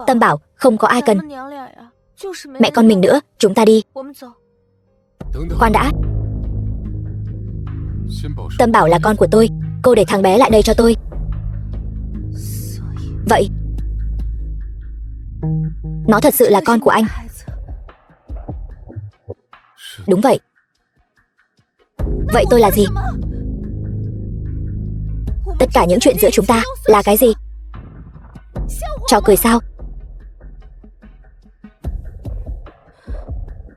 Tâm Bảo, không có ai cần mẹ con mình nữa, chúng ta đi. Khoan đã. Tâm Bảo là con của tôi, cô để thằng bé lại đây cho tôi. Vậy Nó thật sự là con của anh. Đúng vậy. Vậy tôi là gì? Tất cả những chuyện giữa chúng ta là cái gì? Trò cười sao?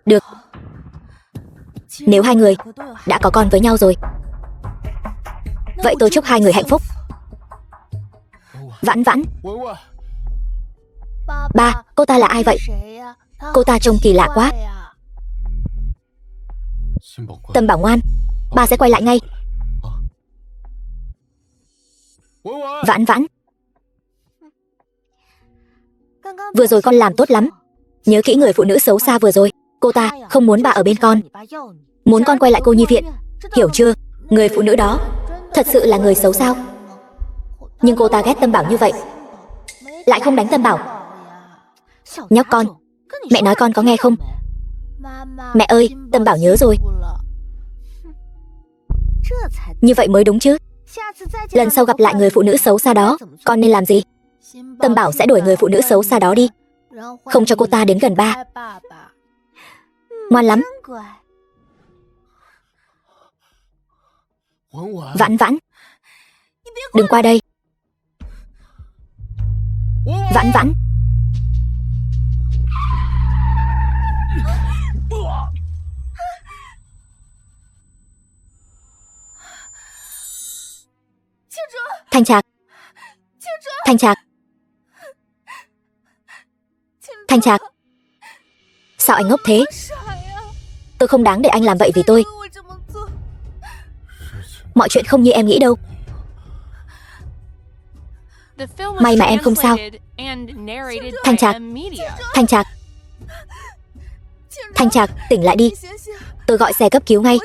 Được. Nếu hai người đã có con với nhau rồi, vậy tôi chúc hai người hạnh phúc. Vãn Vãn. Ba, cô ta là ai vậy? Cô ta trông kỳ lạ quá. Tâm Bảo ngoan, ba sẽ quay lại ngay. Vãn Vãn. Vừa rồi con làm tốt lắm. Nhớ kỹ người phụ nữ xấu xa vừa rồi. Cô ta không muốn bà ở bên con, muốn con quay lại cô nhi viện. Hiểu chưa? Người phụ nữ đó thật sự là người xấu sao? Nhưng cô ta ghét Tâm Bảo như vậy, lại không đánh Tâm Bảo. Nhóc con, mẹ nói con có nghe không? Mẹ ơi, Tâm Bảo nhớ rồi. Như vậy mới đúng chứ. Lần sau gặp lại người phụ nữ xấu xa đó, con nên làm gì? Tâm Bảo sẽ đuổi người phụ nữ xấu xa đó đi, không cho cô ta đến gần ba. Ngoan lắm. Vãn Vãn, đừng qua đây. Vãn Vãn. Thanh Trạc. Thanh Trạc. Thanh Trạc. Sao anh ngốc thế? Tôi không đáng để anh làm vậy vì tôi. Mọi chuyện không như em nghĩ đâu. May mà em không sao. Thanh Trạc. Thanh Trạc. Thanh Trạc, tỉnh lại đi. Tôi gọi xe cấp cứu ngay.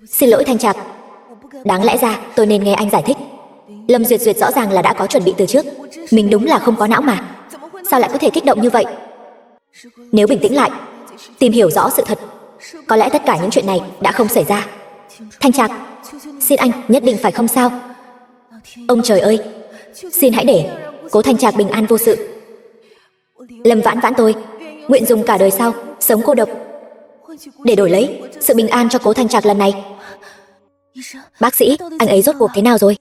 Xin lỗi Thanh Trạc. Đáng lẽ ra tôi nên nghe anh giải thích. Lâm Duyệt Duyệt rõ ràng là đã có chuẩn bị từ trước. Mình đúng là không có não mà. Sao lại có thể kích động như vậy? Nếu bình tĩnh lại, tìm hiểu rõ sự thật, có lẽ tất cả những chuyện này đã không xảy ra. Thanh Trạc, xin anh nhất định phải không sao. Ông trời ơi, xin hãy để cố Thanh Trạc bình an vô sự. Lâm Vãn Vãn tôi nguyện dùng cả đời sau sống cô độc để đổi lấy sự bình an cho cố Thanh Trạc lần này. Bác sĩ, anh ấy rốt cuộc thế nào rồi?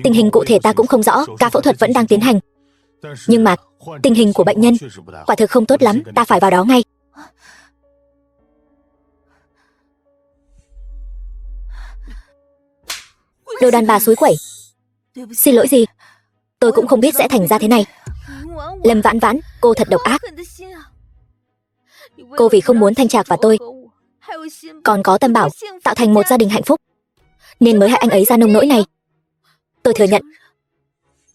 Tình hình cụ thể ta cũng không rõ, ca phẫu thuật vẫn đang tiến hành. Nhưng mà tình hình của bệnh nhân quả thực không tốt lắm, ta phải vào đó ngay. Đồ đàn bà xúi quẩy. Xin lỗi gì? Tôi cũng không biết sẽ thành ra thế này. Lâm Vãn Vãn, cô thật độc ác. Cô vì không muốn Thanh Trạc và tôi, còn có Tâm Bảo, tạo thành một gia đình hạnh phúc, nên mới hại anh ấy ra nông nỗi này. Tôi thừa nhận,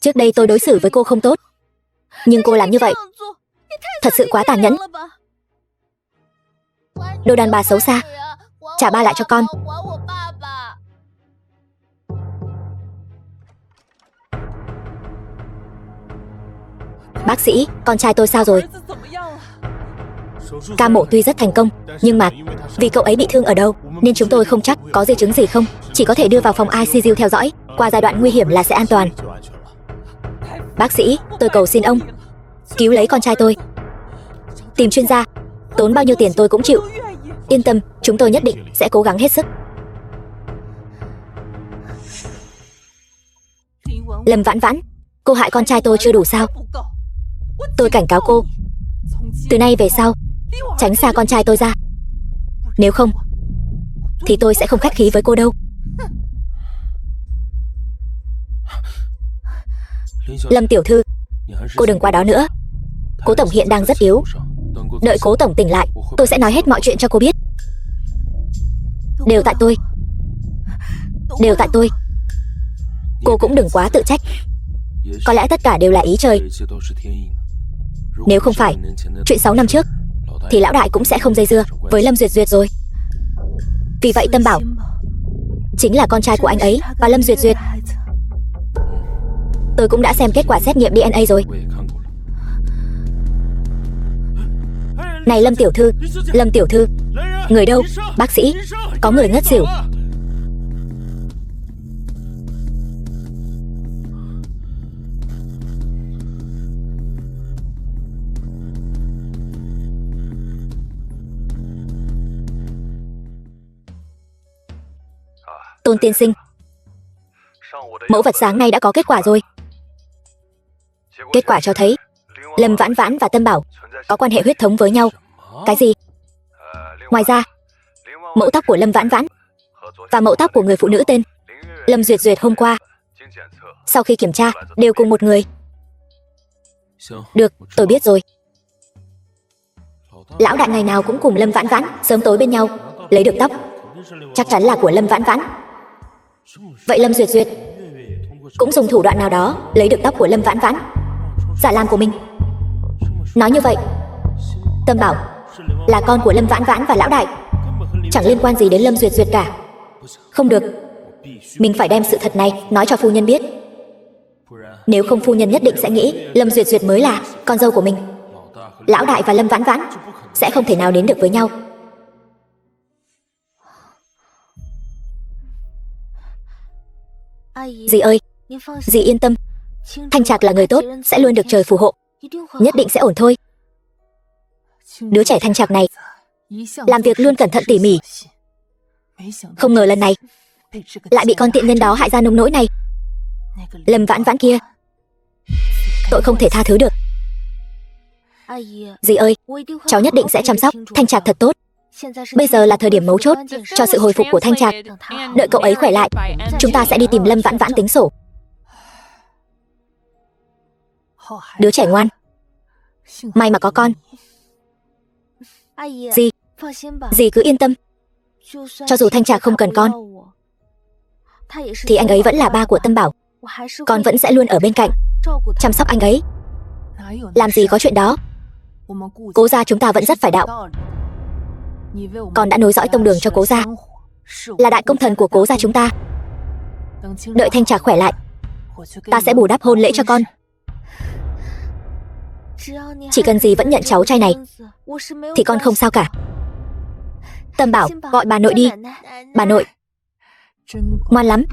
trước đây tôi đối xử với cô không tốt, nhưng cô làm như vậy thật sự quá tàn nhẫn. Đồ đàn bà xấu xa, trả ba lại cho con. Bác sĩ, con trai tôi sao rồi? Ca mổ tuy rất thành công, nhưng mà vì cậu ấy bị thương ở đầu nên chúng tôi không chắc có di chứng gì không. Chỉ có thể đưa vào phòng ICU theo dõi. Qua giai đoạn nguy hiểm là sẽ an toàn. Bác sĩ, tôi cầu xin ông cứu lấy con trai tôi. Tìm chuyên gia, tốn bao nhiêu tiền tôi cũng chịu. Yên tâm, chúng tôi nhất định sẽ cố gắng hết sức. Lâm Vãn Vãn, cô hại con trai tôi chưa đủ sao? Tôi cảnh cáo cô, từ nay về sau tránh xa con trai tôi ra. Nếu không thì tôi sẽ không khách khí với cô đâu. Lâm tiểu thư, cô đừng qua đó nữa. Cố tổng hiện đang rất yếu. Đợi cố tổng tỉnh lại, tôi sẽ nói hết mọi chuyện cho cô biết. Đều tại tôi. Đều tại tôi. Cô cũng đừng quá tự trách. Có lẽ tất cả đều là ý trời. Nếu không phải chuyện 6 năm trước thì lão đại cũng sẽ không dây dưa với Lâm Duyệt Duyệt rồi. Vì vậy Tâm Bảo chính là con trai của anh ấy và Lâm Duyệt Duyệt. Tôi cũng đã xem kết quả xét nghiệm DNA rồi. Này Lâm tiểu thư, người đâu? Bác sĩ, có người ngất xỉu. Tôn tiên sinh, mẫu vật sáng nay đã có kết quả rồi. Kết quả cho thấy Lâm Vãn Vãn và Tâm Bảo có quan hệ huyết thống với nhau. Cái gì? Ngoài ra, mẫu tóc của Lâm Vãn Vãn và mẫu tóc của người phụ nữ tên Lâm Duyệt Duyệt hôm qua, sau khi kiểm tra, đều cùng một người. Được, tôi biết rồi. Lão đại ngày nào cũng cùng Lâm Vãn Vãn sớm tối bên nhau, lấy được tóc chắc chắn là của Lâm Vãn Vãn. Vậy Lâm Duyệt Duyệt cũng dùng thủ đoạn nào đó lấy được tóc của Lâm Vãn Vãn, giả làm của mình. Nói như vậy, Tâm Bảo là con của Lâm Vãn Vãn và lão đại, chẳng liên quan gì đến Lâm Duyệt Duyệt cả. Không được, mình phải đem sự thật này nói cho phu nhân biết. Nếu không phu nhân nhất định sẽ nghĩ Lâm Duyệt Duyệt mới là con dâu của mình. Lão đại và Lâm Vãn Vãn sẽ không thể nào đến được với nhau. Dì ơi, dì yên tâm, Thanh Trạc là người tốt, sẽ luôn được trời phù hộ, nhất định sẽ ổn thôi. Đứa trẻ Thanh Trạc này làm việc luôn cẩn thận tỉ mỉ, không ngờ lần này lại bị con tiện nhân đó hại ra nông nỗi này. Lâm Vãn Vãn kia, tội không thể tha thứ được. Dì ơi, cháu nhất định sẽ chăm sóc Thanh Trạc thật tốt. Bây giờ là thời điểm mấu chốt cho sự hồi phục của Thanh Trạc. Đợi cậu ấy khỏe lại, chúng ta sẽ đi tìm Lâm Vãn Vãn tính sổ. Đứa trẻ ngoan, may mà có con. Dì cứ yên tâm, cho dù Thanh Trạc không cần con thì anh ấy vẫn là ba của Tâm Bảo. Con vẫn sẽ luôn ở bên cạnh chăm sóc anh ấy. Làm gì có chuyện đó, Cố gia chúng ta vẫn rất phải đạo. Con đã nối dõi tông đường cho Cố gia, là đại công thần của Cố gia chúng ta. Đợi Thanh Trạc khỏe lại, ta sẽ bù đắp hôn lễ cho con. Chỉ cần dì vẫn nhận cháu trai này thì con không sao cả. Tâm Bảo, gọi bà nội đi. Bà nội ngoan lắm.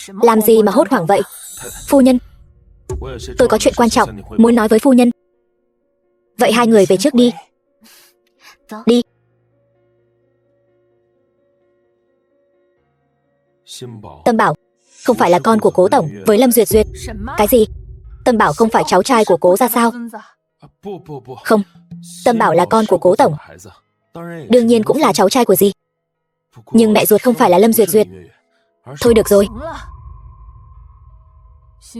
Làm gì mà hốt hoảng vậy? Phu nhân, tôi có chuyện quan trọng muốn nói với phu nhân. Vậy hai người về trước đi. Đi. Tâm Bảo không phải là con của Cố tổng với Lâm Duyệt Duyệt. Cái gì? Tâm Bảo không phải cháu trai của Cố gia sao? Không, Tâm Bảo là con của Cố tổng, đương nhiên cũng là cháu trai của dì. Nhưng mẹ ruột không phải là Lâm Duyệt Duyệt. Thôi được rồi,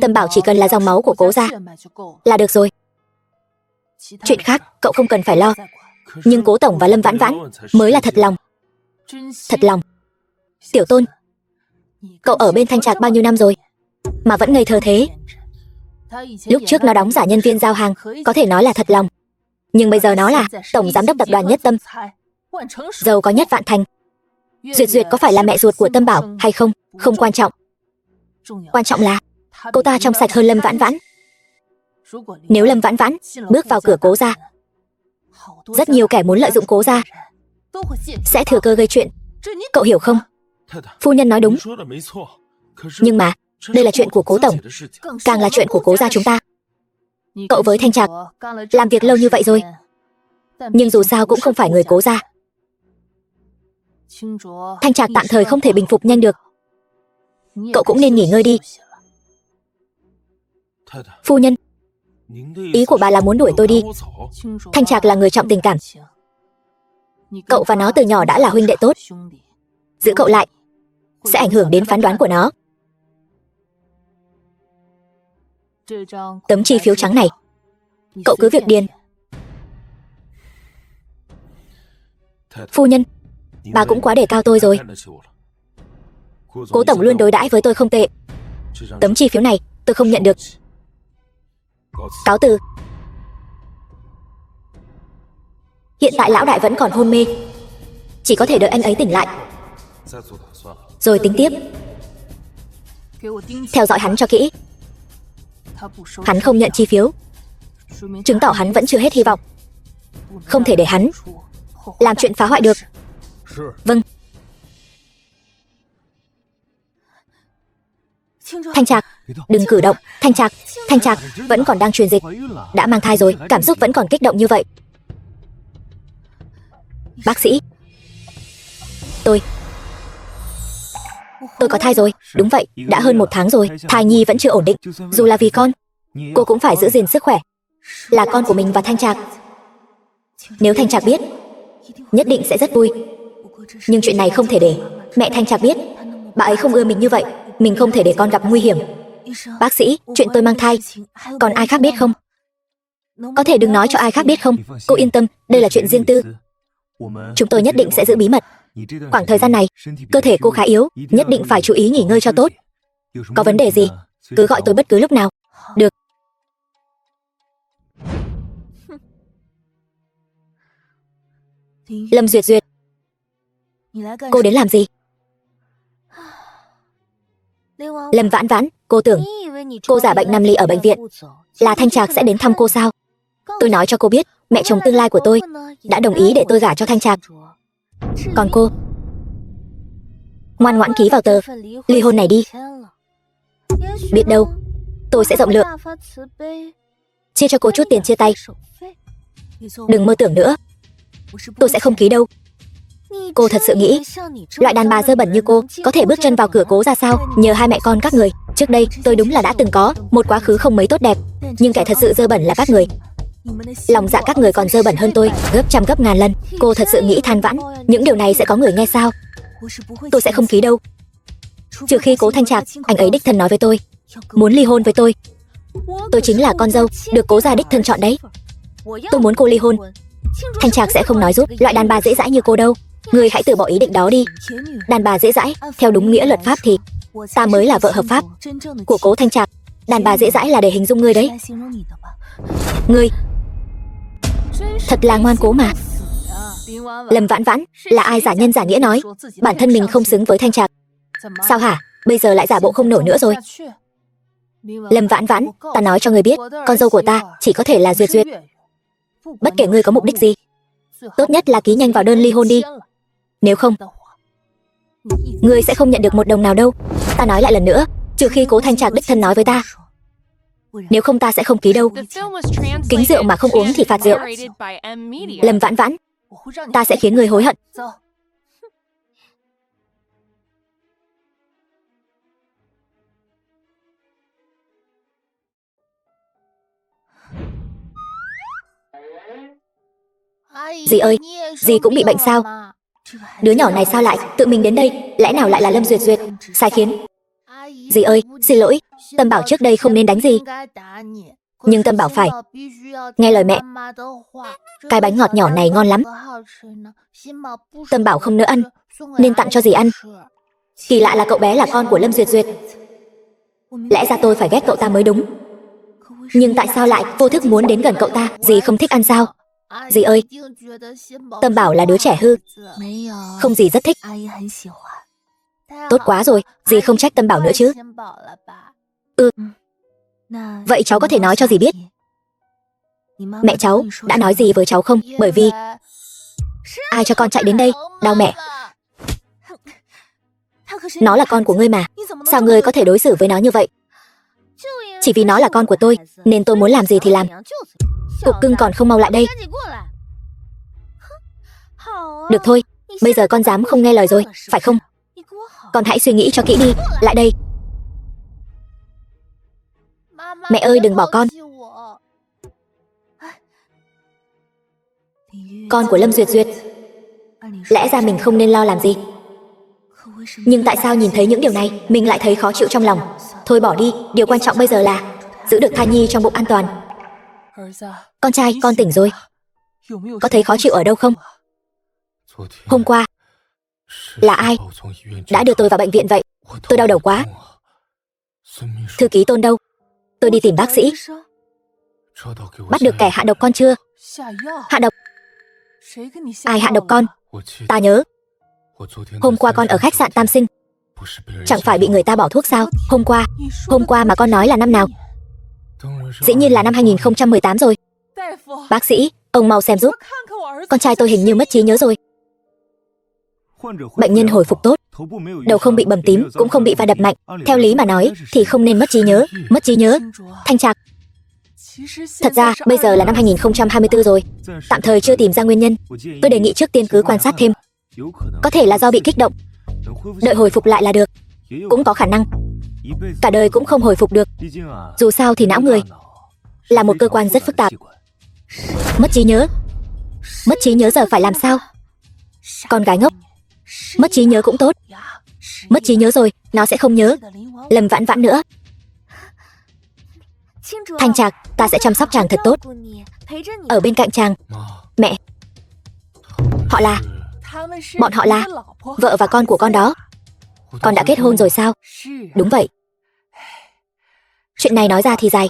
Tâm Bảo chỉ cần là dòng máu của Cố gia là được rồi. Chuyện khác cậu không cần phải lo. Nhưng Cố tổng và Lâm Vãn Vãn mới là thật lòng. Thật lòng. Tiểu Tôn, cậu ở bên Thanh Trạc bao nhiêu năm rồi mà vẫn ngây thơ thế? Lúc trước nó đóng giả nhân viên giao hàng, có thể nói là thật lòng. Nhưng bây giờ nó là tổng giám đốc tập đoàn Nhất Tâm, giàu có nhất Vạn Thành. Duyệt Duyệt có phải là mẹ ruột của Tâm Bảo hay không, không quan trọng. Quan trọng là cô ta trong sạch hơn Lâm Vãn Vãn. Nếu Lâm Vãn Vãn bước vào cửa Cố gia, rất nhiều kẻ muốn lợi dụng Cố gia sẽ thừa cơ gây chuyện. Cậu hiểu không? Phu nhân nói đúng. Nhưng mà đây là chuyện của Cố tổng, càng là chuyện của Cố gia chúng ta. Cậu với Thanh Trạc làm việc lâu như vậy rồi, nhưng dù sao cũng không phải người Cố gia. Thanh Trạc tạm thời không thể bình phục nhanh được. Cậu cũng nên nghỉ ngơi đi. Phu nhân, ý của bà là muốn đuổi tôi đi? Thanh Trạc là người trọng tình cảm. Cậu và nó từ nhỏ đã là huynh đệ tốt. Giữ cậu lại sẽ ảnh hưởng đến phán đoán của nó. Tấm chi phiếu trắng này cậu cứ việc điền. Phu nhân, bà cũng quá đề cao tôi rồi. Cố tổng luôn đối đãi với tôi không tệ. Tấm chi phiếu này tôi không nhận được. Cáo từ. Hiện tại lão đại vẫn còn hôn mê, chỉ có thể đợi anh ấy tỉnh lại rồi tính tiếp. Theo dõi hắn cho kỹ. Hắn không nhận chi phiếu chứng tỏ hắn vẫn chưa hết hy vọng. Không thể để hắn làm chuyện phá hoại được. Vâng. Thanh Trạc, đừng cử động. Thanh Trạc vẫn còn đang truyền dịch. Đã mang thai rồi, cảm xúc vẫn còn kích động như vậy. Bác sĩ, tôi có thai rồi. Đúng vậy, đã hơn 1 tháng rồi. Thai nhi vẫn chưa ổn định. Dù là vì con, cô cũng phải giữ gìn sức khỏe. Là con của mình và Thanh Trạc. Nếu Thanh Trạc biết, nhất định sẽ rất vui. Nhưng chuyện này không thể để mẹ Thanh Trạc biết. Bà ấy không ưa mình như vậy. Mình không thể để con gặp nguy hiểm. Bác sĩ, chuyện tôi mang thai, còn ai khác biết không? Có thể đừng nói cho ai khác biết không? Cô yên tâm, đây là chuyện riêng tư. Chúng tôi nhất định sẽ giữ bí mật. Khoảng thời gian này, cơ thể cô khá yếu, nhất định phải chú ý nghỉ ngơi cho tốt. Có vấn đề gì, cứ gọi tôi bất cứ lúc nào. Được. Lâm Duyệt Duyệt, cô đến làm gì? Lâm Vãn Vãn, cô tưởng cô giả bệnh nằm lì ở bệnh viện là Thanh Trạc sẽ đến thăm cô sao? Tôi nói cho cô biết, mẹ chồng tương lai của tôi đã đồng ý để tôi gả cho Thanh Trạc. Còn cô, ngoan ngoãn ký vào tờ ly hôn này đi. Biết đâu, tôi sẽ rộng lượng chia cho cô chút tiền chia tay. Đừng mơ tưởng nữa, tôi sẽ không ký đâu. Cô thật sự nghĩ loại đàn bà dơ bẩn như cô có thể bước chân vào cửa cố ra sao? Nhờ hai mẹ con các người, trước đây tôi đúng là đã từng có một quá khứ không mấy tốt đẹp. Nhưng kẻ thật sự dơ bẩn là các người. Lòng dạ các người còn dơ bẩn hơn tôi gấp trăm gấp ngàn lần. Cô thật sự nghĩ than vãn những điều này sẽ có người nghe sao? Tôi sẽ không ký đâu. Trừ khi Cố Thanh Trạc, anh ấy đích thân nói với tôi muốn ly hôn với tôi. Tôi chính là con dâu được Cố gia đích thân chọn đấy. Tôi muốn cô ly hôn. Thanh Trạc sẽ không nói giúp loại đàn bà dễ dãi như cô đâu. Người hãy từ bỏ ý định đó đi. Đàn bà dễ dãi, theo đúng nghĩa luật pháp thì ta mới là vợ hợp pháp của Cố Thanh Trạc. Đàn bà dễ dãi là để hình dung ngươi đấy. Ngươi thật là ngoan cố mà. Lâm Vãn Vãn, là ai giả nhân giả nghĩa nói bản thân mình không xứng với Thanh Trạc? Sao hả? Bây giờ lại giả bộ không nổi nữa rồi. Lâm Vãn Vãn, ta nói cho ngươi biết, con dâu của ta chỉ có thể là Duyệt Duyệt. Bất kể ngươi có mục đích gì, tốt nhất là ký nhanh vào đơn ly hôn đi. Nếu không, ngươi sẽ không nhận được một đồng nào đâu. Ta nói lại lần nữa, trừ khi Cố Thanh Trạc đích thân nói với ta. Nếu không ta sẽ không ký đâu. Kính rượu mà không uống thì phạt rượu. Lâm Vãn Vãn, ta sẽ khiến ngươi hối hận. Dì ơi, dì cũng bị bệnh sao? Đứa nhỏ này sao lại tự mình đến đây? Lẽ nào lại là Lâm Duyệt Duyệt sai khiến? Dì ơi, xin lỗi, Tâm bảo trước đây không nên đánh dì. Nhưng Tâm bảo phải nghe lời mẹ. Cái bánh ngọt nhỏ này ngon lắm. Tâm bảo không nỡ ăn, nên tặng cho dì ăn. Kỳ lạ là cậu bé là con của Lâm Duyệt Duyệt. Lẽ ra tôi phải ghét cậu ta mới đúng. Nhưng tại sao lại vô thức muốn đến gần cậu ta? Dì không thích ăn sao? Dì ơi, Tâm bảo là đứa trẻ hư. Không, dì rất thích. Tốt quá rồi, dì không trách Tâm bảo nữa chứ? Vậy cháu có thể nói cho dì biết mẹ cháu đã nói gì với cháu không? Bởi vì ai cho con chạy đến đây? Đau mẹ. Nó là con của ngươi mà. Sao ngươi có thể đối xử với nó như vậy? Chỉ vì nó là con của tôi nên tôi muốn làm gì thì làm. Cục cưng còn không mau lại đây. Được thôi, bây giờ con dám không nghe lời rồi, phải không? Con hãy suy nghĩ cho kỹ đi. Lại đây. Mẹ ơi, đừng bỏ con. Con của Lâm Duyệt Duyệt. Lẽ ra mình không nên lo làm gì. Nhưng tại sao nhìn thấy những điều này mình lại thấy khó chịu trong lòng? Thôi bỏ đi, điều quan trọng bây giờ là giữ được thai nhi trong bụng an toàn. Con trai, con tỉnh rồi. Có thấy khó chịu ở đâu không? Hôm qua là ai đã đưa tôi vào bệnh viện vậy? Tôi đau đầu quá. Thư ký Tôn đâu? Tôi đi tìm bác sĩ. Bắt được kẻ hạ độc con chưa? Hạ độc? Ai hạ độc con? Ta nhớ hôm qua con ở khách sạn Tam Sinh. Chẳng phải bị người ta bỏ thuốc sao? Hôm qua mà con nói là năm nào? Dĩ nhiên là năm 2018 rồi. Bác sĩ, ông mau xem giúp. Con trai tôi hình như mất trí nhớ rồi. Bệnh nhân hồi phục tốt, đầu không bị bầm tím, cũng không bị va đập mạnh. Theo lý mà nói thì không nên mất trí nhớ. Mất trí nhớ? Thanh Trạc, thật ra bây giờ là năm 2024 rồi, tạm thời chưa tìm ra nguyên nhân. Tôi đề nghị trước tiên cứ quan sát thêm. Có thể là do bị kích động, đợi hồi phục lại là được. Cũng có khả năng cả đời cũng không hồi phục được. Dù sao thì não người là một cơ quan rất phức tạp. Mất trí nhớ? Mất trí nhớ giờ phải làm sao? Con gái ngốc, mất trí nhớ cũng tốt. Mất trí nhớ rồi, nó sẽ không nhớ Lâm Vãn Vãn nữa. Thanh Trạc, ta sẽ chăm sóc chàng thật tốt, ở bên cạnh chàng. Mẹ, bọn họ là vợ và con của con đó. Con đã kết hôn rồi sao? Đúng vậy. Chuyện này nói ra thì dài.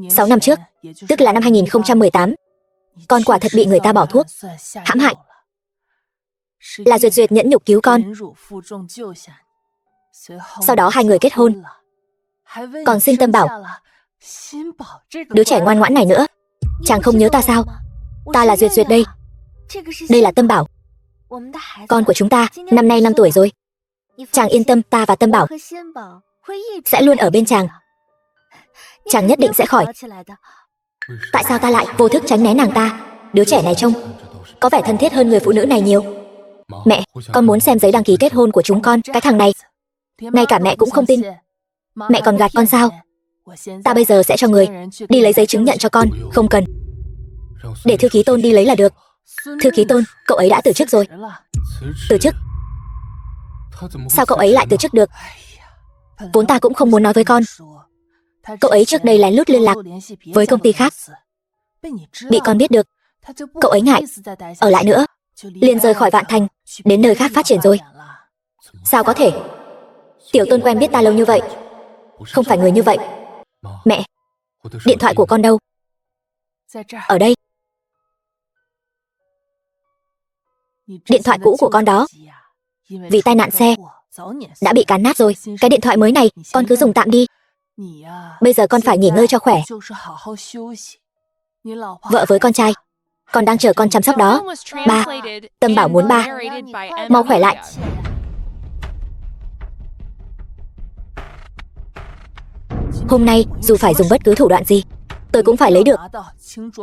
6 năm trước, tức là năm 2018, con quả thật bị người ta bỏ thuốc, hãm hại. Là Duyệt Duyệt nhẫn nhục cứu con. Sau đó hai người kết hôn, còn sinh Tâm Bảo. Đứa trẻ ngoan ngoãn này nữa. Chàng không nhớ ta sao? Ta là Duyệt Duyệt đây. Đây là Tâm Bảo, con của chúng ta, năm nay 5 tuổi rồi. Chàng yên tâm, ta và Tâm Bảo sẽ luôn ở bên chàng. Chàng nhất định sẽ khỏi. Tại sao ta lại vô thức tránh né nàng ta? Đứa trẻ này trông có vẻ thân thiết hơn người phụ nữ này nhiều. Mẹ, con muốn xem giấy đăng ký kết hôn của chúng con. Cái thằng này, ngay cả mẹ cũng không tin. Mẹ còn gạt con sao? Ta bây giờ sẽ cho người đi lấy giấy chứng nhận cho con. Không cần, để thư ký Tôn đi lấy là được. Thư ký Tôn, cậu ấy đã từ chức rồi. Từ chức? Sao cậu ấy lại từ chức được? Vốn ta cũng không muốn nói với con. Cậu ấy trước đây lén lút liên lạc với công ty khác, bị con biết được. Cậu ấy ngại ở lại nữa, liền rời khỏi Vạn Thành, đến nơi khác phát triển rồi. Sao có thể? Tiểu Tôn quen biết ta lâu như vậy, không phải người như vậy. Mẹ, điện thoại của con đâu? Ở đây. Điện thoại cũ của con đó, vì tai nạn xe đã bị cán nát rồi. Cái điện thoại mới này con cứ dùng tạm đi. Bây giờ con phải nghỉ ngơi cho khỏe. Vợ với con trai còn đang chờ con chăm sóc đó. Ba, Tâm Bảo muốn ba mau khỏe lại. Hôm nay dù phải dùng bất cứ thủ đoạn gì, tôi cũng phải lấy được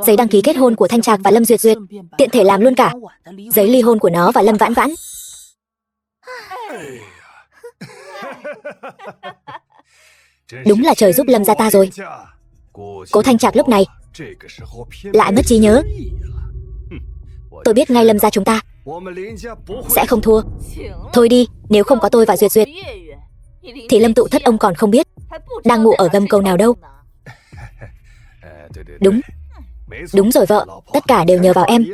giấy đăng ký kết hôn của Thanh Trạc và Lâm Duyệt Duyệt, tiện thể làm luôn cả giấy ly hôn của nó và Lâm Vãn Vãn. Đúng là trời giúp Lâm gia ta rồi. Cố Thanh Trạc lúc này lại mất trí nhớ. Tôi biết ngay Lâm gia chúng ta sẽ không thua. Thôi đi, nếu không có tôi và Duyệt Duyệt thì Lâm tụ thất ông còn không biết đang ngủ ở gầm cầu nào đâu. Đúng, đúng rồi vợ, tất cả đều nhờ vào em.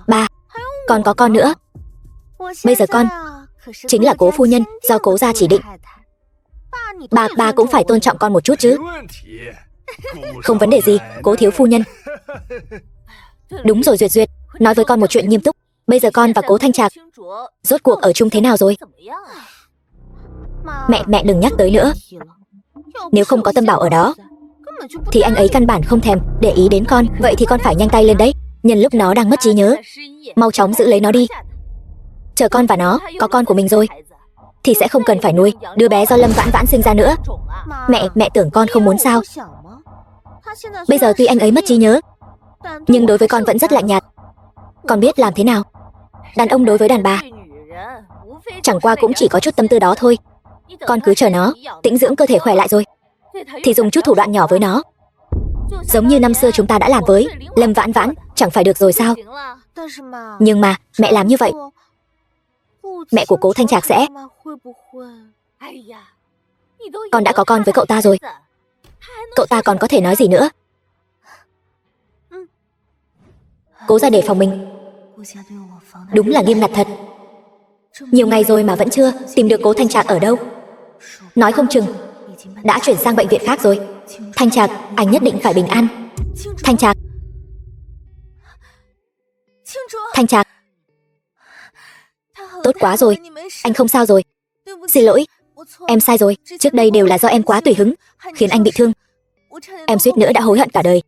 Ba, còn có con nữa. Bây giờ con chính là cố phu nhân do cố gia chỉ định. Ba cũng phải tôn trọng con một chút chứ. Không vấn đề gì, cố thiếu phu nhân. Đúng rồi Duyệt Duyệt, nói với con một chuyện nghiêm túc. Bây giờ con và cố Thanh Trạc rốt cuộc ở chung thế nào rồi? Mẹ đừng nhắc tới nữa. Nếu không có Tâm Bảo ở đó thì anh ấy căn bản không thèm để ý đến con. Vậy thì con phải nhanh tay lên đấy. Nhân lúc nó đang mất trí nhớ, mau chóng giữ lấy nó đi. Chờ con và nó có con của mình rồi thì sẽ không cần phải nuôi đứa bé do Lâm Vãn Vãn sinh ra nữa. Mẹ tưởng con không muốn sao? Bây giờ tuy anh ấy mất trí nhớ, nhưng đối với con vẫn rất lạnh nhạt. Con biết làm thế nào? Đàn ông đối với đàn bà chẳng qua cũng chỉ có chút tâm tư đó thôi. Con cứ chờ nó tĩnh dưỡng cơ thể khỏe lại rồi thì dùng chút thủ đoạn nhỏ với nó, giống như năm xưa chúng ta đã làm với Lâm Vãn Vãn, chẳng phải được rồi sao? Nhưng mà mẹ làm như vậy, mẹ của cố Thanh Trạc sẽ... Con đã có con với cậu ta rồi, cậu ta còn có thể nói gì nữa? Cố ra đề phòng mình đúng là nghiêm ngặt thật. Nhiều ngày rồi mà vẫn chưa tìm được cố Thanh Trạc ở đâu. Nói không chừng đã chuyển sang bệnh viện khác rồi. Thanh Trạc, anh nhất định phải bình an. Thanh Trạc, Thanh Trạc. Tốt quá rồi, anh không sao rồi. Xin lỗi, em sai rồi. Trước đây đều là do em quá tùy hứng khiến anh bị thương. Em suýt nữa đã hối hận cả đời.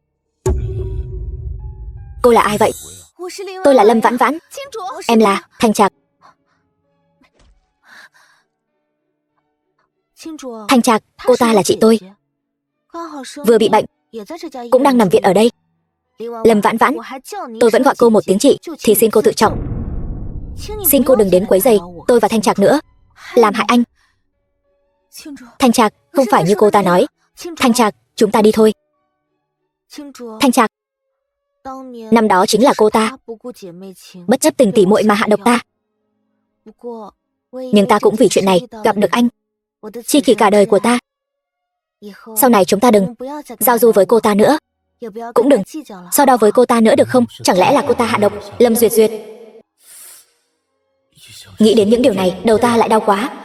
Cô là ai vậy? Tôi là Lâm Vãn Vãn. Em là Thanh Trạc. Thanh Trạc, cô ta là chị tôi. Vừa bị bệnh, cũng đang nằm viện ở đây. Lâm Vãn Vãn, tôi vẫn gọi cô một tiếng chị, thì xin cô tự trọng. Xin cô đừng đến quấy rầy tôi và Thanh Trạc nữa, làm hại anh. Thanh Trạc, không phải như cô ta nói. Thanh Trạc, chúng ta đi thôi. Thanh Trạc, năm đó chính là cô ta bất chấp tình tỉ muội mà hạ độc ta. Nhưng ta cũng vì chuyện này gặp được anh, chi kỷ cả đời của ta. Sau này chúng ta đừng giao du với cô ta nữa, cũng đừng so đo với cô ta nữa được không? Chẳng lẽ là cô ta hạ độc Lâm Duyệt Duyệt? Nghĩ đến những điều này, đầu ta lại đau quá.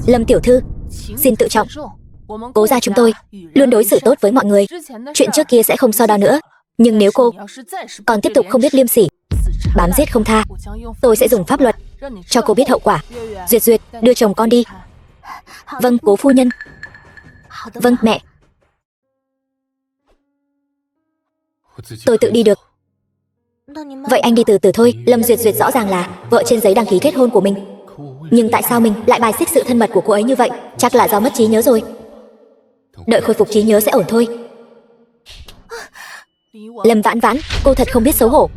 Lâm tiểu thư, xin tự trọng. Cố gia chúng tôi luôn đối xử tốt với mọi người, chuyện trước kia sẽ không so đo nữa. Nhưng nếu cô còn tiếp tục không biết liêm sỉ, bám giết không tha, tôi sẽ dùng pháp luật cho cô biết hậu quả. Duyệt Duyệt, đưa chồng con đi. Vâng, cố phu nhân. Vâng, mẹ. Tôi tự đi được. Vậy anh đi từ từ thôi. Lâm Duyệt Duyệt rõ ràng là vợ trên giấy đăng ký kết hôn của mình, nhưng tại sao mình lại bài xích sự thân mật của cô ấy như vậy? Chắc là do mất trí nhớ rồi. Đợi khôi phục trí nhớ sẽ ổn thôi. Lâm Vãn Vãn, cô thật không biết xấu hổ.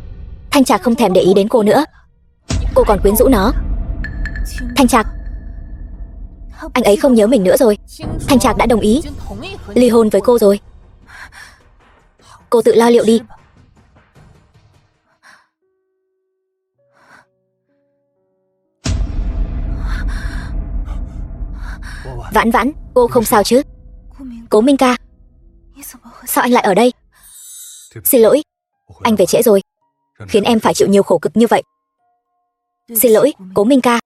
Thanh Trạc không thèm để ý đến cô nữa. Cô còn quyến rũ nó. Thanh Trạc, anh ấy không nhớ mình nữa rồi. Thanh Trạc đã đồng ý ly hôn với cô rồi. Cô tự lo liệu đi. Vãn Vãn, cô không sao chứ? Cố Minh ca, sao anh lại ở đây? Xin lỗi, anh về trễ rồi, khiến em phải chịu nhiều khổ cực như vậy. Xin lỗi, Cố Minh ca.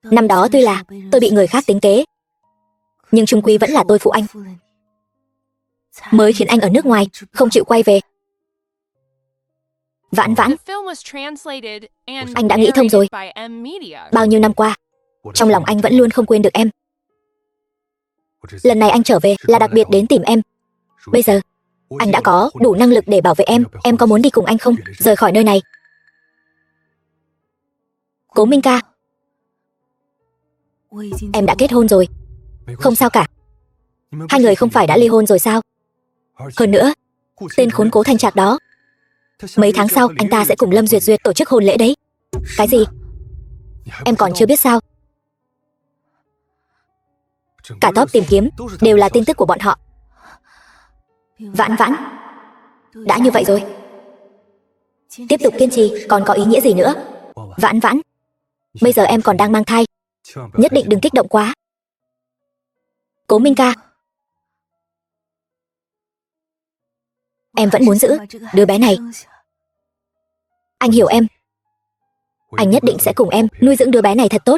Năm đó tuy là tôi bị người khác tính kế, nhưng chung quy vẫn là tôi phụ anh, mới khiến anh ở nước ngoài không chịu quay về. Vãn Vãn, anh đã nghĩ thông rồi. Bao nhiêu năm qua, trong lòng anh vẫn luôn không quên được em. Lần này anh trở về là đặc biệt đến tìm em. Bây giờ, anh đã có đủ năng lực để bảo vệ em có muốn đi cùng anh không? Rời khỏi nơi này. Cố Minh ca, em đã kết hôn rồi. Không sao cả. Hai người không phải đã ly hôn rồi sao? Hơn nữa, tên khốn Cố Thanh Trạc đó, mấy tháng sau anh ta sẽ cùng Lâm Duyệt Duyệt tổ chức hôn lễ đấy. Cái gì? Em còn chưa biết sao? Cả top tìm kiếm đều là tin tức của bọn họ. Vãn Vãn, đã như vậy rồi, tiếp tục kiên trì còn có ý nghĩa gì nữa? Vãn Vãn, bây giờ em còn đang mang thai, nhất định đừng kích động quá. Cố Minh ca, em vẫn muốn giữ đứa bé này. Anh hiểu em. Anh nhất định sẽ cùng em nuôi dưỡng đứa bé này thật tốt.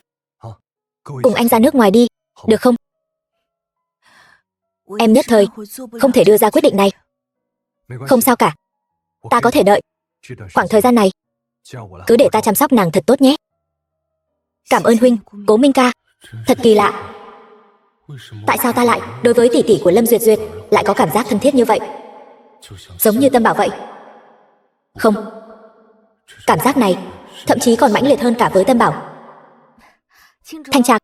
Cùng anh ra nước ngoài đi, được không? Em nhất thời không thể đưa ra quyết định này. Không sao cả, ta có thể đợi. Khoảng thời gian này, cứ để ta chăm sóc nàng thật tốt nhé. Cảm ơn huynh, Cố Minh ca. Thật kỳ lạ, tại sao ta lại đối với tỷ tỷ của Lâm Duyệt Duyệt lại có cảm giác thân thiết như vậy, giống như Tâm Bảo vậy? Không, cảm giác này thậm chí còn mãnh liệt hơn cả với Tâm Bảo. Thanh Trạc,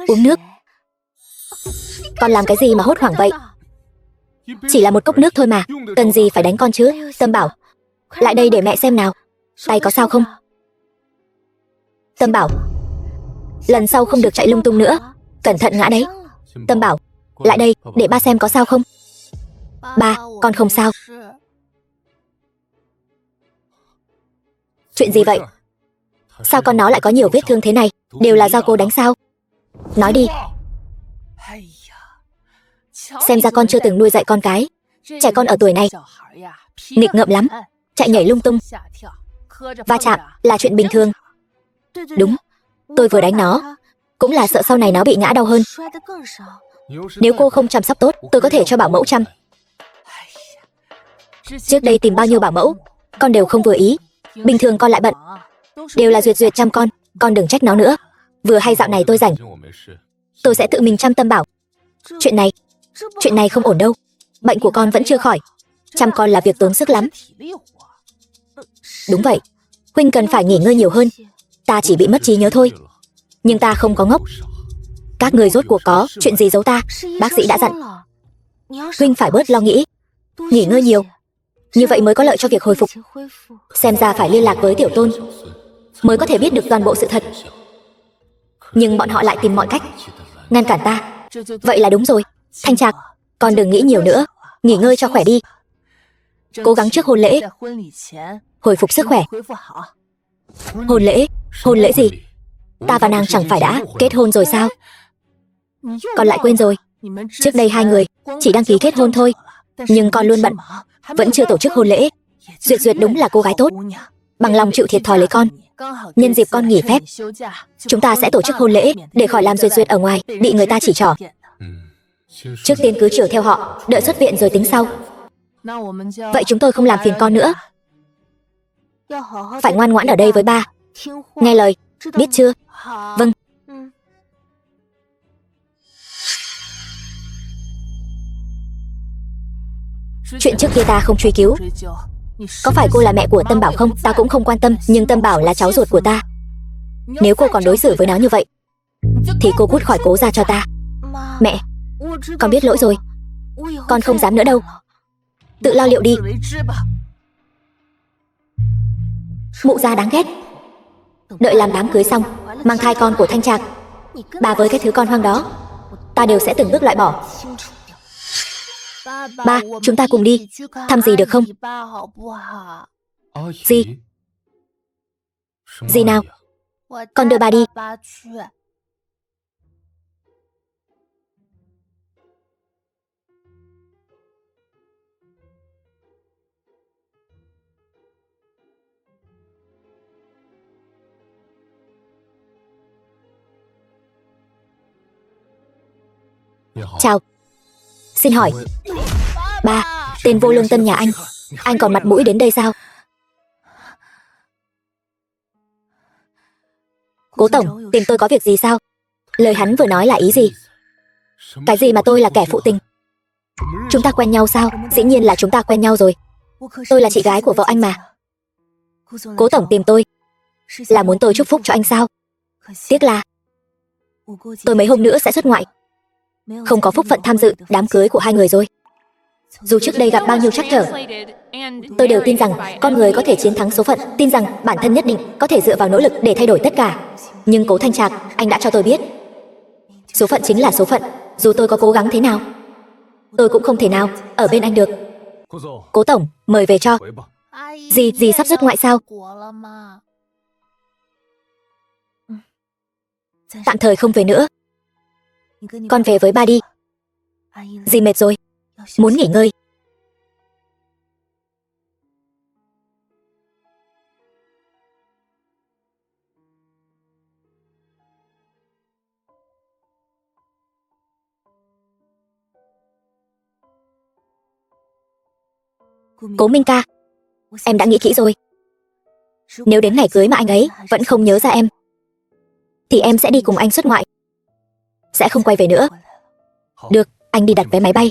uống nước. Con làm cái gì mà hốt hoảng vậy? Chỉ là một cốc nước thôi mà, cần gì phải đánh con chứ? Tâm Bảo, lại đây để mẹ xem nào, tay có sao không? Tâm Bảo, lần sau không được chạy lung tung nữa, cẩn thận ngã đấy. Tâm Bảo, lại đây để ba xem có sao không. Ba, con không sao. Chuyện gì vậy? Sao con nó lại có nhiều vết thương thế này? Đều là do cô đánh sao? Nói đi. Xem ra con chưa từng nuôi dạy con cái. Trẻ con ở tuổi này nghịch ngợm lắm, chạy nhảy lung tung, va chạm là chuyện bình thường. Đúng, tôi vừa đánh nó cũng là sợ sau này nó bị ngã đau hơn. Nếu cô không chăm sóc tốt, tôi có thể cho bảo mẫu chăm. Trước đây tìm bao nhiêu bảo mẫu, con đều không vừa ý. Bình thường con lại bận, đều là Duyệt Duyệt chăm con đừng trách nó nữa. Vừa hay dạo này tôi rảnh, tôi sẽ tự mình chăm Tâm Bảo. Chuyện này Chuyện này không ổn đâu. Bệnh của con vẫn chưa khỏi. Chăm con là việc tốn sức lắm. Đúng vậy. Huynh cần phải nghỉ ngơi nhiều hơn. Ta chỉ bị mất trí nhớ thôi. Nhưng ta không có ngốc. Các người rốt cuộc có chuyện gì giấu ta? Bác sĩ đã dặn. Huynh phải bớt lo nghĩ. Nghỉ ngơi nhiều. Như vậy mới có lợi cho việc hồi phục. Xem ra phải liên lạc với Tiểu Tôn mới có thể biết được toàn bộ sự thật. Nhưng bọn họ lại tìm mọi cách ngăn cản ta. Vậy là đúng rồi. Thanh Trạc, con đừng nghĩ nhiều nữa. Nghỉ ngơi cho khỏe đi. Cố gắng trước hôn lễ hồi phục sức khỏe. Hôn lễ? Hôn lễ gì? Ta và nàng chẳng phải đã kết hôn rồi sao? Con lại quên rồi. Trước đây hai người chỉ đăng ký kết hôn thôi. Nhưng con luôn bận, vẫn chưa tổ chức hôn lễ. Duyệt Duyệt đúng là cô gái tốt, bằng lòng chịu thiệt thòi lấy con. Nhân dịp con nghỉ phép, chúng ta sẽ tổ chức hôn lễ để khỏi làm Duyệt Duyệt ở ngoài bị người ta chỉ trỏ. Trước tiên cứ chiều theo họ, đợi xuất viện rồi tính sau. Vậy chúng tôi không làm phiền con nữa. Phải ngoan ngoãn ở đây với ba. Nghe lời, biết chưa? Vâng. Chuyện trước kia ta không truy cứu. Có phải cô là mẹ của Tâm Bảo không? Ta cũng không quan tâm. Nhưng Tâm Bảo là cháu ruột của ta. Nếu cô còn đối xử với nó như vậy thì cô cút khỏi Cố gia cho ta. Mẹ, con biết lỗi rồi. Con không dám nữa đâu. Tự lo liệu đi. Mụ gia đáng ghét. Đợi làm đám cưới xong, mang thai con của Thanh Trạc, bà với cái thứ con hoang đó, ta đều sẽ từng bước loại bỏ. Ba, chúng ta cùng đi. Thăm gì được không? Gì? Gì nào? Con đưa ba đi. Chào. Xin hỏi, ba, tên vô lương tâm nhà anh còn mặt mũi đến đây sao? Cố tổng, tìm tôi có việc gì sao? Lời hắn vừa nói là ý gì? Cái gì mà tôi là kẻ phụ tình? Chúng ta quen nhau sao? Dĩ nhiên là chúng ta quen nhau rồi. Tôi là chị gái của vợ anh mà. Cố tổng tìm tôi là muốn tôi chúc phúc cho anh sao? Tiếc là tôi mấy hôm nữa sẽ xuất ngoại, không có phúc phận tham dự đám cưới của hai người rồi. Dù trước đây gặp bao nhiêu trắc trở, tôi đều tin rằng con người có thể chiến thắng số phận, tin rằng bản thân nhất định có thể dựa vào nỗ lực để thay đổi tất cả. Nhưng Cố Thanh Trạc, anh đã cho tôi biết, số phận chính là số phận. Dù tôi có cố gắng thế nào, tôi cũng không thể nào ở bên anh được. Cố tổng, mời về cho. Dì sắp xuất ngoại sao? Tạm thời không về nữa. Con về với ba đi. Dì mệt rồi, muốn nghỉ ngơi. Cố Minh ca, em đã nghĩ kỹ rồi. Nếu đến ngày cưới mà anh ấy vẫn không nhớ ra em, thì em sẽ đi cùng anh xuất ngoại, sẽ không quay về nữa. Được, anh đi đặt vé máy bay.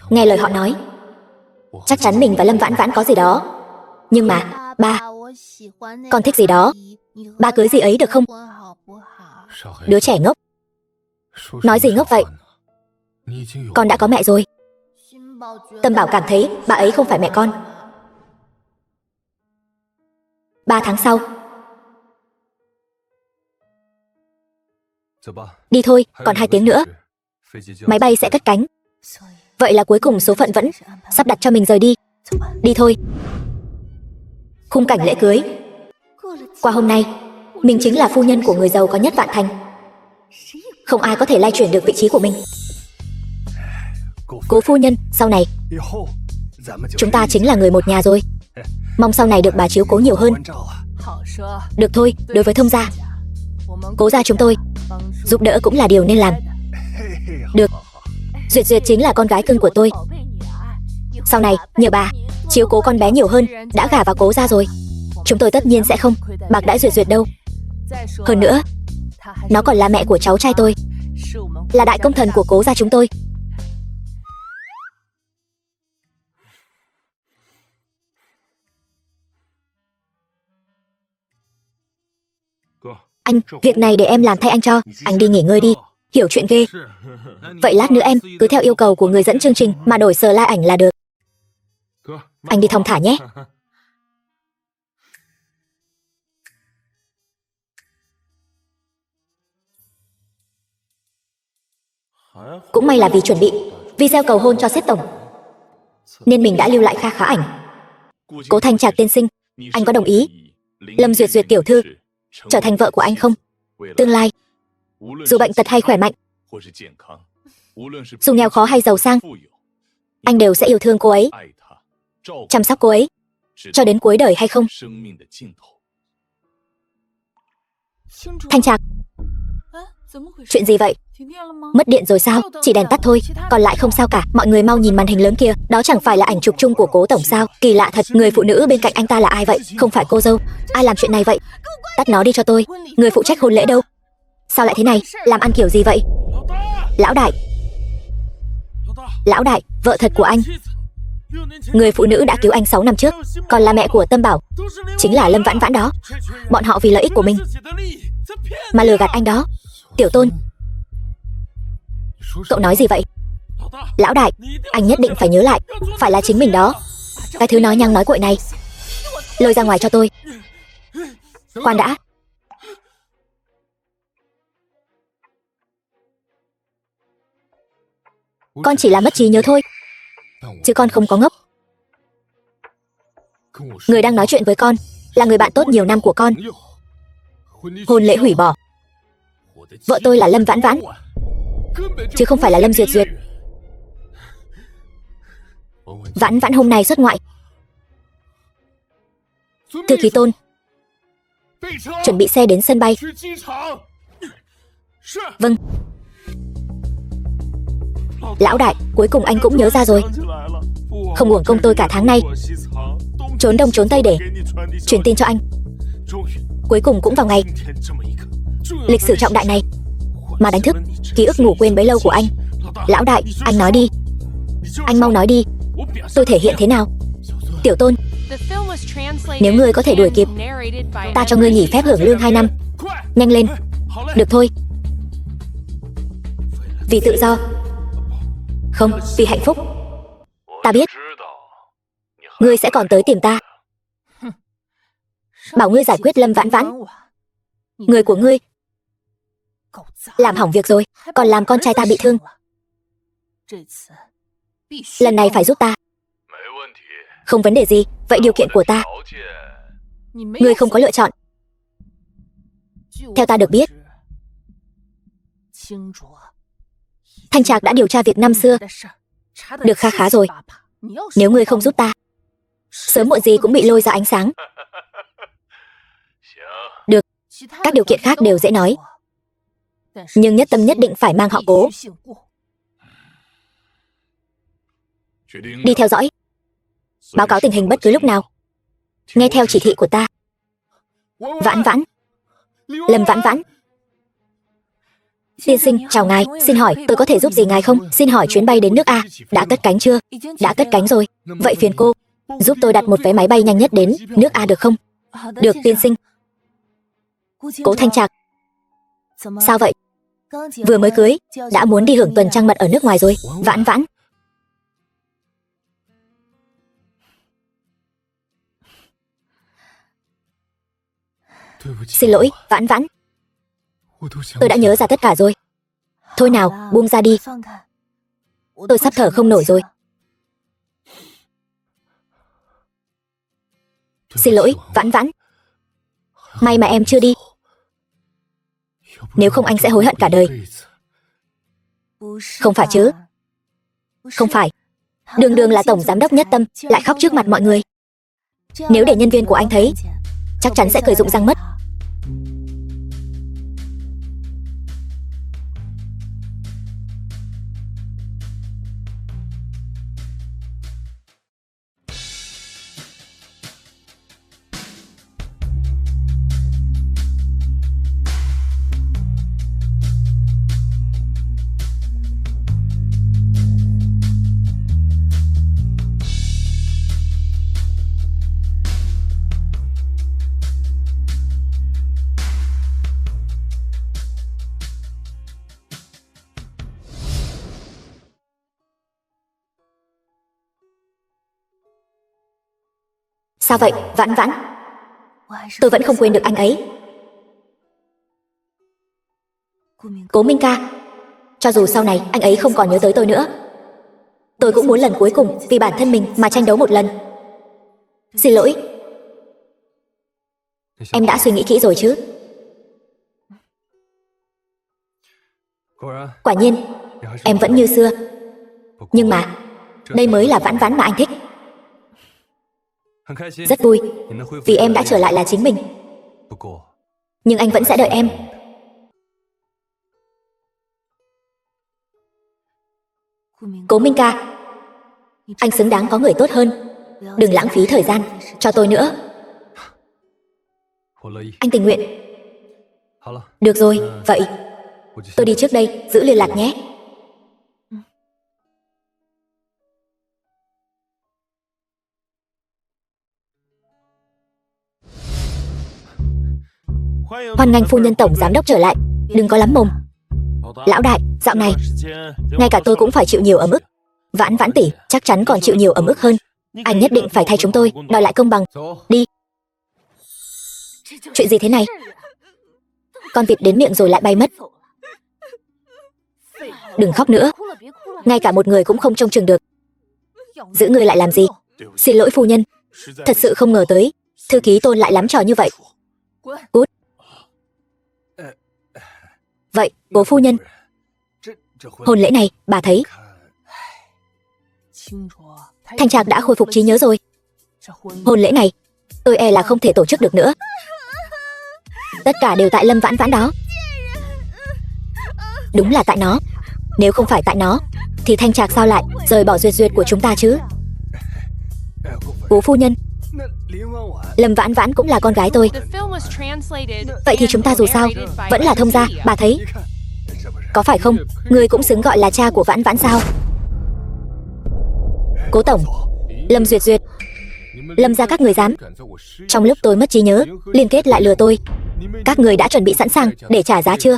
Nghe lời họ nói, chắc chắn mình và Lâm Vãn Vãn có gì đó. Nhưng mà, ba, con thích gì đó, ba cưới gì ấy được không? Đứa trẻ ngốc. Nói gì ngốc vậy? Con đã có mẹ rồi. Tâm Bảo cảm thấy bà ấy không phải mẹ con. 3 tháng sau. Đi thôi, còn 2 tiếng nữa máy bay sẽ cất cánh. Vậy là cuối cùng số phận vẫn sắp đặt cho mình rời đi. Đi thôi. Khung cảnh lễ cưới. Qua hôm nay, mình chính là phu nhân của người giàu có nhất Vạn Thành. Không ai có thể lay chuyển được vị trí của mình. Cố phu nhân, sau này chúng ta chính là người một nhà rồi. Mong sau này được bà chiếu cố nhiều hơn. Được thôi, đối với Thông gia, Cố gia chúng tôi giúp đỡ cũng là điều nên làm. Được. Duyệt Duyệt chính là con gái cưng của tôi. Sau này nhờ bà chiếu cố con bé nhiều hơn. Đã gả vào Cố gia rồi, chúng tôi tất nhiên sẽ không bạc đãi Duyệt Duyệt đâu. Hơn nữa, nó còn là mẹ của cháu trai tôi. là đại công thần của Cố gia chúng tôi. Anh, việc này để em làm thay anh cho. Anh đi nghỉ ngơi đi. Hiểu chuyện ghê. Vậy lát nữa em cứ theo yêu cầu của người dẫn chương trình mà đổi slide ảnh là được. Anh đi thong thả nhé. Cũng may là vì chuẩn bị video cầu hôn cho sếp tổng nên mình đã lưu lại kha khá ảnh. Cố Thanh Trạc tiên sinh, anh có đồng ý Lâm Duyệt Duyệt tiểu thư trở thành vợ của anh không? Tương lai, dù bệnh tật hay khỏe mạnh, dù nghèo khó hay giàu sang, anh đều sẽ yêu thương cô ấy, chăm sóc cô ấy cho đến cuối đời hay không? Thanh Trạc, chuyện gì vậy? Mất điện rồi sao? Chỉ đèn tắt thôi, còn lại không sao cả. Mọi người mau nhìn màn hình lớn kia, đó chẳng phải là ảnh chụp chung của Cố tổng sao? Kỳ lạ thật, người phụ nữ bên cạnh anh ta là ai vậy? Không phải cô dâu. Ai làm chuyện này vậy? Tắt nó đi cho tôi. Người phụ trách hôn lễ đâu? Sao lại thế này? Làm ăn kiểu gì vậy? Lão đại, lão đại, vợ thật của anh, người phụ nữ đã cứu anh 6 năm trước, còn là mẹ của Tâm Bảo, chính là Lâm Vãn Vãn đó. Bọn họ vì lợi ích của mình mà lừa gạt anh đó. Tiểu Tôn, cậu nói gì vậy? Lão đại, anh nhất định phải nhớ lại, phải là chính mình đó. Cái thứ nói nhăng nói cuội này, lôi ra ngoài cho tôi. Khoan đã. Con chỉ là mất trí nhớ thôi, chứ con không có ngốc. Người đang nói chuyện với con là người bạn tốt nhiều năm của con. Hôn lễ hủy bỏ. Vợ tôi là Lâm Vãn Vãn, chứ không phải là Lâm Duyệt Duyệt. Vãn Vãn hôm nay xuất ngoại. Thư ký Tôn, chuẩn bị xe đến sân bay. Vâng. Lão đại, cuối cùng anh cũng nhớ ra rồi. Không uổng công tôi cả tháng nay trốn đông trốn tây để truyền tin cho anh. Cuối cùng cũng vào ngày lịch sử trọng đại này mà đánh thức ký ức ngủ quên bấy lâu của anh. Lão đại, anh nói đi. Anh mau nói đi. Tôi thể hiện thế nào? Tiểu Tôn, nếu ngươi có thể đuổi kịp, ta cho ngươi nghỉ phép hưởng lương 2 năm. Nhanh lên. Được thôi. Vì tự do. Không, vì hạnh phúc. Ta biết ngươi sẽ còn tới tìm ta. Bảo ngươi giải quyết Lâm Vãn Vãn, người của ngươi làm hỏng việc rồi, còn làm con trai ta bị thương. Lần này phải giúp ta. Không vấn đề gì. Vậy điều kiện của ta, ngươi không có lựa chọn. Theo ta được biết, Thanh Trạc đã điều tra việc năm xưa được kha khá rồi. Nếu ngươi không giúp ta, sớm muộn gì cũng bị lôi ra ánh sáng. Được, các điều kiện khác đều dễ nói, nhưng nhất tâm nhất định phải mang họ Cố. Đi theo dõi, báo cáo tình hình bất cứ lúc nào. Nghe theo chỉ thị của ta. Vãn Vãn, Lâm Vãn Vãn. Tiên sinh, chào ngài, xin hỏi tôi có thể giúp gì ngài không? Xin hỏi chuyến bay đến nước A đã cất cánh chưa? Đã cất cánh rồi. Vậy phiền cô giúp tôi đặt một vé máy bay nhanh nhất đến nước A được không? Được tiên sinh. Cố Thanh Trạc, sao vậy? Vừa mới cưới đã muốn đi hưởng tuần trăng mật ở nước ngoài rồi. Vãn Vãn, xin lỗi, Vãn Vãn, tôi đã nhớ ra tất cả rồi. Thôi nào, buông ra đi. Tôi sắp thở không nổi rồi. Xin lỗi, Vãn Vãn. May mà em chưa đi. Nếu không anh sẽ hối hận cả đời. Không phải chứ? Không phải. Đường đường là tổng giám đốc Nhất Tâm lại khóc trước mặt mọi người. Nếu để nhân viên của anh thấy, chắc chắn sẽ cười rụng răng mất. Sao vậy, Vãn Vãn? Tôi vẫn không quên được anh ấy. Cố Minh ca, cho dù sau này anh ấy không còn nhớ tới tôi nữa, tôi cũng muốn lần cuối cùng vì bản thân mình mà tranh đấu một lần. Xin lỗi. Em đã suy nghĩ kỹ rồi chứ? Quả nhiên, em vẫn như xưa. Nhưng mà, đây mới là Vãn Vãn mà anh thích. Rất vui, vì em đã trở lại là chính mình. Nhưng anh vẫn sẽ đợi em. Cố Minh ca, anh xứng đáng có người tốt hơn. Đừng lãng phí thời gian cho tôi nữa. Anh tình nguyện. Được rồi, vậy tôi đi trước đây, giữ liên lạc nhé. Hoan nghênh phu nhân tổng giám đốc trở lại. Đừng có lắm mồm. Lão đại, dạo này ngay cả tôi cũng phải chịu nhiều ấm ức. Vãn Vãn tỷ chắc chắn còn chịu nhiều ấm ức hơn. Anh nhất định phải thay chúng tôi đòi lại công bằng. Đi. Chuyện gì thế này? Con vịt đến miệng rồi lại bay mất. Đừng khóc nữa. Ngay cả một người cũng không trông chừng được. Giữ người lại làm gì? Xin lỗi phu nhân. Thật sự không ngờ tới thư ký Tôn lại lắm trò như vậy. Cút. Vậy, cố phu nhân, hôn lễ này, bà thấy Thanh Trạc đã khôi phục trí nhớ rồi. Hôn lễ này, tôi e là không thể tổ chức được nữa. Tất cả đều tại Lâm Vãn Vãn đó. Đúng là tại nó. Nếu không phải tại nó, thì Thanh Trạc sao lại rời bỏ Duyệt Duyệt của chúng ta chứ? Cố phu nhân, Lâm Vãn Vãn cũng là con gái tôi. Vậy thì chúng ta dù sao vẫn là thông gia, bà thấy. Có phải không? Người cũng xứng gọi là cha của Vãn Vãn sao? Cố tổng, Lâm Duyệt Duyệt, Lâm gia các người dám trong lúc tôi mất trí nhớ liên kết lại lừa tôi. Các người đã chuẩn bị sẵn sàng để trả giá chưa?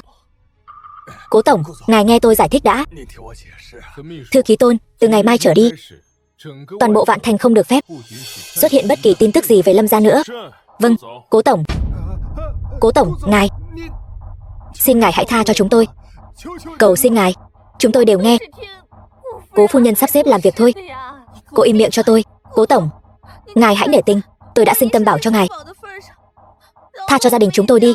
Cố tổng, ngài nghe tôi giải thích đã. Thư ký Tôn, từ ngày mai trở đi, toàn bộ Vạn Thành không được phép xuất hiện bất kỳ tin tức gì về Lâm gia nữa. Vâng, cố tổng. Cố tổng, ngài, xin ngài hãy tha cho chúng tôi. Cầu xin ngài, chúng tôi đều nghe. Cố phu nhân sắp xếp làm việc thôi. Cô im miệng cho tôi. Cố tổng, ngài hãy nể tình, tôi đã sinh tâm bảo cho ngài. Tha cho gia đình chúng tôi đi.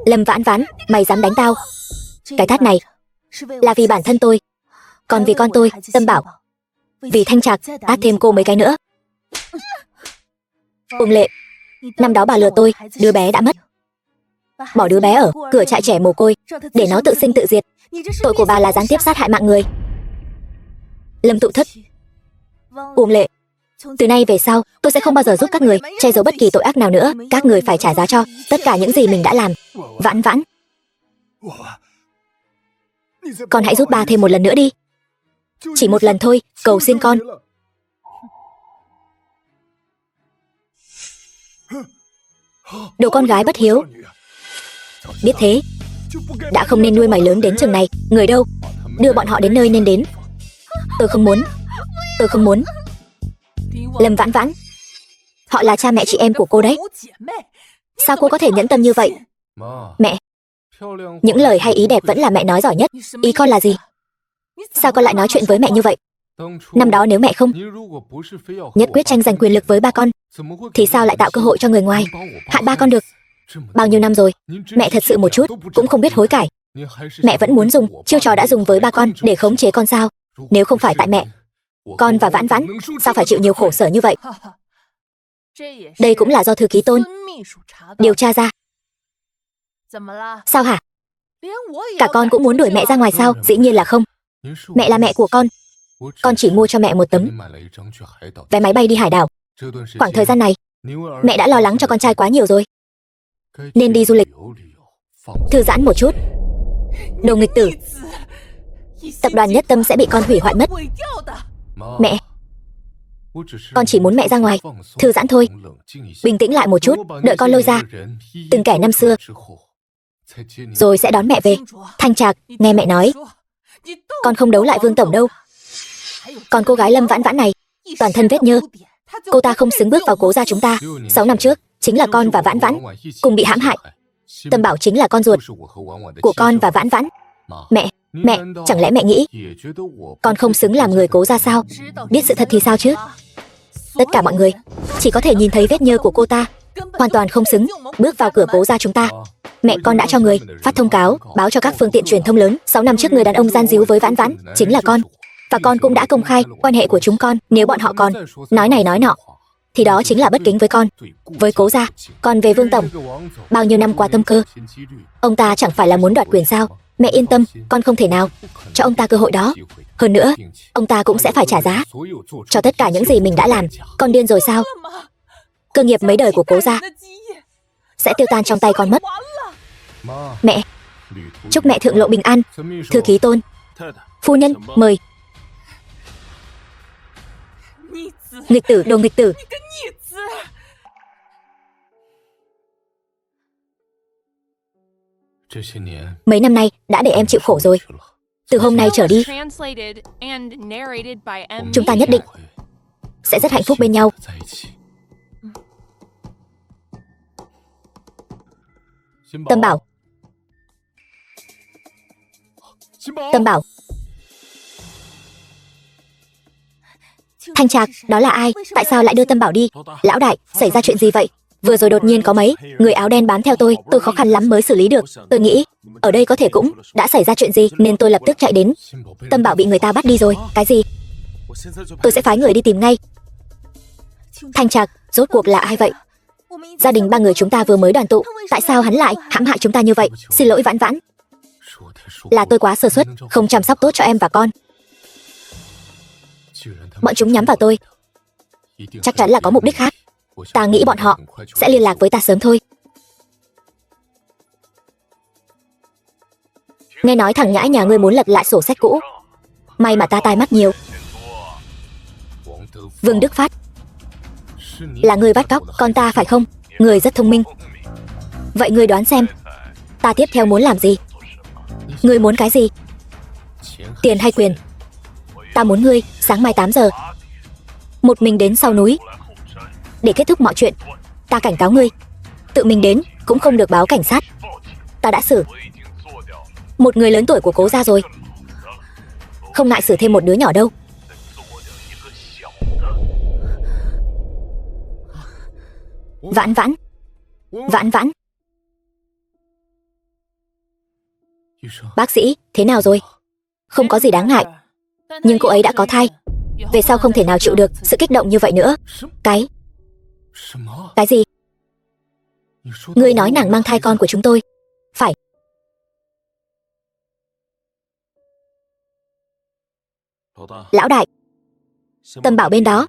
Lâm Vãn Vãn, mày dám đánh tao? Cái tát này là vì bản thân tôi, còn vì con tôi, Tâm Bảo, vì Thanh Trạc, tát thêm cô mấy cái nữa. Uông Lệ, năm đó bà lừa tôi, đứa bé đã mất. Bỏ đứa bé ở cửa trại trẻ mồ côi để nó tự sinh tự diệt. Tội của bà là gián tiếp sát hại mạng người. Lâm Tụ Thất, Uông Lệ, từ nay về sau tôi sẽ không bao giờ giúp các người che giấu bất kỳ tội ác nào nữa. Các người phải trả giá cho tất cả những gì mình đã làm. Vãn Vãn, con hãy giúp ba thêm một lần nữa đi. Chỉ một lần thôi, cầu xin con. Đồ con gái bất hiếu. Biết thế, đã không nên nuôi mày lớn đến chừng này. Người đâu? Đưa bọn họ đến nơi nên đến. Tôi không muốn. Tôi không muốn. Lâm Vãn Vãn, họ là cha mẹ chị em của cô đấy. Sao cô có thể nhẫn tâm như vậy? Mẹ, những lời hay ý đẹp vẫn là mẹ nói giỏi nhất. Ý con là gì? Sao con lại nói chuyện với mẹ như vậy? Năm đó nếu mẹ không nhất quyết tranh giành quyền lực với ba con, thì sao lại tạo cơ hội cho người ngoài hại ba con được? Bao nhiêu năm rồi, mẹ thật sự một chút cũng không biết hối cải. Mẹ vẫn muốn dùng chiêu trò đã dùng với ba con để khống chế con sao? Nếu không phải tại mẹ, con và Vãn Vãn sao phải chịu nhiều khổ sở như vậy? Đây cũng là do thư ký Tôn điều tra ra. Sao hả? Cả con cũng muốn đuổi mẹ ra ngoài sao? Dĩ nhiên là không. Mẹ là mẹ của con chỉ mua cho mẹ một tấm vé máy bay đi hải đảo. Khoảng thời gian này, mẹ đã lo lắng cho con trai quá nhiều rồi, nên đi du lịch, thư giãn một chút. Đồ nghịch tử, tập đoàn Nhất Tâm sẽ bị con hủy hoại mất. Mẹ, con chỉ muốn mẹ ra ngoài, thư giãn thôi. Bình tĩnh lại một chút, đợi con lôi ra từng kẻ năm xưa, rồi sẽ đón mẹ về. Thanh Trạc, nghe mẹ nói, con không đấu lại Vương tổng đâu. Còn cô gái Lâm Vãn Vãn này, toàn thân vết nhơ. Cô ta không xứng bước vào Cố gia chúng ta. 6 năm trước, chính là con và Vãn Vãn cùng bị hãm hại. Tâm Bảo chính là con ruột của con và Vãn Vãn. Mẹ, chẳng lẽ mẹ nghĩ con không xứng làm người Cố gia sao? Biết sự thật thì sao chứ? Tất cả mọi người chỉ có thể nhìn thấy vết nhơ của cô ta, hoàn toàn không xứng bước vào cửa Cố gia chúng ta. Mẹ con đã cho người phát thông cáo, báo cho các phương tiện truyền thông lớn. 6 năm trước người đàn ông gian díu với Vãn Vãn chính là con. Và con cũng đã công khai quan hệ của chúng con. Nếu bọn họ còn nói này nói nọ, thì đó chính là bất kính với con, với Cố gia. Còn về Vương tổng, bao nhiêu năm qua tâm cơ, ông ta chẳng phải là muốn đoạt quyền sao? Mẹ yên tâm, con không thể nào cho ông ta cơ hội đó. Hơn nữa, ông ta cũng sẽ phải trả giá cho tất cả những gì mình đã làm. Con điên rồi sao? Cơ nghiệp mấy đời của Cố gia sẽ tiêu tan trong tay con mất. Mẹ, chúc mẹ thượng lộ bình an. Thư ký Tôn, phu nhân, mời. Nghịch tử, đồ nghịch tử. Mấy năm nay đã để em chịu khổ rồi. Từ hôm nay trở đi, chúng ta nhất định sẽ rất hạnh phúc bên nhau. Tâm Bảo, Tâm Bảo. Thanh Trạc, đó là ai? Tại sao lại đưa Tâm Bảo đi? Lão đại, xảy ra chuyện gì vậy? Vừa rồi đột nhiên có mấy người áo đen bám theo tôi khó khăn lắm mới xử lý được. Tôi nghĩ ở đây có thể cũng đã xảy ra chuyện gì nên tôi lập tức chạy đến. Tâm Bảo bị người ta bắt đi rồi. Cái gì? Tôi sẽ phái người đi tìm ngay. Thanh Trạc, rốt cuộc là ai vậy? Gia đình 3 người chúng ta vừa mới đoàn tụ, tại sao hắn lại hãm hại chúng ta như vậy? Xin lỗi Vãn Vãn, là tôi quá sơ suất, không chăm sóc tốt cho em và con. Bọn chúng nhắm vào tôi, chắc chắn là có mục đích khác. Ta nghĩ bọn họ sẽ liên lạc với ta sớm thôi. Nghe nói thằng nhãi nhà ngươi muốn lật lại sổ sách cũ. May mà ta tai mắt nhiều. Vương Đức Phát, là ngươi bắt cóc con ta phải không? Ngươi rất thông minh. Vậy ngươi đoán xem, ta tiếp theo muốn làm gì? Ngươi muốn cái gì? Tiền hay quyền? Ta muốn ngươi sáng mai 8 giờ một mình đến sau núi để kết thúc mọi chuyện. Ta cảnh cáo ngươi, tự mình đến cũng không được báo cảnh sát. Ta đã xử một người lớn tuổi của Cố gia rồi, không ngại xử thêm một đứa nhỏ đâu. Vãn Vãn, Vãn Vãn. Bác sĩ, thế nào rồi? Không có gì đáng ngại, nhưng cô ấy đã có thai. Về sau không thể nào chịu được sự kích động như vậy nữa. Cái gì? Ngươi nói nàng mang thai con của chúng tôi, phải? Lão đại, Tâm Bảo bên đó,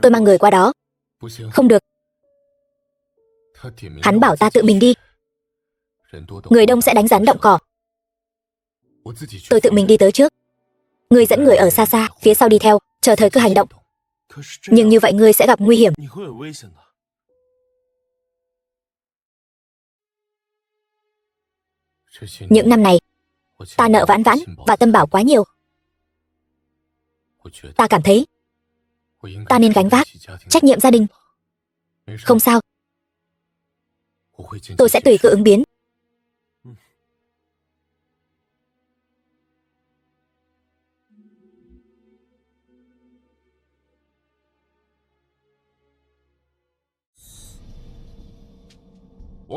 tôi mang người qua đó. Không được. Hắn bảo ta tự mình đi. Người đông sẽ đánh rắn động cỏ. Tôi tự mình đi tới trước. Ngươi dẫn người ở xa xa, phía sau đi theo, chờ thời cơ hành động. Nhưng như vậy ngươi sẽ gặp nguy hiểm. Những năm này, ta nợ Vãn Vãn và Tâm Bảo quá nhiều. Ta cảm thấy ta nên gánh vác trách nhiệm gia đình. Không sao, tôi sẽ tùy cơ ứng biến.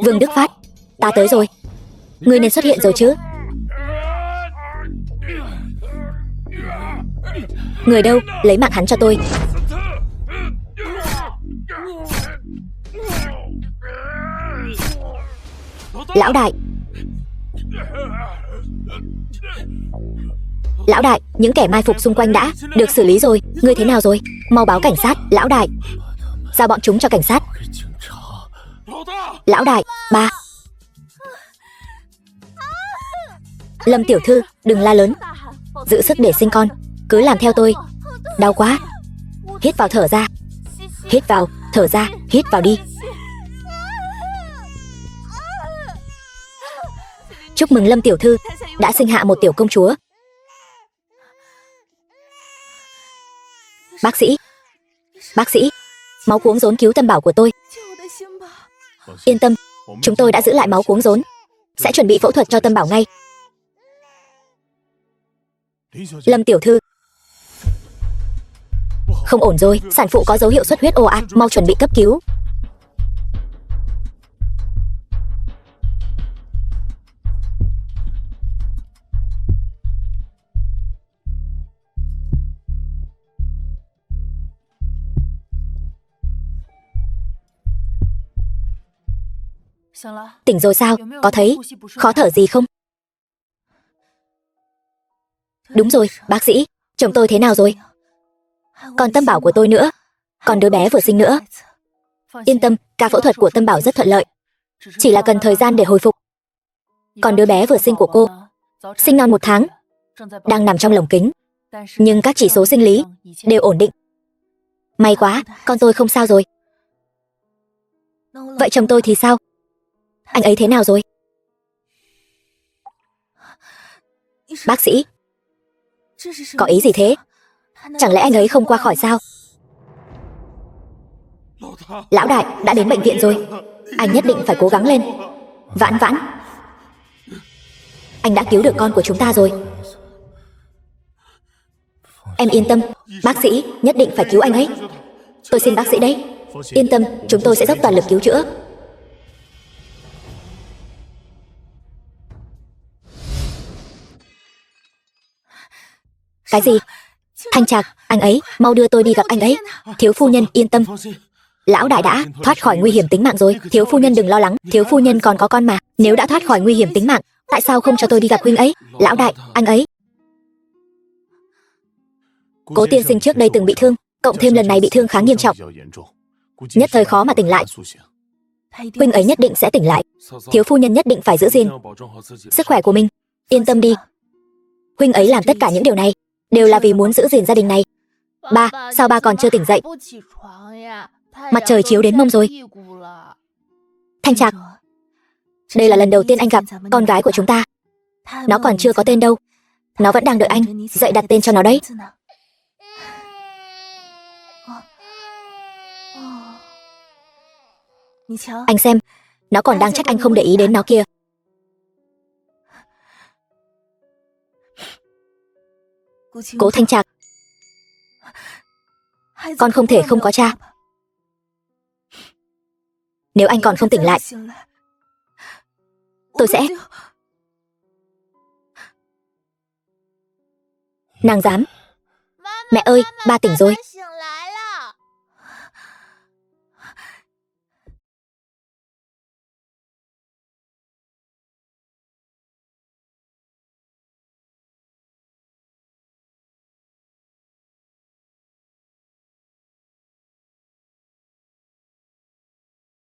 Vương Đức Phát, ta tới rồi. Ngươi nên xuất hiện rồi chứ. Người đâu, lấy mạng hắn cho tôi. Lão đại, lão đại, những kẻ mai phục xung quanh đã được xử lý rồi. Ngươi thế nào rồi? Mau báo cảnh sát. Lão đại, giao bọn chúng cho cảnh sát. Lão đại, ba. Lâm tiểu thư, đừng la lớn, giữ sức để sinh con, cứ làm theo tôi. Đau quá. Hít vào thở ra. Hít vào, thở ra, hít vào đi. Chúc mừng Lâm tiểu thư đã sinh hạ một tiểu công chúa. Bác sĩ, máu cuống rốn cứu tâm bảo của tôi. Yên tâm, chúng tôi đã giữ lại máu cuống rốn, sẽ chuẩn bị phẫu thuật cho tâm bảo ngay. Lâm tiểu thư, không ổn rồi, sản phụ có dấu hiệu xuất huyết ồ ạt, mau chuẩn bị cấp cứu. Tỉnh rồi sao? Có thấy khó thở gì không? Đúng rồi, bác sĩ, chồng tôi thế nào rồi? Còn tâm bảo của tôi nữa, còn đứa bé vừa sinh nữa. Yên tâm, ca phẫu thuật của tâm bảo rất thuận lợi, chỉ là cần thời gian để hồi phục. Còn đứa bé vừa sinh của cô, sinh non 1 tháng, đang nằm trong lồng kính, nhưng các chỉ số sinh lý đều ổn định. May quá, con tôi không sao rồi. Vậy chồng tôi thì sao? Anh ấy thế nào rồi? Bác sĩ, có ý gì thế? Chẳng lẽ anh ấy không qua khỏi sao? Lão đại đã đến bệnh viện rồi, anh nhất định phải cố gắng lên. Vãn Vãn, anh đã cứu được con của chúng ta rồi. Em yên tâm, bác sĩ nhất định phải cứu anh ấy. Tôi xin bác sĩ đấy. Yên tâm, chúng tôi sẽ dốc toàn lực cứu chữa. Cái gì? Thanh Trạc, anh ấy, mau đưa tôi đi gặp anh ấy. Thiếu phu nhân yên tâm, lão đại đã thoát khỏi nguy hiểm tính mạng rồi. Thiếu phu nhân đừng lo lắng, thiếu phu nhân còn có con mà. Nếu đã thoát khỏi nguy hiểm tính mạng, tại sao không cho tôi đi gặp huynh ấy? Lão đại, anh ấy. Cố tiên sinh trước đây từng bị thương, cộng thêm lần này bị thương khá nghiêm trọng, nhất thời khó mà tỉnh lại. Huynh ấy nhất định sẽ tỉnh lại. Thiếu phu nhân nhất định phải giữ gìn sức khỏe của mình. Yên tâm đi, huynh ấy làm tất cả những điều này đều là vì muốn giữ gìn gia đình này. Ba, sao ba còn chưa tỉnh dậy? Mặt trời chiếu đến mông rồi. Thanh Trạc, đây là lần đầu tiên anh gặp con gái của chúng ta. Nó còn chưa có tên đâu, nó vẫn đang đợi anh dậy đặt tên cho nó đấy. Anh xem, nó còn đang trách anh không để ý đến nó kia. Cố Thanh Trạc, con không thể không có cha. Nếu anh còn không tỉnh lại, tôi sẽ... Nàng dám. Mẹ ơi, ba tỉnh rồi.